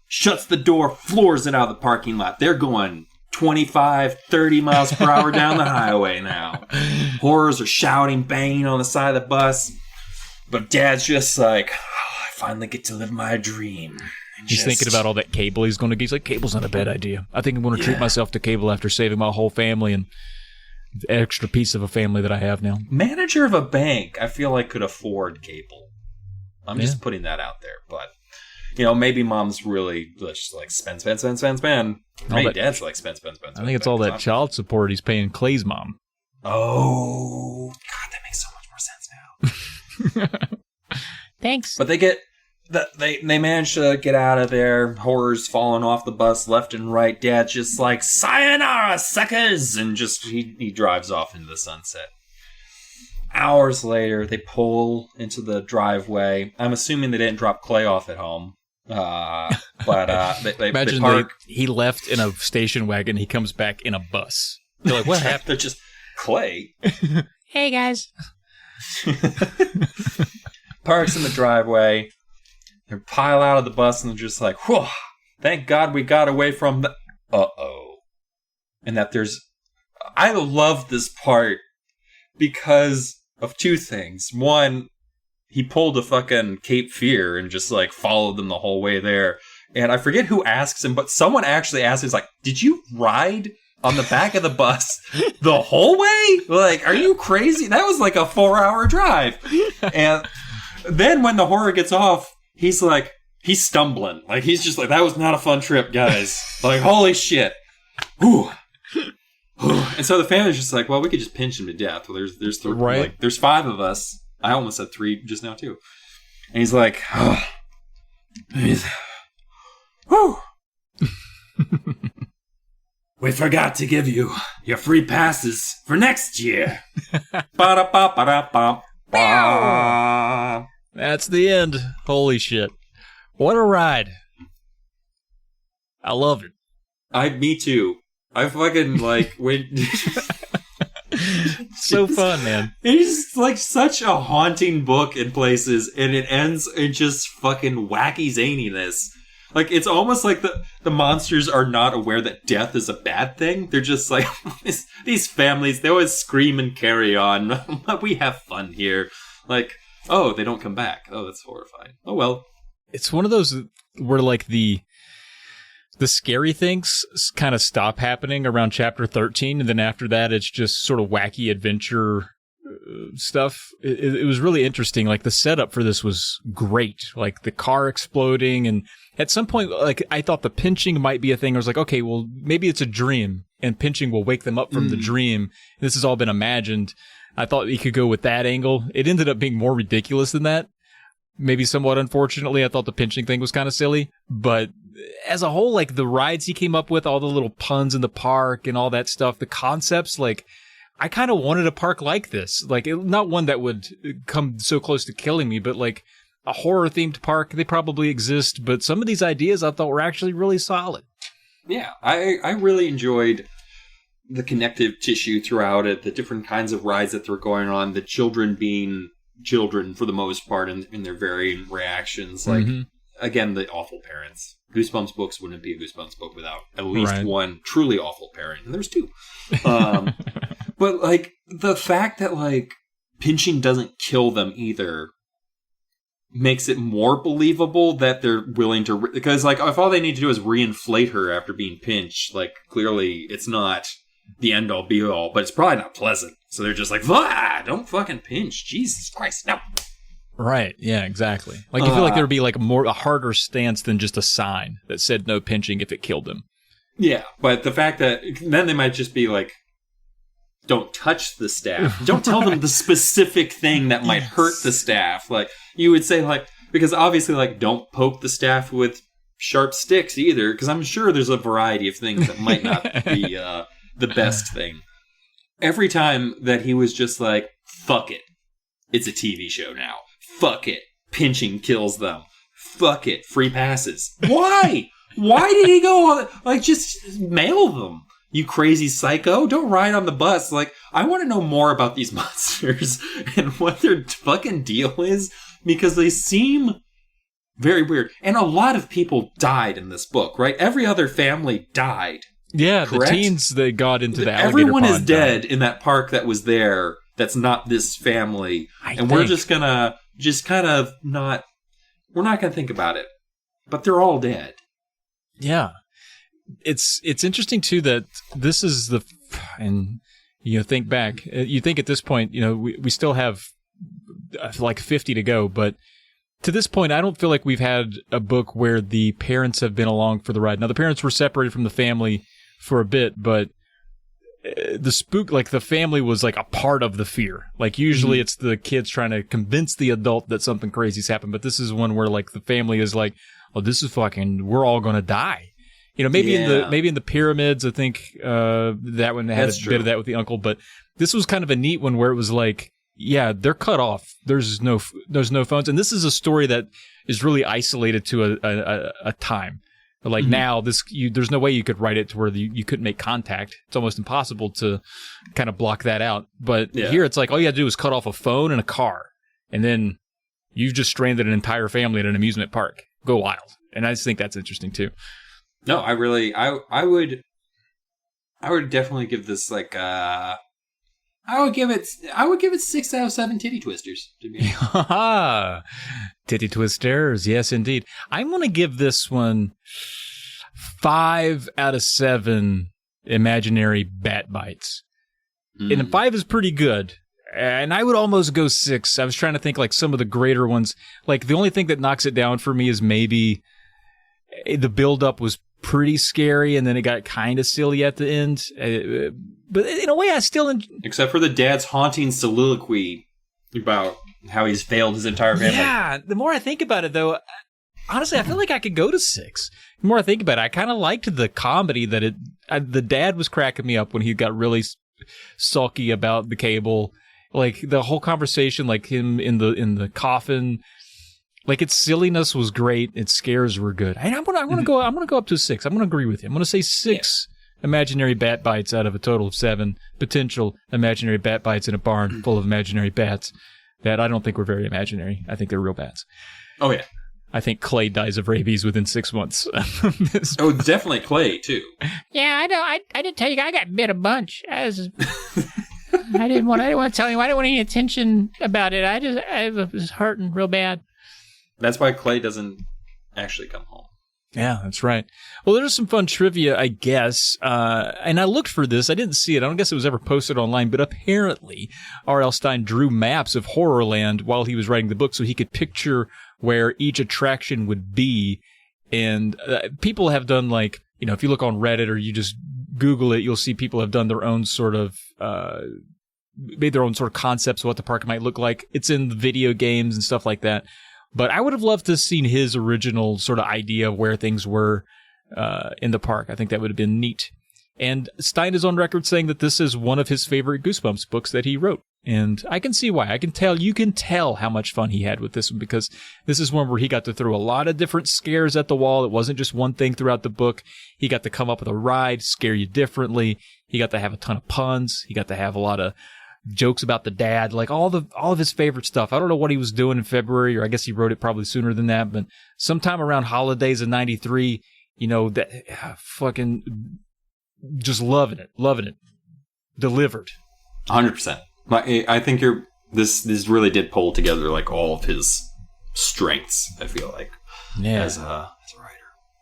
Shuts the door, floors it out of the parking lot. They're going 25, 30 miles per hour down the highway now. Horrors are shouting, banging on the side of the bus. But Dad's just like, I finally get to live my dream. He's thinking about all that cable he's going to get. He's like, cable's not a bad idea. I think I'm going to treat myself to cable after saving my whole family and the extra piece of a family that I have now. Manager of a bank, I feel like, could afford cable. I'm just putting that out there. But, maybe mom's really just like spend. Maybe dad's like spend. I think it's all that child support he's paying Clay's mom. Oh, God, that makes so much more sense now. Thanks. But they managed to get out of there. Horrors falling off the bus left and right. Dad's just like, sayonara, suckers! And just, he drives off into the sunset. Hours later, they pull into the driveway. I'm assuming they didn't drop Clay off at home. They Imagine park. he left in a station wagon. He comes back in a bus. You're like, what happened? They're just Clay. Hey, guys. Parks in the driveway. They pile out of the bus and they're just like, whew, thank God we got away from the... Uh-oh. And that there's... I love this part because of two things. One, he pulled a fucking Cape Fear and just, like, followed them the whole way there. And I forget who asks him, but someone actually asks him, he's like, did you ride on the back of the bus the whole way? Like, are you crazy? That was like a 4-hour drive. And then when the horror gets off, he's like, he's stumbling. Like, he's just like, that was not a fun trip, guys. Like, holy shit. Whew. And so the family's just like, well, we could just pinch him to death. Well, there's 5 of us. I almost said 3 just now, too. And he's like, oh. Whew. We forgot to give you your free passes for next year. Ba-da-ba-ba-da-ba. That's the end. Holy shit. What a ride. I love it. Me too. I fucking like when so fun, man. It's like such a haunting book in places, and it ends in just fucking wacky zaniness. Like, it's almost like the monsters are not aware that death is a bad thing. They're just like, these families, they always scream and carry on. We have fun here. Like, oh, they don't come back. Oh, that's horrifying. Oh, well. It's one of those where, like, the scary things kind of stop happening around chapter 13, and then after that, it's just sort of wacky adventure stuff. It was really interesting. Like, the setup for this was great. Like, the car exploding, and at some point, like, I thought the pinching might be a thing. I was like, okay, well, maybe it's a dream, and pinching will wake them up from the dream. This has all been imagined. I thought he could go with that angle. It ended up being more ridiculous than that. Maybe somewhat unfortunately. I thought the pinching thing was kind of silly, but as a whole, like, the rides he came up with, all the little puns in the park and all that stuff, the concepts, like, I kind of wanted a park like this. Like, not one that would come so close to killing me, but like a horror-themed park. They probably exist, but some of these ideas I thought were actually really solid. Yeah, I really enjoyed the connective tissue throughout it, the different kinds of rides that were going on, the children being children for the most part in their varying reactions. Like, again, the awful parents. Goosebumps books wouldn't be a Goosebumps book without at least one truly awful parent, and there's 2. But, like, the fact that, like, pinching doesn't kill them either makes it more believable that they're willing to... Because, like, if all they need to do is reinflate her after being pinched, like, clearly it's not the end-all, be-all, but it's probably not pleasant. So they're just like, don't fucking pinch. Jesus Christ, no. Right, yeah, exactly. Like, you feel like there would be, like, a harder stance than just a sign that said no pinching if it killed them. Yeah, but the fact that... Then they might just be like, don't touch the staff. Don't tell them the specific thing that might hurt the staff. Like, you would say, like, because obviously, like, don't poke the staff with sharp sticks either, because I'm sure there's a variety of things that might not be the best thing. Every time that he was just like, fuck it. It's a TV show now. Fuck it. Pinching kills them. Fuck it. Free passes. Why? Why did he go, like, just mail them? You crazy psycho. Don't ride on the bus. Like, I want to know more about these monsters and what their fucking deal is, because they seem very weird. And a lot of people died in this book, right? Every other family died. Yeah, correct? The teens that got into the alligator Everyone pond is dead in that park that was there. That's not this family. We're just gonna kind of not... We're not gonna think about it. But they're all dead. Yeah. It's interesting, too, that this is and, you know, think back. You think at this point, you know, we still have like 50 to go, but to this point, I don't feel like we've had a book where the parents have been along for the ride. Now, the parents were separated from the family for a bit, but the spook, like, the family was like a part of the fear. Like, usually it's the kids trying to convince the adult that something crazy's happened, but this is one where, like, the family is like, oh, this is fucking, we're all gonna die. You know, maybe in the pyramids, I think that one had a bit of that with the uncle, but this was kind of a neat one where it was like, yeah, they're cut off. There's no phones, and this is a story that is really isolated to a time. Like now, there's no way you could write it to where you couldn't make contact. It's almost impossible to kind of block that out. But here, it's like all you got to do is cut off a phone and a car, and then you've just stranded an entire family at an amusement park. Go wild. And I just think that's interesting too. No, I would definitely give this like I would give it 6 out of 7 titty twisters, to be honest. Titty twisters, yes indeed. I'm gonna give this one 5 out of 7 imaginary bat bites. And 5 is pretty good. And I would almost go 6. I was trying to think like some of the greater ones. Like the only thing that knocks it down for me is maybe the build-up was pretty scary, and then it got kind of silly at the end. But in a way, I still... Except for the dad's haunting soliloquy about how he's failed his entire family. Yeah, the more I think about it, though, honestly, I feel like I could go to 6. The more I think about it, I kind of liked the comedy that the dad was cracking me up when he got really sulky about the cable. Like, the whole conversation, like him in the coffin... Like, its silliness was great. Its scares were good. And I'm gonna go up to 6. I'm gonna agree with you. I'm gonna say 6 imaginary bat bites out of a total of 7 potential imaginary bat bites in a barn full of imaginary bats that I don't think were very imaginary. I think they're real bats. Oh yeah. I think Clay dies of rabies within 6 months. Oh, definitely Clay too. Yeah, I know. I didn't tell you. I got bit a bunch. I didn't want to tell you. I didn't want any attention about it. I was hurting real bad. That's why Clay doesn't actually come home. Yeah, that's right. Well, there's some fun trivia, I guess. And I looked for this. I didn't see it. I don't guess it was ever posted online, but apparently R.L. Stine drew maps of Horrorland while he was writing the book so he could picture where each attraction would be. And people have done like, if you look on Reddit or you just Google it, you'll see people have done their own sort of, made their own sort of concepts of what the park might look like. It's in the video games and stuff like that. But I would have loved to have seen his original sort of idea of where things were in the park. I think that would have been neat. And Stine is on record saying that this is one of his favorite Goosebumps books that he wrote. And I can see why. You can tell how much fun he had with this one, because this is one where he got to throw a lot of different scares at the wall. It wasn't just one thing throughout the book. He got to come up with a ride, scare you differently. He got to have a ton of puns. He got to have a lot of jokes about the dad, like all of his favorite stuff. I don't know what he was doing in February, or I guess he wrote it probably sooner than that, but sometime around holidays of 93, that fucking just loving it. Delivered. 100%. I think this really did pull together like all of his strengths, I feel like. Yeah. As a writer.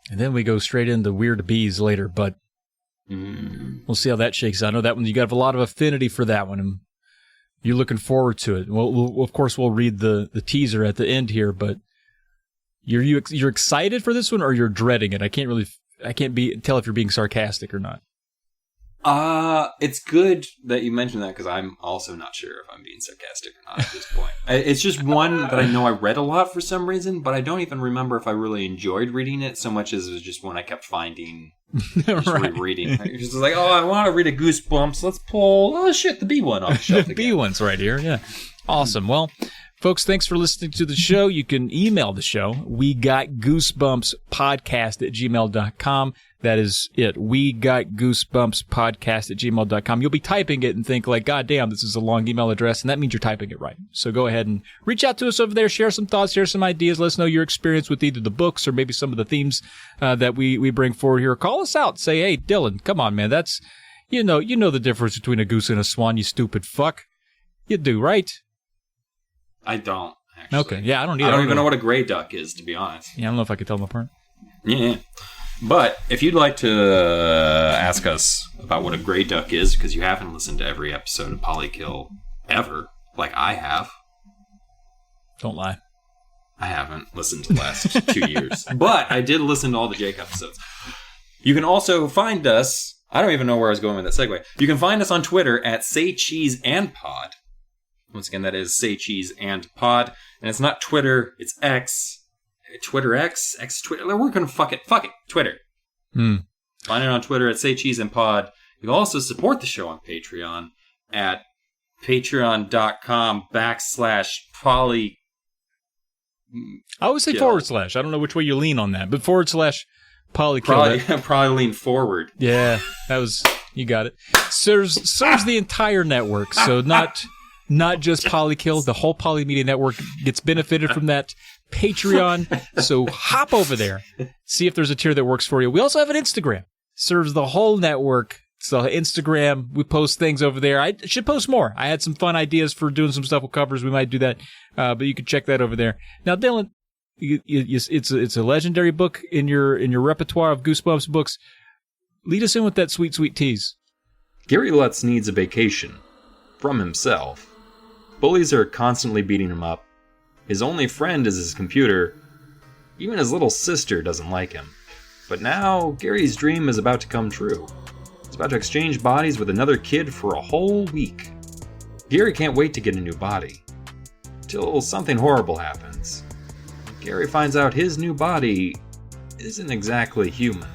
And then we go straight into Weird Bees later, but we'll see how that shakes out. I know that one, you got a lot of affinity for that one, and you're looking forward to it. Well, of course, we'll read the teaser at the end here, but you're excited for this one, or you're dreading it? I can't tell if you're being sarcastic or not. It's good that you mentioned that, because I'm also not sure if I'm being sarcastic or not at this point. It's just one that I know I read a lot for some reason, but I don't even remember if I really enjoyed reading it so much as it was just one I kept finding, just rereading. It's just like, I want to read a Goosebumps. Let's pull, the B one off the shelf. The B one's right here, yeah. Awesome. Well, folks, thanks for listening to the show. You can email the show. We got goosebumpspodcast@gmail.com. That is it. We got goosebumpspodcast@gmail.com. You'll be typing it and think like, God damn, this is a long email address, and that means you're typing it right. So go ahead and reach out to us over there. Share some thoughts, share some ideas. Let us know your experience with either the books or maybe some of the themes that we bring forward here. Call us out. Say, hey, Dylan, come on, man. That's, you know the difference between a goose and a swan, you stupid fuck. You do, right? I don't, actually. Okay, yeah, I don't either. I don't even know what a gray duck is, to be honest. Yeah, I don't know if I could tell them apart. Yeah. But if you'd like to ask us about what a gray duck is, because you haven't listened to every episode of Polykill ever, like I have. Don't lie. I haven't listened to the last 2 years. But I did listen to all the Jake episodes. You can also find us, I don't even know where I was going with that segue. You can find us on Twitter at Say Cheese and Pod. Once again, that is Say Cheese and Pod. And it's not Twitter, it's X. Twitter X Twitter. We're going to fuck it, Twitter. Find it on Twitter at Say Cheese and Pod. You can also support the show on Patreon at Patreon.com/poly. I always say Kill. / I don't know which way you lean on that, but / polykill. Probably lean forward. Yeah, that was, you got it. Serves the entire network, so not just Polykill. The whole Polymedia network gets benefited from that Patreon. So hop over there, see if there's a tier that works for you. We also have an Instagram. Serves the whole network. So Instagram, we post things over there. I should post more. I had some fun ideas for doing some stuff with covers. We might do that, but you can check that over there. Now, Dylan, it's a legendary book in your repertoire of Goosebumps books. Lead us in with that sweet, sweet tease. Gary Lutz needs a vacation. From himself. Bullies are constantly beating him up. His only friend is his computer. Even his little sister doesn't like him. But now, Gary's dream is about to come true. He's about to exchange bodies with another kid for a whole week. Gary can't wait to get a new body. Till something horrible happens. Gary finds out his new body isn't exactly human.